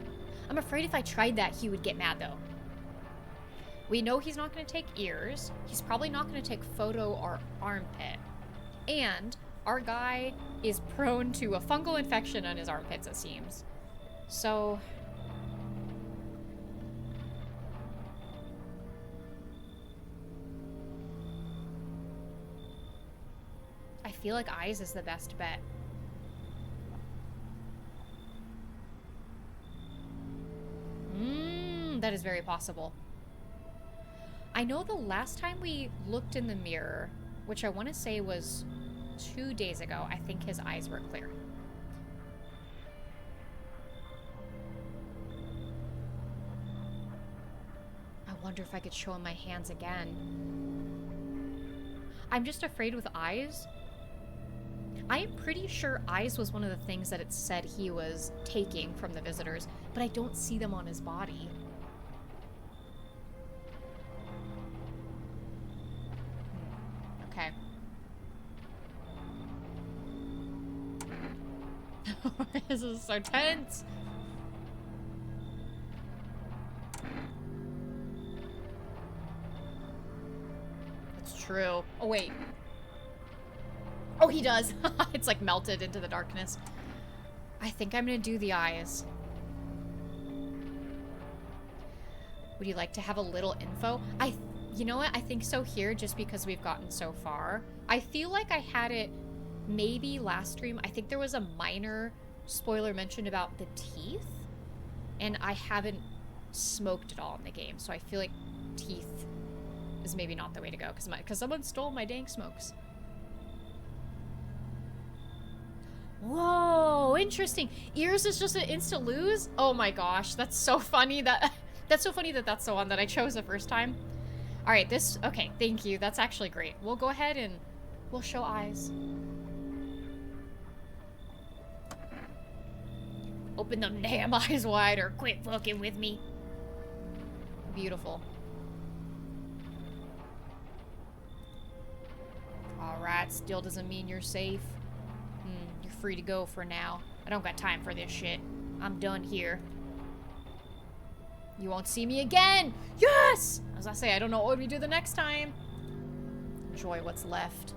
Speaker 1: I'm afraid if I tried that, he would get mad, though. We know he's not going to take ears. He's probably not going to take photo or armpit. And our guy is prone to a fungal infection on his armpits, it seems. So... I feel like eyes is the best bet. That is very possible. I know the last time we looked in the mirror, which I want to say was 2 days ago, I think his eyes were clear. wonder if I could show him my hands again. I'm just afraid with eyes. I am pretty sure eyes was one of the things that it said he was taking from the visitors, but I don't see them on his body. Okay. This is so tense. It's true. Oh, wait. Oh, he does. It's like melted into the darkness. I think I'm gonna do the eyes. Would you like to have a little info? You know what? I think so here, just because we've gotten so far. I feel like I had it maybe last stream. I think there was a minor spoiler mentioned about the teeth. And I haven't smoked at all in the game. So I feel like teeth is maybe not the way to go. Because someone stole my dang smokes. Whoa, interesting. Ears is just an insta lose? Oh my gosh, that's so funny that that's the one that I chose the first time. All right, okay, thank you. That's actually great. We'll go ahead and we'll show eyes. Open them damn eyes wide or quit fucking with me. Beautiful. All right, still doesn't mean you're safe. You're free to go for now. I don't got time for this shit. I'm done here. You won't see me again! Yes! As I say, I don't know what we do the next time. Enjoy what's left.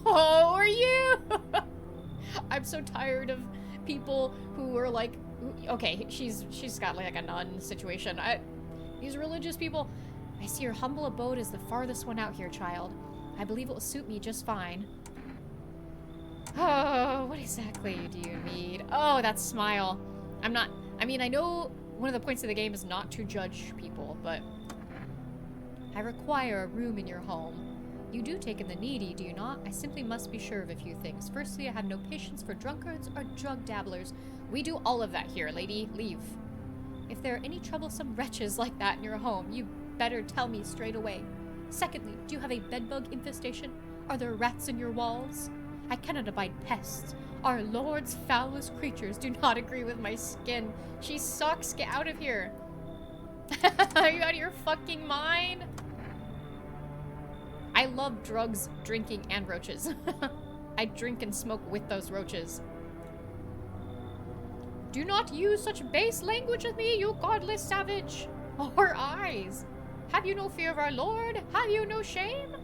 Speaker 1: Oh, are you? I'm so tired of people who are like, okay, she's got like a nun situation. These religious people. I see your humble abode is the farthest one out here, child. I believe it will suit me just fine. Oh, what exactly do you need? Oh, that smile. I know one of the points of the game is not to judge people, but I require a room in your home. You do take in the needy, do you not? I simply must be sure of a few things. Firstly, I have no patience for drunkards or drug dabblers. We do all of that here, lady. Leave. If there are any troublesome wretches like that in your home, you better tell me straight away. Secondly, do you have a bedbug infestation? Are there rats in your walls? I cannot abide pests. Our Lord's foulest creatures do not agree with my skin. She sucks. Get out of here. Are you out of your fucking mind? I love drugs, drinking, and roaches. I drink and smoke with those roaches. Do not use such base language with me, you godless savage. Or eyes. Have you no fear of our Lord? Have you no shame?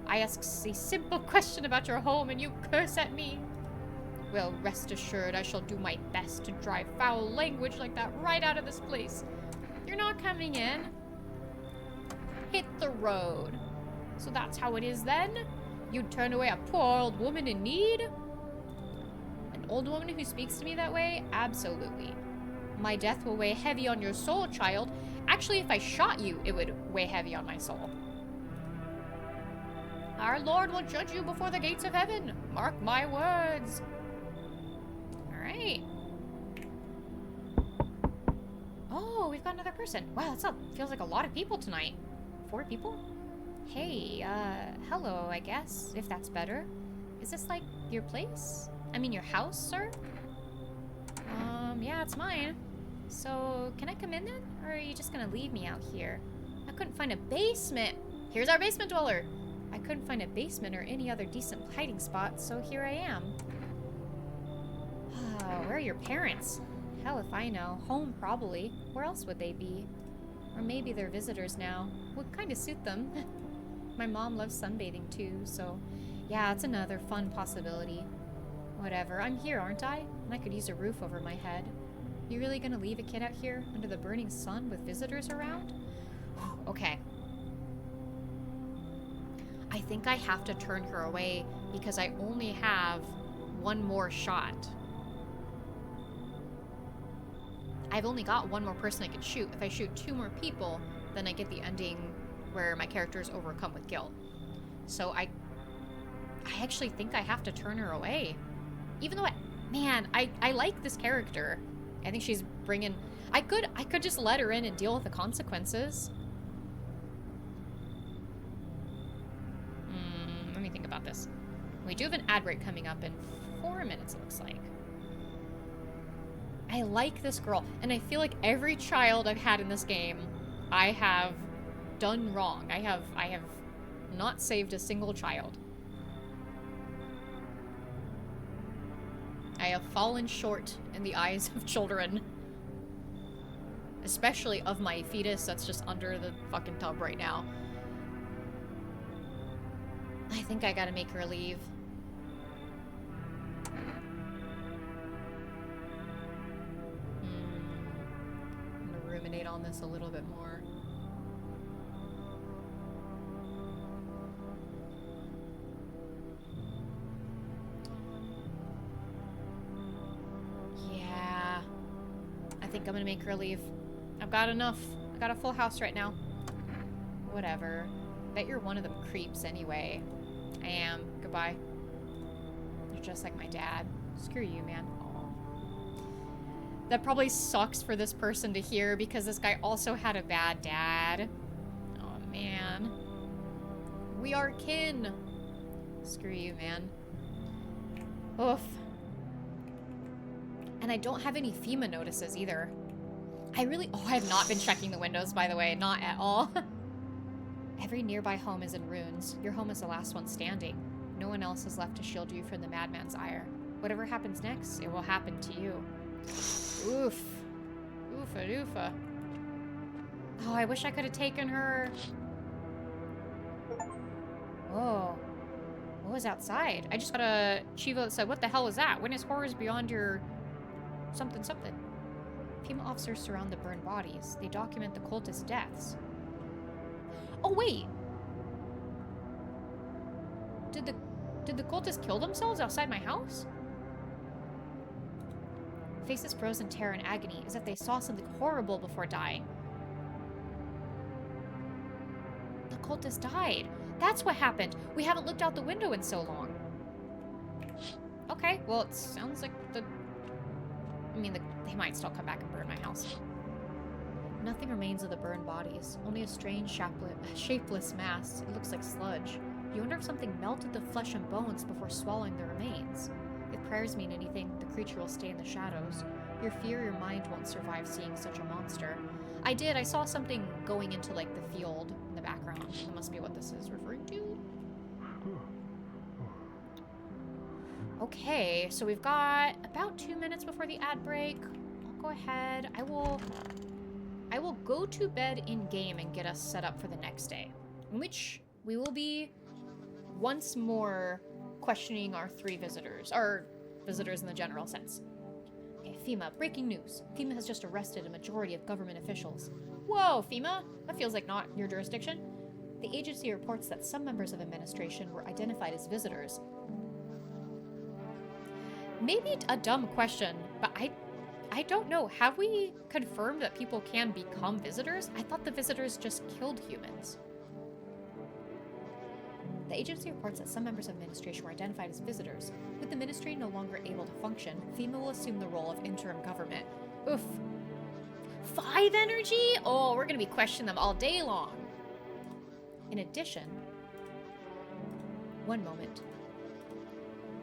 Speaker 1: I ask a simple question about your home and you curse at me. Well, rest assured I shall do my best to drive foul language like that right out of this place. You're not coming in. Hit the road. So that's how it is then? You'd turn away a poor old woman in need? An old woman who speaks to me that way? Absolutely. My death will weigh heavy on your soul, child. Actually, if I shot you, it would weigh heavy on my soul. Our Lord will judge you before the gates of heaven. Mark my words. Alright. Oh, we've got another person. Wow, feels like a lot of people tonight. 4 people? Hey, hello, I guess, if that's better. Is this, like, your place? I mean, your house, sir? Yeah, it's mine. So, can I come in then? Or are you just gonna leave me out here? I couldn't find a basement. Here's our basement dweller. I couldn't find a basement or any other decent hiding spot, so here I am. Where are your parents? Hell if I know. Home, probably. Where else would they be? Or maybe they're visitors now. Would kind of suit them. My mom loves sunbathing too, so yeah, it's another fun possibility. Whatever, I'm here, aren't I? And I could use a roof over my head. You really gonna leave a kid out here under the burning sun with visitors around? Okay. I think I have to turn her away because I only have one more shot. I've only got one more person I can shoot. If I shoot 2 more people, then I get the ending where my character is overcome with guilt. So I actually think I have to turn her away. Even though, man, I like this character. I think she's bringing... I could just let her in and deal with the consequences. Let me think about this. We do have an ad break coming up in 4 minutes, it looks like. I like this girl, and I feel like every child I've had in this game, I have done wrong. I have not saved a single child. I have fallen short in the eyes of children. Especially of my fetus that's just under the fucking tub right now. I think I gotta make her leave. I'm gonna ruminate on this a little bit more. Yeah. I think I'm gonna make her leave. I've got enough. I got a full house right now. Whatever. Bet you're one of them creeps anyway. I am. Goodbye. You're just like my dad. Screw you, man. Aww. That probably sucks for this person to hear because this guy also had a bad dad. Oh, man. We are kin. Screw you, man. Oof. And I don't have any FEMA notices either. I have not been checking the windows, by the way. Not at all. Every nearby home is in ruins. Your home is the last one standing. No one else is left to shield you from the madman's ire. Whatever happens next, it will happen to you. Oof. Oofa doofa. Oh, I wish I could have taken her. Oh. What was outside? I just got a Chivo that said, what the hell is that? Witness horrors beyond your... something something. FEMA officers surround the burned bodies. They document the cultist deaths. Oh, wait! Did the cultists kill themselves outside my house? Faces froze in terror and agony, as if they saw something horrible before dying. The cultist died. That's what happened. We haven't looked out the window in so long. Okay, well, it sounds like they might still come back and burn my house. Nothing remains of the burned bodies. Only a strange, shapeless mass. It looks like sludge. You wonder if something melted the flesh and bones before swallowing the remains. If prayers mean anything, the creature will stay in the shadows. Your fear, your mind won't survive seeing such a monster. I saw something going into, like, the field in the background. That must be what this is referring to. Okay, so we've got about 2 minutes before the ad break. I'll go ahead. I will go to bed in-game and get us set up for the next day, in which we will be once more questioning our 3 visitors, or visitors in the general sense. Okay, FEMA, breaking news. FEMA has just arrested a majority of government officials. Whoa, FEMA? That feels like not your jurisdiction. The agency reports that some members of administration were identified as visitors. Maybe a dumb question, but I don't know. Have we confirmed that people can become visitors? I thought the visitors just killed humans. The agency reports that some members of administration were identified as visitors. With the ministry no longer able to function, FEMA will assume the role of interim government. Oof. 5 energy? Oh, we're gonna be questioning them all day long. In addition, one moment.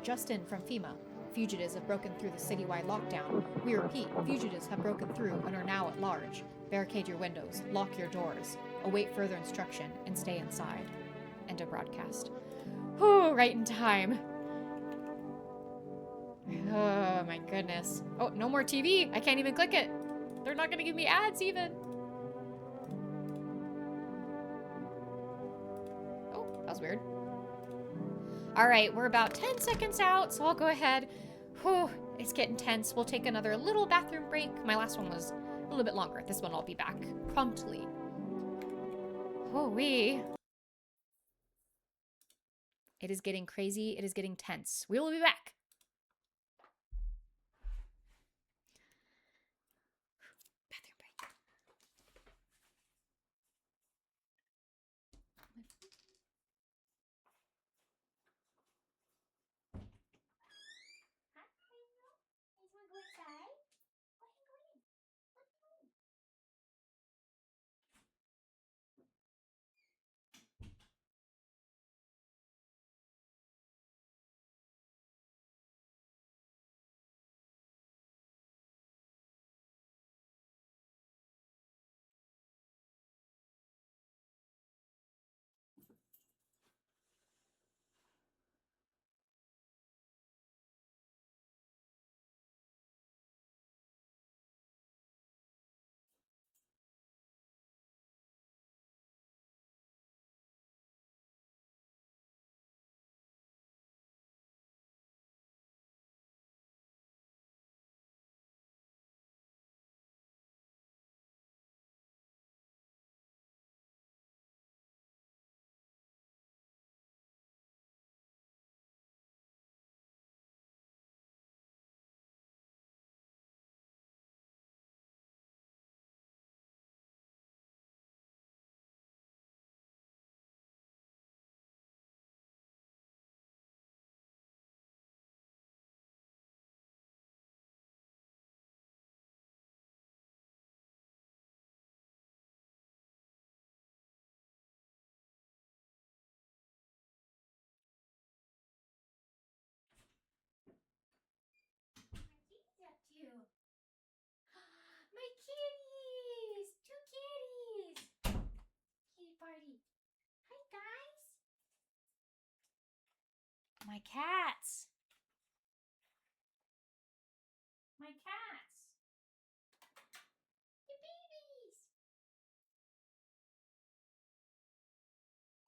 Speaker 1: Just in from FEMA. Fugitives have broken through the citywide lockdown. We repeat, fugitives have broken through and are now at large. Barricade your windows, lock your doors, await further instruction, and stay inside. End of broadcast. Whew, right in time. Oh my goodness. Oh, no more TV. I can't even click it. They're not gonna give me ads even. Oh, that was weird. All right, we're about 10 seconds out, so I'll go ahead. Whew, it's getting tense. We'll take another little bathroom break. My last one was a little bit longer. This one I'll be back promptly. Woo-wee. It is getting crazy. It is getting tense. We will be back. Bathroom break. My cats. My cats. The babies.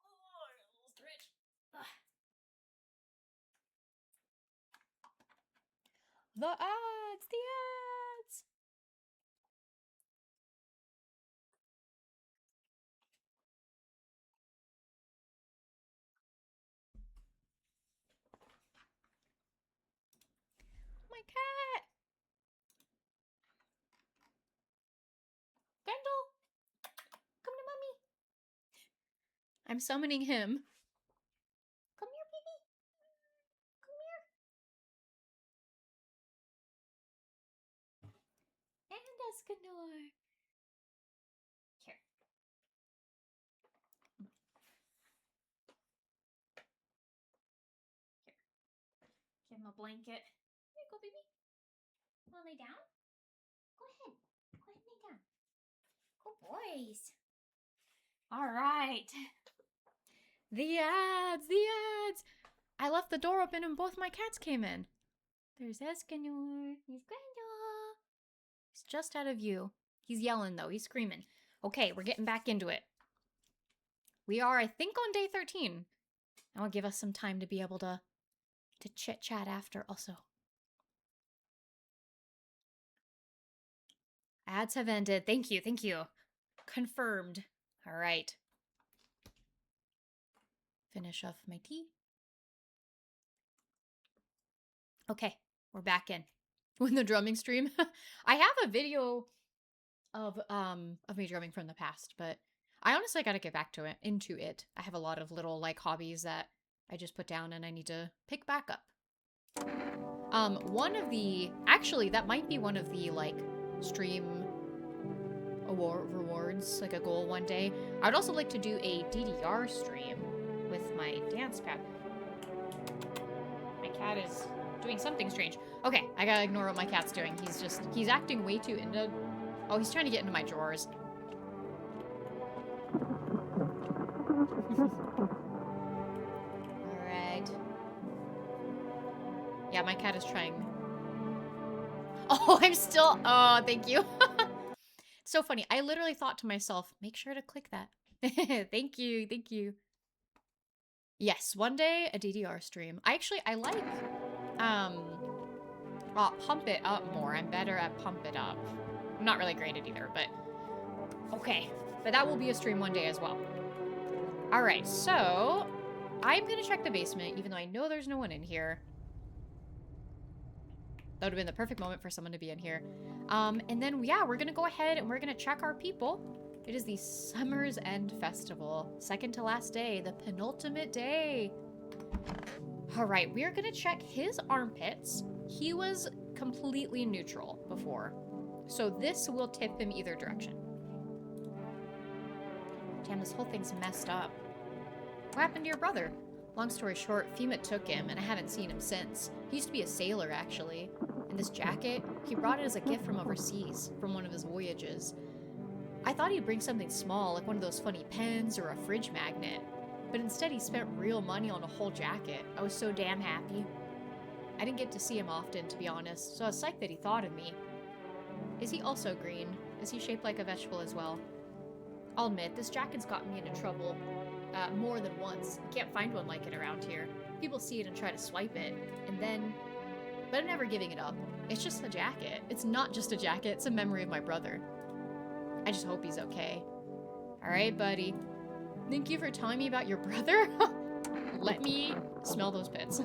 Speaker 1: Oh, a little stretch. Ugh. The ads. The ads. My cat. Kendall. Come to mommy. I'm summoning him. Come here, baby. Come here. And Escanor. Here. Here. Give him a blanket. Here you go, baby. Want to lay down? Go ahead. Go ahead and lay down. Good boys. All right. The ads. The ads. I left the door open and both my cats came in. There's Escanor. He's Grandma. He's just out of view. He's yelling, though. He's screaming. Okay, we're getting back into it. We are, I think, on day 13. That will give us some time to be able to chit-chat after also. Ads have ended. Thank you, thank you. Confirmed. All right. Finish off my tea. Okay, we're back in. With the drumming stream. I have a video of me drumming from the past, but I honestly gotta get back to it, into it. I have a lot of little like hobbies that I just put down and I need to pick back up. One of the, actually that might be one of the like stream rewards, like a goal one day. I'd also like to do a DDR stream with my dance pad. My cat is doing something strange. Okay, I gotta ignore what my cat's doing. He's acting way too into... Oh, he's trying to get into my drawers. Alright. Yeah, my cat is trying. Oh, I'm still... Oh, thank you. So funny. I literally thought to myself, make sure to click that. Thank you, thank you. Yes, one day, a DDR stream. I like... Pump It Up more. I'm better at Pump It Up. I'm not really great at either, but... Okay. But that will be a stream one day as well. Alright, so... I'm gonna check the basement, even though I know there's no one in here. That would have been the perfect moment for someone to be in here. And then, yeah, we're gonna go ahead and we're gonna check our people. It is the Summer's End Festival. Second to last day. The penultimate day. Alright, we're gonna check his armpits. He was completely neutral before. So this will tip him either direction. Damn, this whole thing's messed up. What happened to your brother? Long story short, FEMA took him, and I haven't seen him since. He used to be a sailor, actually. And this jacket, he brought it as a gift from overseas, from one of his voyages. I thought he'd bring something small, like one of those funny pens or a fridge magnet. But instead, he spent real money on a whole jacket. I was so damn happy. I didn't get to see him often, to be honest, so I was psyched that he thought of me. Is he also green? Is he shaped like a vegetable as well? I'll admit, this jacket's gotten me into trouble more than once. I can't find one like it around here. People see it and try to swipe it, and then... But I'm never giving it up. It's just a jacket. It's not just a jacket, it's a memory of my brother. I just hope he's okay. Alright, buddy. Thank you for telling me about your brother. Let me smell those pits.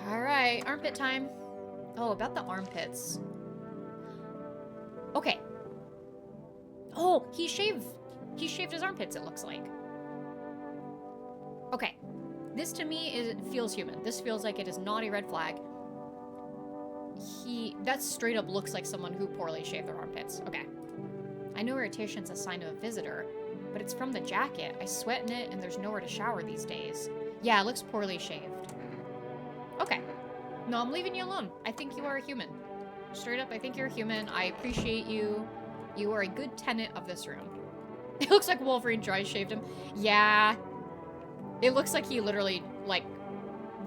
Speaker 1: Alright, armpit time. Oh, about the armpits. Okay. Oh, he shaved his armpits, it looks like. Okay. This to me feels human. This feels like it is not a red flag. That straight up looks like someone who poorly shaved their armpits. Okay. I know irritation's a sign of a visitor, but it's from the jacket. I sweat in it and there's nowhere to shower these days. Yeah, it looks poorly shaved. Okay. No, I'm leaving you alone. I think you are a human. Straight up, I think you're a human. I appreciate you. You are a good tenant of this room. It looks like Wolverine dry shaved him. Yeah. It looks like he literally, like,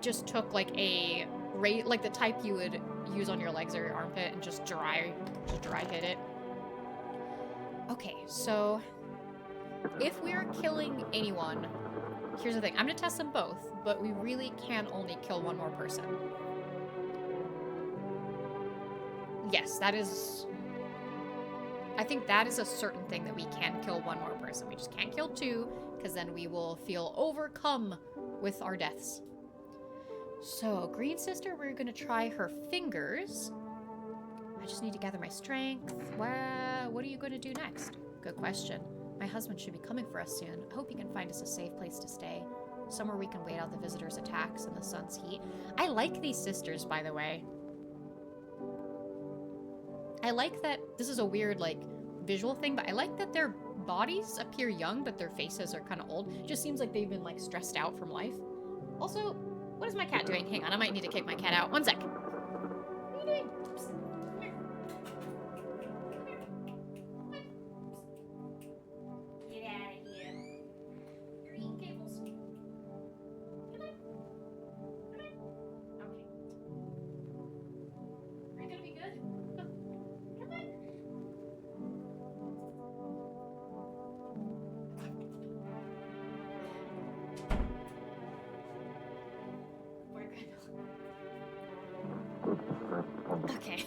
Speaker 1: just took, like, like the type you would use on your legs or your armpit and just dry hit it. Okay, so if we're killing anyone, here's the thing. I'm gonna test them both, but we really can only kill one more person. Yes, that is... I think that is a certain thing that we can kill one more person. We just can't kill two, because then we will feel overcome with our deaths. So, Green Sister, we're gonna try her fingers. I just need to gather my strength. Well, what are you gonna do next? Good question. My husband should be coming for us soon. I hope he can find us a safe place to stay. Somewhere we can wait out the visitors' attacks and the sun's heat. I like these sisters, by the way. I like that this is a weird, like, visual thing, but I like that their bodies appear young, but their faces are kind of old. It just seems like they've been, like, stressed out from life. Also, what is my cat doing? Hang on, I might need to kick my cat out. One sec. What are you doing? Oops. Come here. Come here. Get out of here. You're eating cables. Come on. Come on. Okay. Are you gonna be good? Come on. Okay.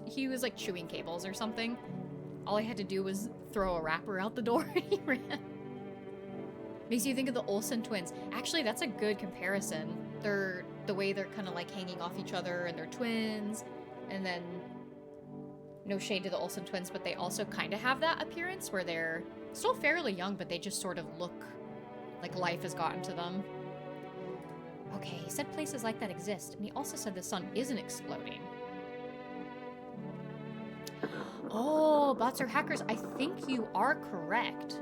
Speaker 1: He was like chewing cables or something. All I had to do was throw a wrapper out the door and he ran. Makes you think of the Olsen twins. Actually, that's a good comparison. They're the way they're kind of like hanging off each other and they're twins. And then no shade to the Olsen twins, but they also kind of have that appearance where they're still fairly young, but they just sort of look like life has gotten to them. Okay, he said places like that exist, and he also said the sun isn't exploding. Oh, bots are hackers. I think you are correct.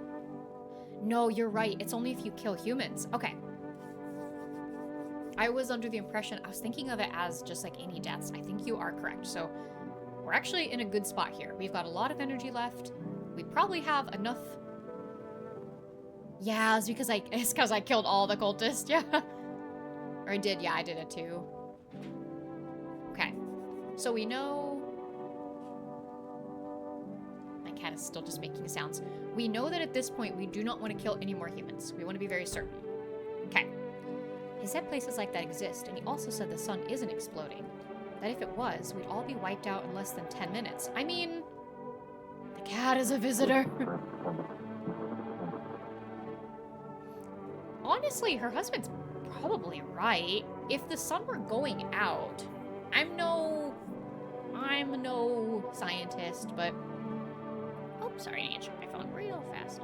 Speaker 1: No, you're right. It's only if you kill humans. Okay. I was under the impression, I was thinking of it as just like any deaths. I think you are correct. So we're actually in a good spot here. We've got a lot of energy left. We probably have enough. Yeah, it's because I killed all the cultists. Yeah. Or I did. Yeah, I did it too. Okay. So we know... My cat is still just making sounds. We know that at this point, we do not want to kill any more humans. We want to be very certain. Okay. He said places like that exist, and he also said the sun isn't exploding. That if it was, we'd all be wiped out in less than 10 minutes. I mean, the cat is a visitor. Honestly, her husband's probably right. If the sun were going out, I'm no scientist, but... Oh, sorry, I need to check my phone real fast.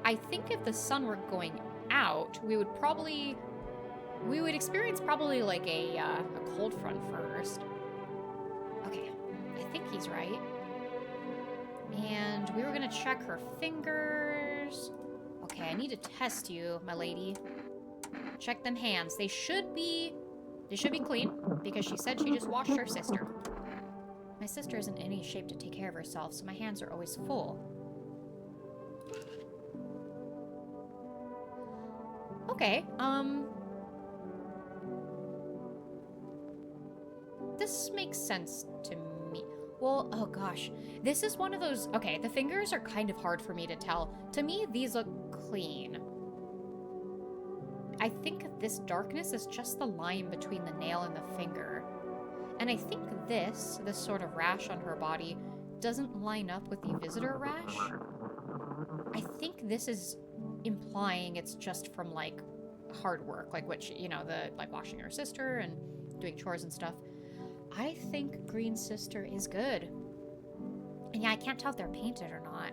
Speaker 1: I think if the sun were going out, we would experience probably like a cold front first. Okay, I think he's right. And we were gonna check her fingers. Okay, I need to test you, my lady. Check them hands. They should be clean, because she said she just washed her sister. My sister isn't in any shape to take care of herself, so my hands are always full. Okay, this makes sense to me. Well, oh gosh, this is one of those... Okay, the fingers are kind of hard for me to tell. To me, these look clean. I think this darkness is just the line between the nail and the finger. And I think this sort of rash on her body doesn't line up with the visitor rash. I think this is implying it's just from, like, hard work. Like, which, you know, like, washing her sister and doing chores and stuff. I think Green Sister is good. And yeah, I can't tell if they're painted or not.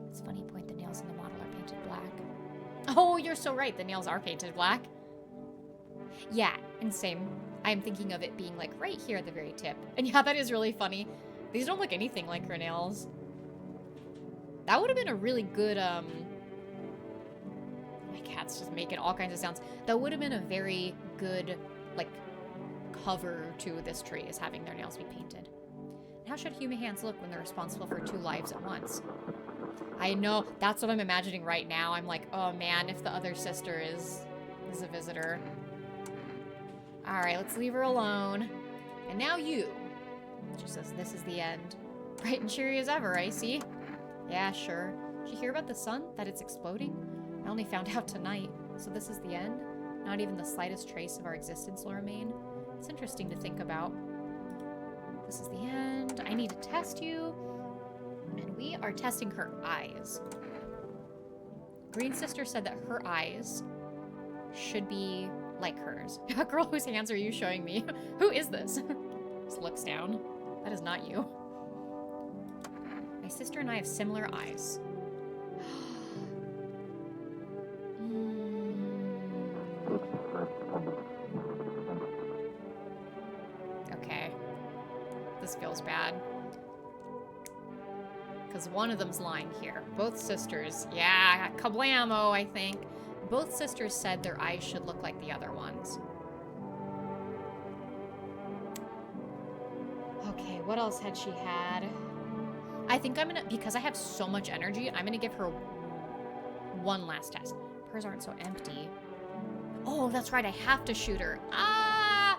Speaker 1: It's funny, point, the nails in the model are painted black. Oh, you're so right. The nails are painted black. Yeah, and same. I'm thinking of it being like right here at the very tip. And yeah, that is really funny. These don't look anything like her nails. That would have been a really good, my cat's just making all kinds of sounds. That would have been a very good, like, cover to this tree, is having their nails be painted. How should human hands look when they're responsible for 2 lives at once? I know, that's what I'm imagining right now. I'm like, oh man, if the other sister is a visitor. Alright, let's leave her alone. And now you. She says, this is the end. Bright and cheery as ever, I see. Yeah, sure. Did you hear about the sun? That it's exploding? I only found out tonight. So this is the end? Not even the slightest trace of our existence will remain? It's interesting to think about. This is the end. I need to test you. And we are testing her eyes. Green Sister said that her eyes should be like hers. A girl whose hands are you showing me? Who is this? Just looks down. That is not you. My sister and I have similar eyes. Okay. This feels bad. Because one of them's lying here. Both sisters. Yeah, kablamo, I think. Both sisters said their eyes should look like the other ones. Okay, what else had she had? I think I'm gonna, because I have so much energy, I'm gonna give her one last test. Hers aren't so empty. Oh, that's right, I have to shoot her. Ah!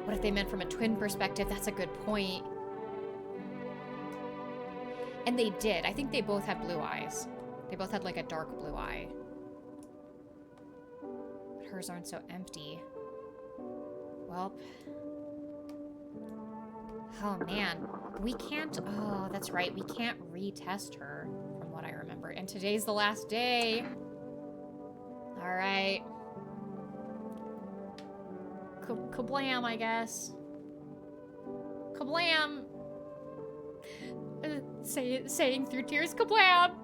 Speaker 1: What if they meant from a twin perspective? That's a good point. And they did. I think they both had blue eyes. They both had like a dark blue eye. But hers aren't so empty. Well. Oh man. We can't. Oh, that's right. We can't retest her from what I remember. And today's the last day. Alright. Kablam, I guess. Kablam! Saying through tears, kablam!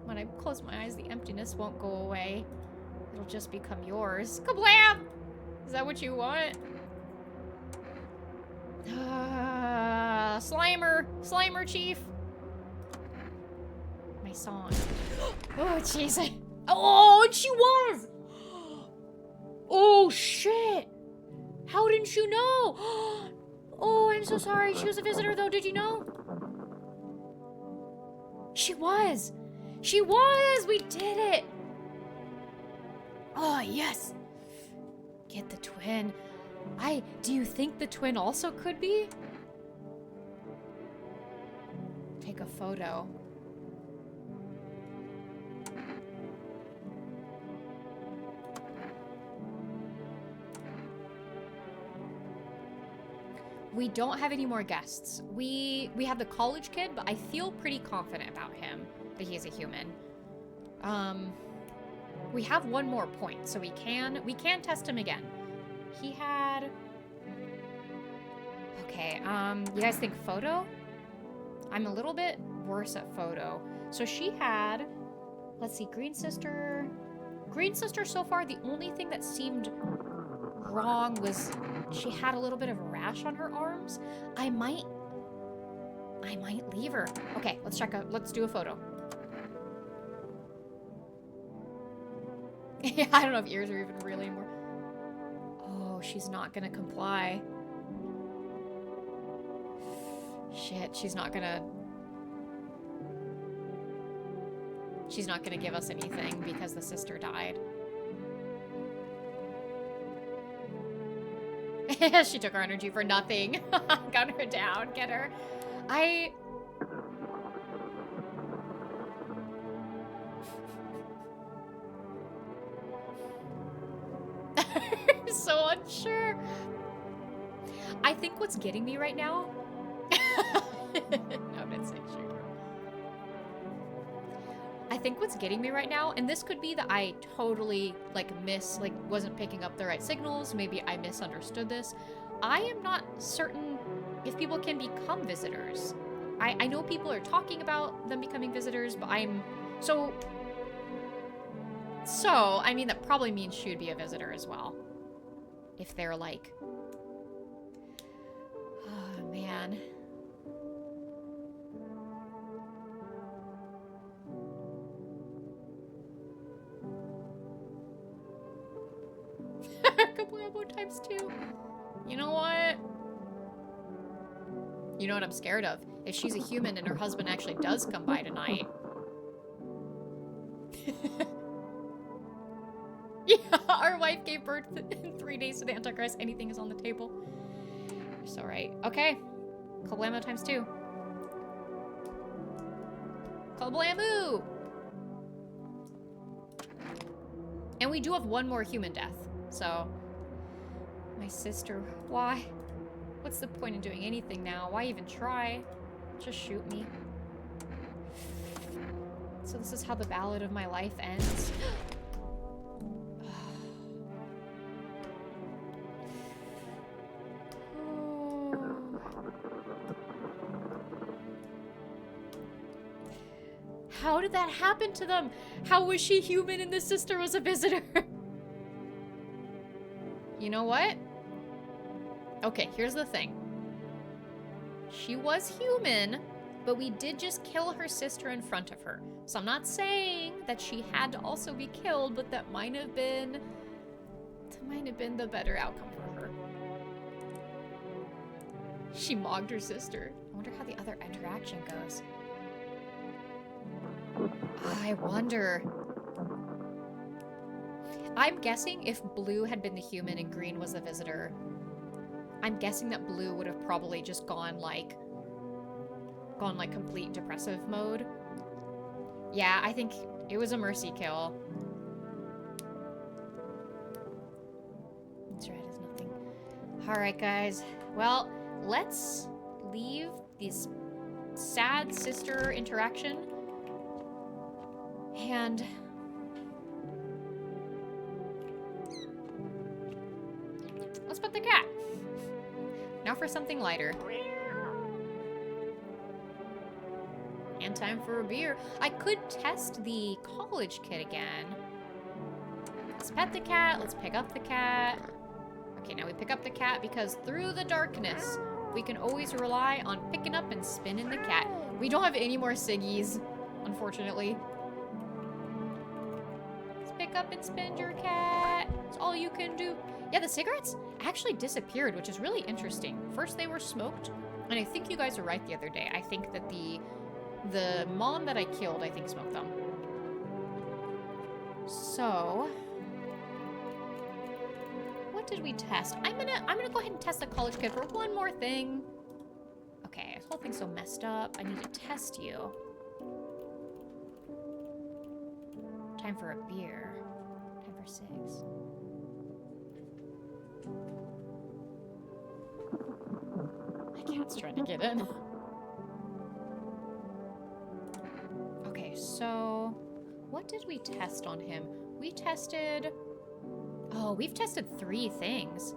Speaker 1: When I close my eyes, the emptiness won't go away. It'll just become yours. Kablam! Is that what you want? Slimer! Slimer Chief! My song. Oh, jeez. Oh, and she was! Oh, shit! How didn't you know? Oh, I'm so sorry. She was a visitor, though. Did you know? She was! She was! We did it! Oh, yes! Get the twin. Do you think the twin also could be? Take a photo. We don't have any more guests. We have the college kid, but I feel pretty confident about him that he's a human. We have one more point, so we can test him again. He had... Okay, you guys think photo? I'm a little bit worse at photo. So she had... Let's see, Green Sister... Green Sister, so far, the only thing that seemed wrong was she had a little bit of a rash on her arms. I might leave her. Okay, let's check out... Let's do a photo. Yeah, I don't know if ears are even real anymore. Oh, she's not gonna comply. Shit, she's not gonna give us anything because the sister died. She took our energy for nothing. Got her down. Get her. I'm so unsure. I think what's getting me right now... No, that's like shoot. I think what's getting me right now, and this could be that I totally, wasn't picking up the right signals. Maybe I misunderstood this. I am not certain if people can become visitors. I know people are talking about them becoming visitors, but I'm... So, I mean, that probably means she would be a visitor as well. If they're like... Oh, man. Kablamo ×2. You know what? You know what I'm scared of? If she's a human and her husband actually does come by tonight. Yeah, our wife gave birth in 3 days to the Antichrist. Anything is on the table. You're so right. Okay. Kablamo times 2. Kablamu! And we do have one more human death. So, my sister, why? What's the point in doing anything now? Why even try? Just shoot me. So this is how the ballad of my life ends. How did that happen to them? How was she human and the sister was a visitor? You know what? Okay, here's the thing. She was human, but we did just kill her sister in front of her. So I'm not saying that she had to also be killed, but that might have been the better outcome for her. She mocked her sister. I wonder how the other interaction goes. I wonder. I'm guessing if Blue had been the human and Green was the visitor, I'm guessing that Blue would have probably just gone like complete depressive mode. Yeah, I think it was a mercy kill. That's right, it's nothing. Alright, guys. Well, let's leave this sad sister interaction. And let's put the cat. Now for something lighter. And time for a beer. I could test the college kid again. Let's pet the cat. Let's pick up the cat. Okay, now we pick up the cat because through the darkness, we can always rely on picking up and spinning the cat. We don't have any more ciggies, unfortunately. Let's pick up and spin your cat. That's all you can do. Yeah, the cigarettes actually disappeared, which is really interesting. First they were smoked, and I think you guys were right the other day. I think that the mom that I killed, I think, smoked them. So, what did we test? I'm gonna go ahead and test the college kid for one more thing. Okay, this whole thing's so messed up. I need to test you. Time for a beer. Time for 6. My cat's trying to get in. Okay, so what did we test on him? We tested... Oh, we've tested 3 things.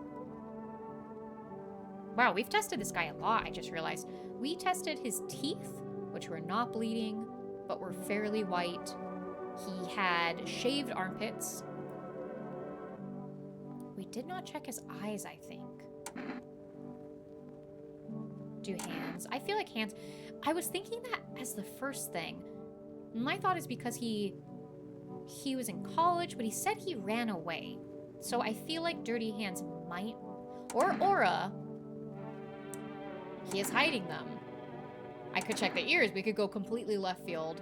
Speaker 1: Wow, we've tested this guy a lot, I just realized. We tested his teeth, which were not bleeding, but were fairly white. He had shaved armpits. We did not check his eyes, I think. Do hands. I feel like hands... I was thinking that as the first thing. My thought is because he was in college, but he said he ran away. So I feel like dirty hands might... Or aura. He is hiding them. I could check the ears. We could go completely left field.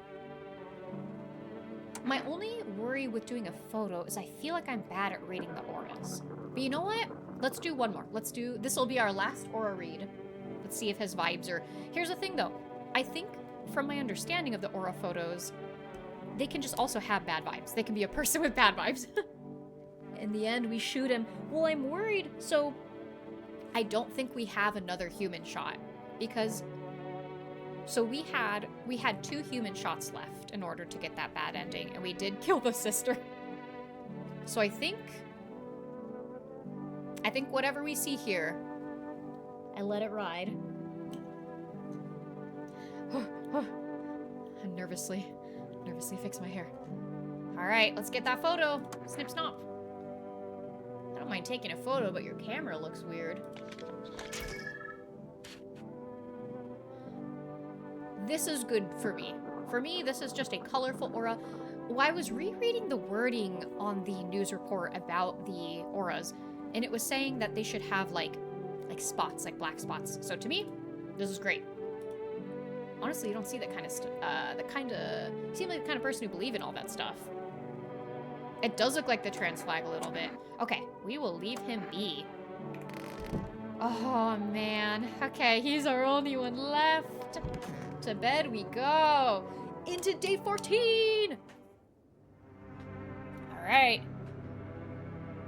Speaker 1: My only worry with doing a photo is I feel like I'm bad at reading the auras. But you know what? Let's do one more. This will be our last aura read. Let's see if his vibes are... Here's the thing, though. I think, from my understanding of the aura photos, they can just also have bad vibes. They can be a person with bad vibes. In the end, we shoot him. Well, I'm worried. So, I don't think we have another human shot. Because... So we had 2 human shots left in order to get that bad ending. And we did kill the sister. So I think whatever we see here, I let it ride. I nervously fix my hair. All right, let's get that photo. Snip, snop. I don't mind taking a photo, but your camera looks weird. This is good for me. For me, this is just a colorful aura. Well, I was rereading the wording on the news report about the auras, and it was saying that they should have, like, like spots, like black spots. So to me, this is great. Honestly, you don't see that kind of you seem like the kind of person who believe in all that stuff. It does look like the trans flag a little bit. Okay, we will leave him be. Oh, man. Okay, he's our only one left. To bed we go. Into day 14. All right.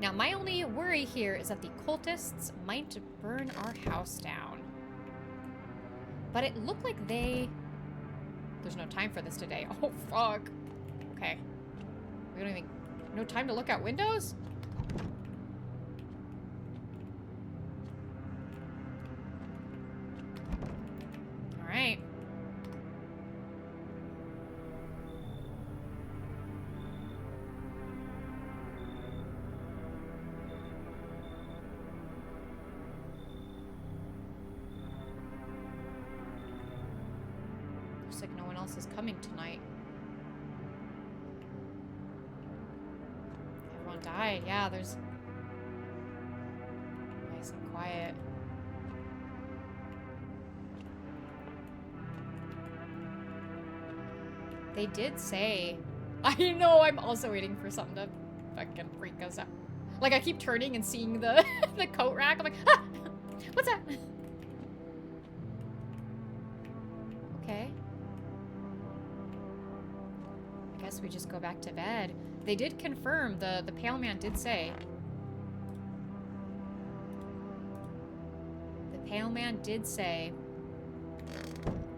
Speaker 1: Now, my only worry here is that the cultists might burn our house down. But it looked like there's no time for this today. Oh, fuck. Okay. We don't even... No time to look out windows? Alright. Looks like no one else is coming tonight. Everyone died. Yeah, there's... Nice and quiet. They did say... I know, I'm also waiting for something to fucking freak us out. Like, I keep turning and seeing the, the coat rack. I'm like, ah! What's that? Okay. I guess we just go back to bed. They did confirm, the pale man did say. The pale man did say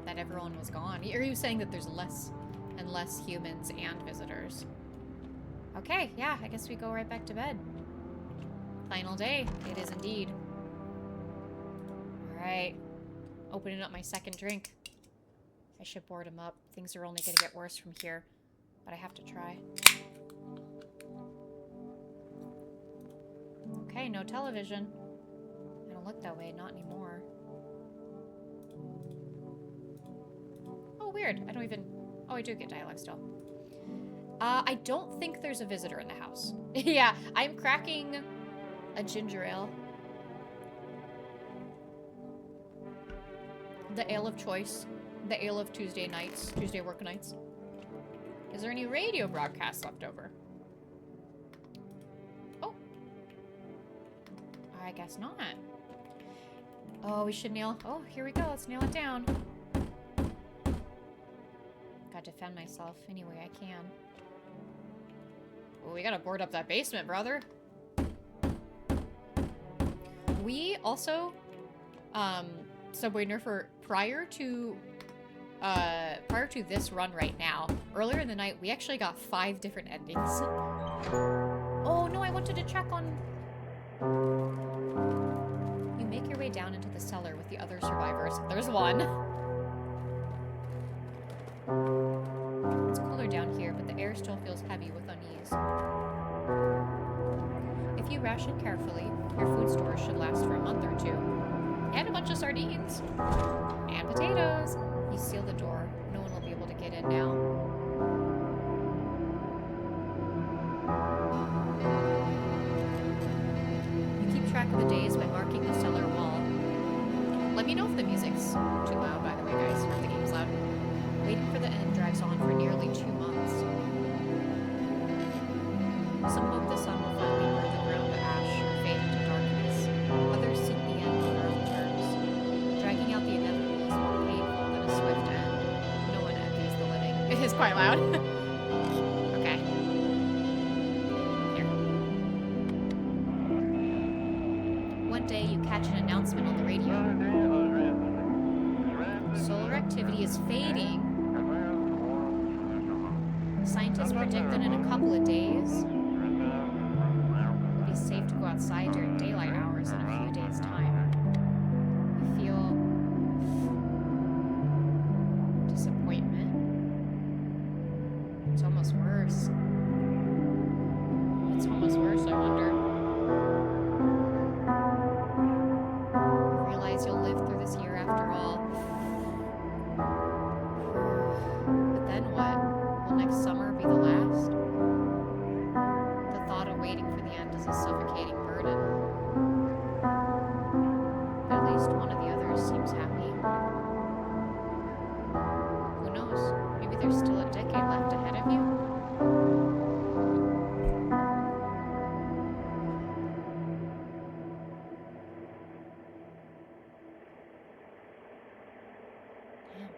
Speaker 1: that everyone was gone. Or he was saying that there's less and less humans and visitors. Okay, yeah, I guess we go right back to bed. Final day, it is indeed. Alright. Opening up my second drink. I should board him up. Things are only gonna get worse from here. But I have to try. Okay, no television. I don't look that way, not anymore. Oh, weird. I don't even... Oh, I do get dialogue still. I don't think there's a visitor in the house. Yeah, I'm cracking a ginger ale. The ale of choice. The ale of Tuesday nights. Tuesday work nights. Is there any radio broadcasts left over? Oh. I guess not. Oh, we should nail... Oh, here we go. Let's nail it down. Gotta defend myself any way I can. Oh, we gotta board up that basement, brother. We also, Subway Nerfer, prior to this run right now, earlier in the night, we actually got 5 different endings. Oh no, I wanted to check on... You make your way down into the cellar with the other survivors. There's one. It's cooler down here, but the air still feels heavy with unease. If you ration carefully, your food storage should last for a month or 2. And a bunch of sardines. And potatoes. You seal the door. No one will be able to get in now. You keep track of the days by marking the cellar wall. Let me know if the music's too loud, by the way, guys, or if the game's loud. Waiting for the end drags on for nearly 2 months. Some hope the sun will finally burn the ground to ash or fade into darkness. Others seek the end on early terms. Dragging out the inevitable is more painful than a swift end. No one envies the living. It is quite loud. Okay. Here. One day you catch an announcement on the radio. Solar activity is fading. Scientists predict that in a couple of days, it'll be safe to go outside during daylight hours in a few days' time. I feel disappointment. It's almost worse. It's almost worse, I wonder. Realize you'll live through this year after all. But then what? Will next summer be the last? The thought of waiting for the end is a suffocating burden. Who knows? Maybe there's still a decade left ahead of you? Damn.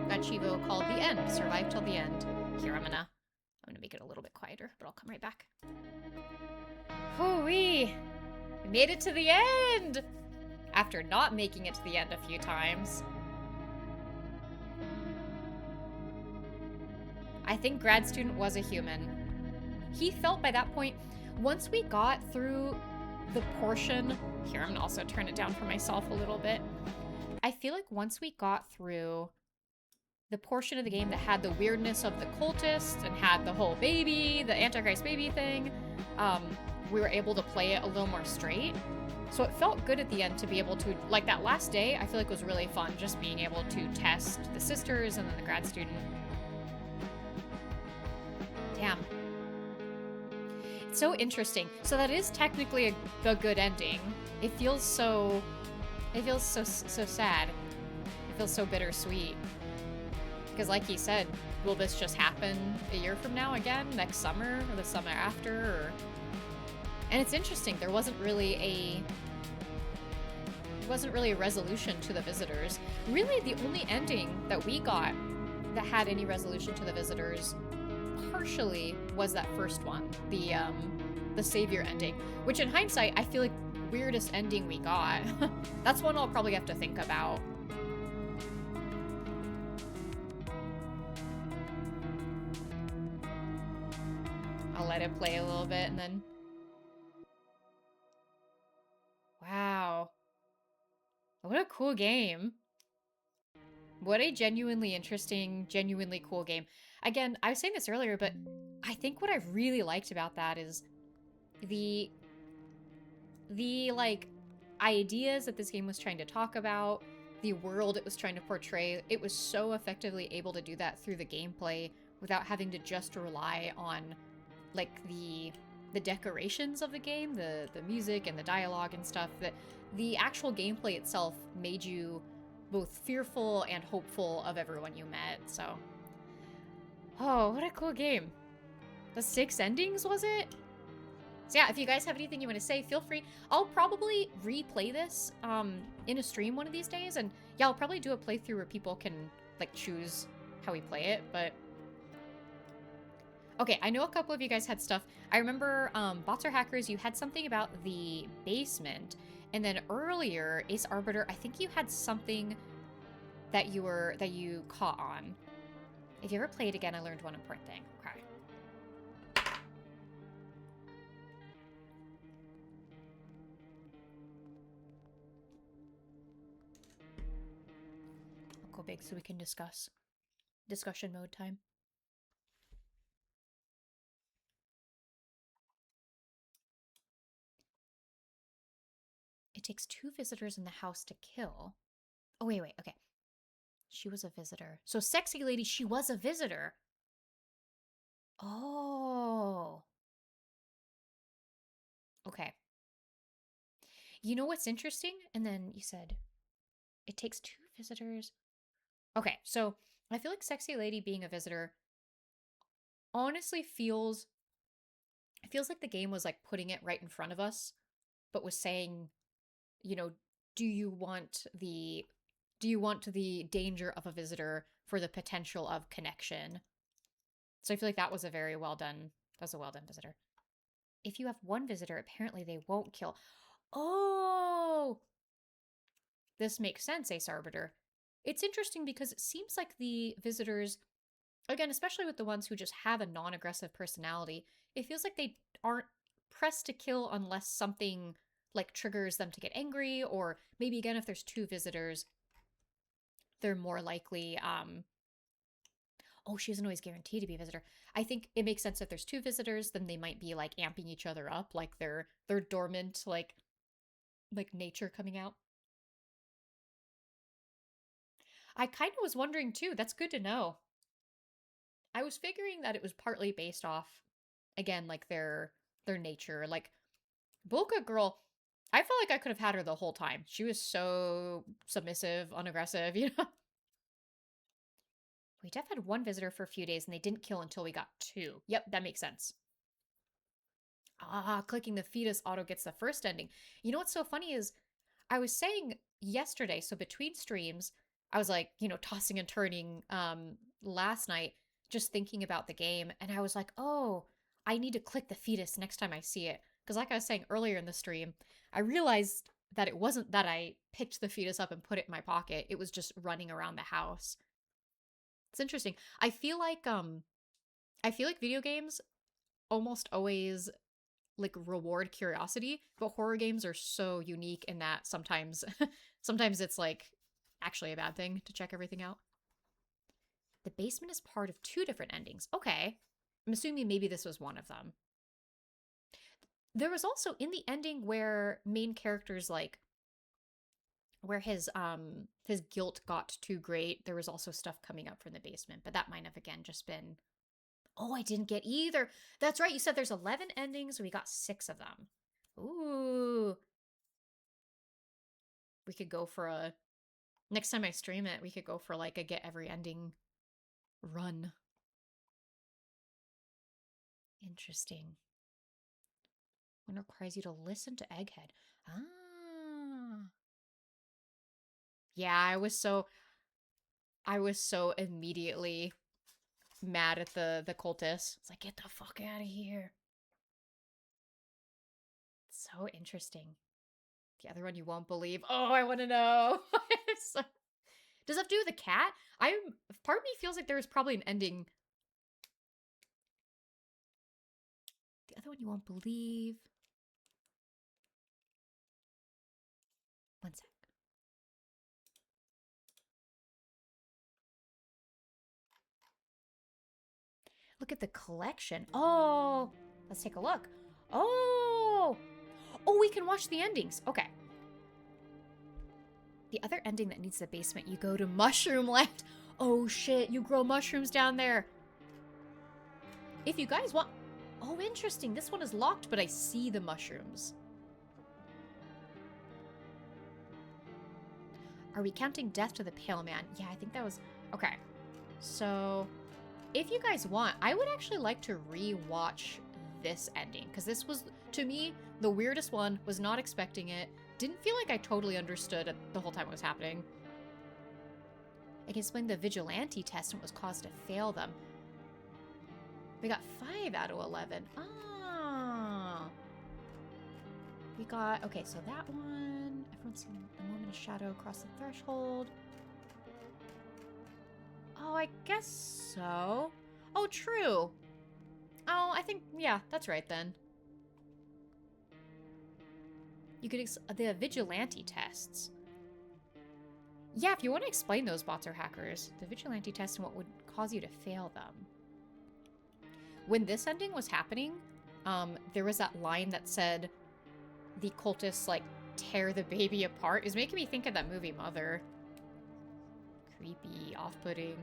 Speaker 1: Got Chivo called the end. Survive till the end. Here, I'm gonna make it a little bit quieter, but I'll come right back. Hoo-wee! We made it to the end! After not making it to the end a few times. I think grad student was a human. He felt by that point, once we got through the portion, here I'm gonna also turn it down for myself a little bit. I feel like once we got through the portion of the game that had the weirdness of the cultists and had the whole baby, the Antichrist baby thing, we were able to play it a little more straight. So it felt good at the end to be able to, like that last day, I feel like was really fun just being able to test the sisters and then the grad student. Damn. It's so interesting. So that is technically the good ending. It feels so sad. It feels so bittersweet. Because like he said, will this just happen a year from now again, next summer, or the summer after? Or... And it's interesting, there wasn't really a resolution to the visitors. Really, the only ending that we got that had any resolution to the visitors partially was that first one, the savior ending, which in hindsight, I feel like weirdest ending we got. That's one I'll probably have to think about. I'll let it play a little bit and then... Wow. What a cool game. What a genuinely interesting, genuinely cool game. Again, I was saying this earlier, but I think what I really liked about that is the like ideas that this game was trying to talk about, the world it was trying to portray. It was so effectively able to do that through the gameplay without having to just rely on like the decorations of the game, the music and the dialogue and stuff. That the actual gameplay itself made you both fearful and hopeful of everyone you met. So, oh, what a cool game. The 6 endings, was it? So yeah, if you guys have anything you want to say, feel free. I'll probably replay this in a stream one of these days, and yeah, I'll probably do a playthrough where people can like choose how we play it. But okay, I know a couple of you guys had stuff. I remember Bots or Hackers, you had something about the basement, and then earlier Ace Arbiter, I think you had something that you caught on. If you ever play it again, I learned one important thing. Okay. I'll go big so we can discuss. Discussion mode time. It takes 2 visitors in the house to kill. Oh, wait, okay. She was a visitor. So sexy lady, she was a visitor. Oh. Okay. You know what's interesting? And then you said it takes 2 visitors. Okay, so I feel like sexy lady being a visitor honestly feels like the game was like putting it right in front of us, but was saying, you know, do you want the danger of a visitor for the potential of connection? So I feel like that was a very well done, visitor. If you have 1 visitor, apparently they won't kill. Oh, this makes sense, Ace Arbiter. It's interesting because it seems like the visitors, again, especially with the ones who just have a non-aggressive personality, it feels like they aren't pressed to kill unless something like triggers them to get angry, or maybe again, if there's 2 visitors, they're more likely, oh, she isn't always guaranteed to be a visitor. I think it makes sense if there's 2 visitors, then they might be like amping each other up, like they're dormant, like nature coming out. I kind of was wondering too. That's good to know. I was figuring that it was partly based off, again, like their their nature. Like Bulka girl, I felt like I could have had her the whole time. She was so submissive, unaggressive, you know? We def had one visitor for a few days and they didn't kill until we got two. Yep, that makes sense. Ah, clicking the fetus auto gets the first ending. You know what's so funny is I was saying yesterday, so between streams, I was like, tossing and turning last night, just thinking about the game, and I was like, oh, I need to click the fetus next time I see it. Because like I was saying earlier in the stream, I realized that it wasn't that I picked the fetus up and put it in my pocket. It was just running around the house. It's interesting. I feel like video games almost always like reward curiosity, but horror games are so unique in that sometimes it's like actually a bad thing to check everything out. The basement is part of two different endings. Okay. I'm assuming maybe this was one of them. There was also in the ending where main characters like where his guilt got too great, there was also stuff coming up from the basement, but that might have again just been. Oh, I didn't get either. That's right. You said there's 11 endings. We got 6 of them. Ooh. We could go for a. Next time I stream it, we could go for like a get every ending run. Interesting. One requires you to listen to Egghead. Ah. Yeah, I was so immediately mad at the cultists. It's like, get the fuck out of here. So interesting. The other one you won't believe. Oh, I want to know. So, does that have to do with the cat? Part of me feels like there's probably an ending. The other one you won't believe. One sec. Look at the collection. Oh, let's take a look. Oh, we can watch the endings. Okay. The other ending that needs the basement, you go to Mushroom Land. Oh shit, you grow mushrooms down there. If you guys want. Oh, interesting. This one is locked, but I see the mushrooms. Are we counting Death to the Pale Man? Yeah, I think that was. Okay. So, if you guys want, I would actually like to re-watch this ending, because this was, to me, the weirdest one. Was not expecting it. Didn't feel like I totally understood it the whole time it was happening. I can explain the vigilante test and what was caused to fail them. We got 5 out of 11. Ah. We got, okay, so that one. Everyone's seen a moment of shadow across the threshold. Oh, I guess so. Oh, true. Oh, I think, yeah, that's right then. You could, the vigilante tests. Yeah, if you want to explain those bots or hackers, the vigilante test and what would cause you to fail them. When this ending was happening, there was that line that said the cultists, like, tear the baby apart. It's making me think of that movie Mother. Creepy, off-putting.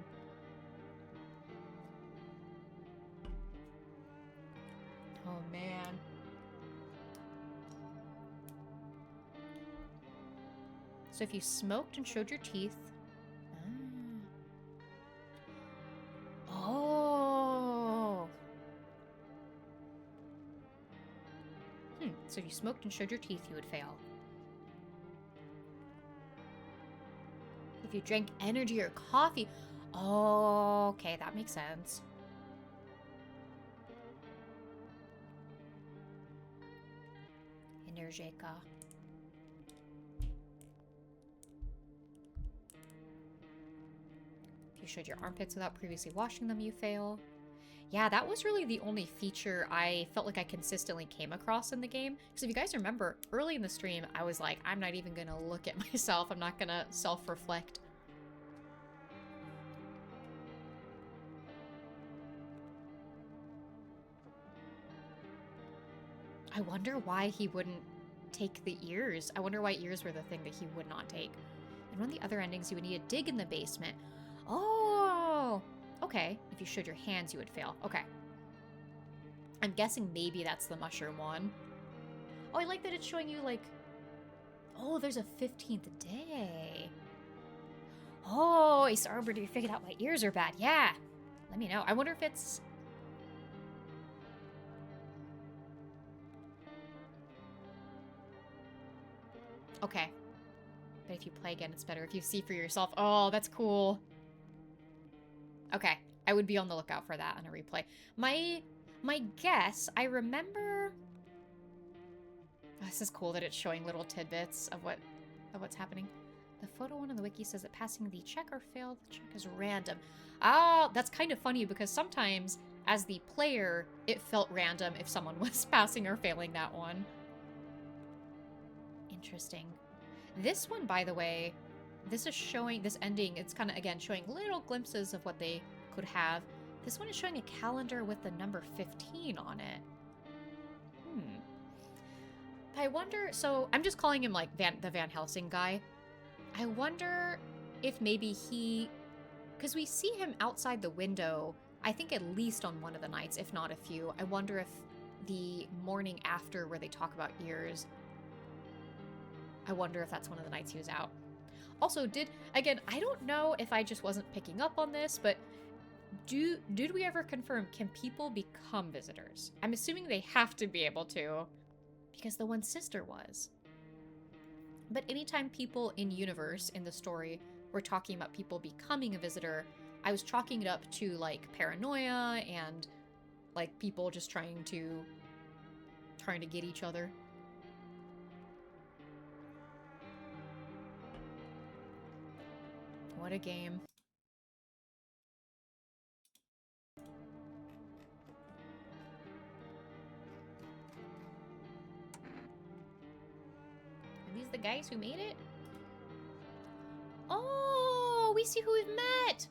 Speaker 1: Oh, man. So if you smoked and showed your teeth... Oh! So if you smoked and showed your teeth, you would fail. If you drank energy or coffee... Oh, okay, that makes sense. Energeca. If you showed your armpits without previously washing them, you fail. Yeah, that was really the only feature I felt like I consistently came across in the game. Because if you guys remember, early in the stream, I was like, I'm not even going to look at myself. I'm not going to self-reflect. I wonder why he wouldn't take the ears. I wonder why ears were the thing that he would not take. And one of the other endings, you would need to dig in the basement. Oh, okay. If you showed your hands, you would fail. Okay. I'm guessing maybe that's the mushroom one. Oh, I like that it's showing you, like... Oh, there's a 15th day. Oh, Ace Arbiter, you figured out my ears are bad. Yeah. Let me know. I wonder if it's... Okay. But if you play again, it's better if you see for yourself. Oh, that's cool. Okay. I would be on the lookout for that on a replay. My guess, I remember... Oh, this is cool that it's showing little tidbits of what's happening. The photo one on the wiki says that passing the check or failed the check is random. Oh, that's kind of funny because sometimes, as the player, it felt random if someone was passing or failing that one. Interesting. This one, by the way, this is showing, this ending, it's kind of, again, showing little glimpses of what they could have. This one is showing a calendar with the number 15 on it. I wonder, so I'm just calling him like the Van Helsing guy. I wonder if maybe he, because we see him outside the window, I think at least on one of the nights, if not a few. I wonder if the morning after where they talk about ears, I wonder if that's one of the nights he was out. Also, again, I don't know if I just wasn't picking up on this, but did we ever confirm, can people become visitors? I'm assuming they have to be able to, because the one sister was. But anytime people in universe, in the story, were talking about people becoming a visitor, I was chalking it up to, like, paranoia and, like, people just trying to get each other. What a game. Are these the guys who made it? Oh, we see who we've met!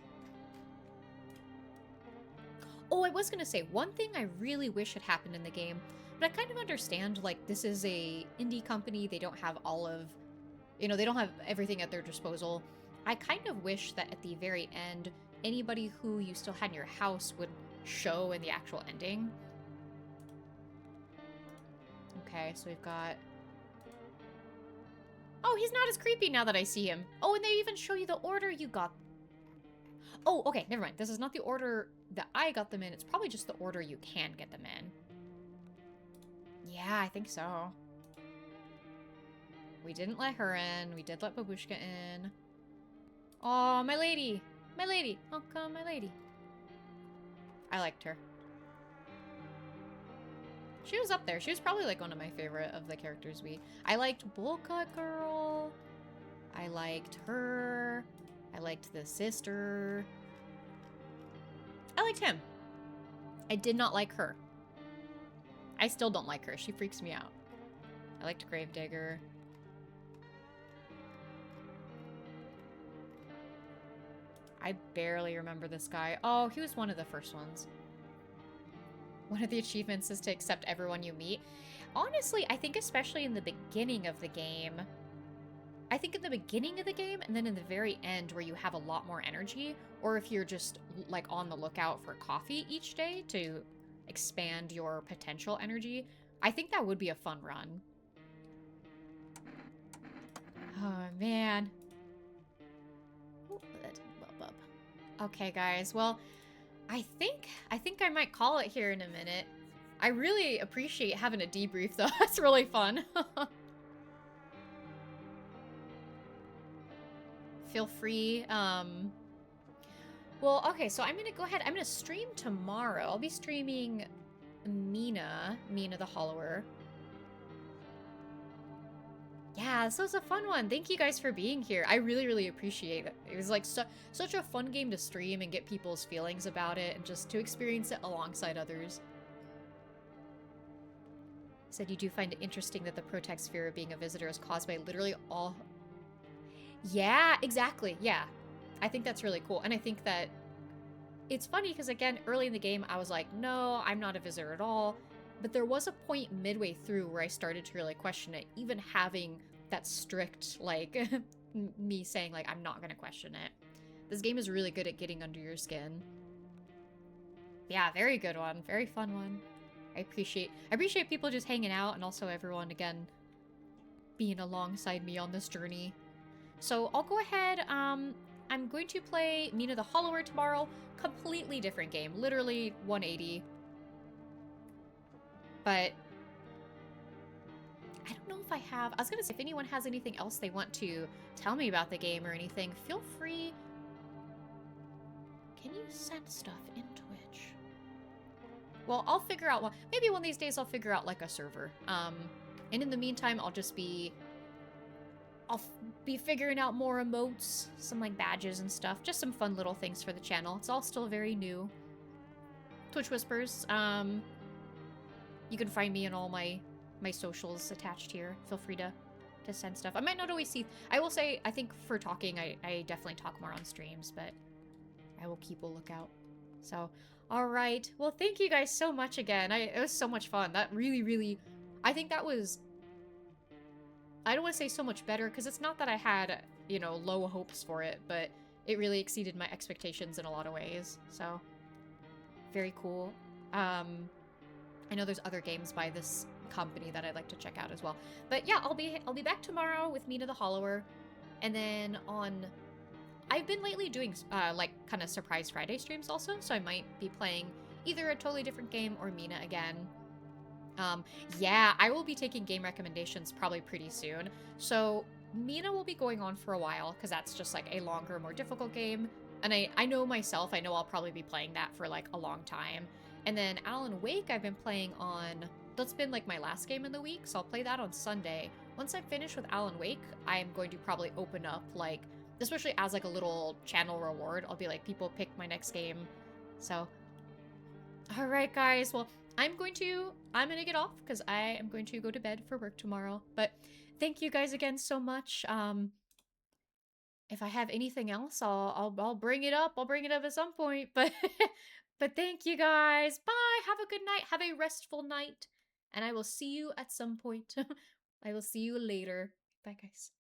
Speaker 1: Oh, I was gonna say, one thing I really wish had happened in the game, but I kind of understand, like, this is a indie company, they don't have all of, you know, they don't have everything at their disposal. I kind of wish that at the very end, anybody who you still had in your house would show in the actual ending. Okay, so we've got... Oh, he's not as creepy now that I see him. Oh, and they even show you the order you got. Oh, okay, never mind. This is not the order that I got them in. It's probably just the order you can get them in. Yeah, I think so. We didn't let her in. We did let Babushka in. Oh, my lady. My lady. Oh, come, my lady. I liked her. She was up there. She was probably like one of my favorite of the characters I liked Bullcut Girl. I liked her. I liked the sister. I liked him. I did not like her. I still don't like her. She freaks me out. I liked Gravedigger. I barely remember this guy. Oh, he was one of the first ones. One of the achievements is to accept everyone you meet. Honestly, I think especially in the beginning of the game, I think in the beginning of the game and then in the very end where you have a lot more energy, or if you're just like on the lookout for coffee each day to expand your potential energy, I think that would be a fun run. Oh, man. Okay, guys. Well, I think I might call it here in a minute. I really appreciate having a debrief, though. That's really fun. Feel free. Well, okay, so I'm gonna go ahead. I'm gonna stream tomorrow. I'll be streaming Mina the Hollower. Yeah, this was a fun one. Thank you guys for being here. I really, really appreciate it. It was like such a fun game to stream and get people's feelings about it and just to experience it alongside others. Said you do find it interesting that the protect sphere of being a visitor is caused by literally all... Yeah, exactly. Yeah. I think that's really cool. And I think that it's funny because, again, early in the game, I was like, no, I'm not a visitor at all. But there was a point midway through where I started to really question it, even having that strict, like, me saying, like, I'm not going to question it. This game is really good at getting under your skin. Yeah, very good one. Very fun one. I appreciate people just hanging out and also everyone again being alongside me on this journey. So I'll go ahead. I'm going to play Mina the Hollower tomorrow. Completely different game, literally 180. But I don't know if I have. I was gonna say if anyone has anything else they want to tell me about the game or anything, feel free. Can you send stuff in Twitch? Well, I'll figure out one. Maybe one of these days I'll figure out like a server. And in the meantime, I'll be figuring out more emotes, some like badges and stuff, just some fun little things for the channel. It's all still very new. Twitch Whispers. You can find me in all my socials attached here. Feel free to send stuff. I might not always see. I will say, I think for talking, I definitely talk more on streams, but I will keep a lookout. So, all right. Well, thank you guys so much again. It was so much fun. That really, really, I think that was. I don't want to say so much better because it's not that I had, you know, low hopes for it, but it really exceeded my expectations in a lot of ways. So, very cool. I know there's other games by this company that I'd like to check out as well. But yeah, I'll be back tomorrow with Mina the Hollower, and then I've been lately doing like kind of surprise Friday streams also, so I might be playing either a totally different game or Mina again. Yeah, I will be taking game recommendations probably pretty soon. So Mina will be going on for a while because that's just like a longer, more difficult game. And I know myself, I know I'll probably be playing that for like a long time. And then Alan Wake I've been playing on, that's been like my last game in the week, so I'll play that on Sunday. Once I'm finished with Alan Wake, I'm going to probably open up like, especially as like a little channel reward, I'll be like, people pick my next game. So, all right, guys. Well, I'm gonna get off because I am going to go to bed for work tomorrow. But thank you guys again so much. If I have anything else, I'll bring it up. I'll bring it up at some point. But but thank you guys. Bye. Have a good night. Have a restful night. And I will see you at some point. I will see you later. Bye, guys.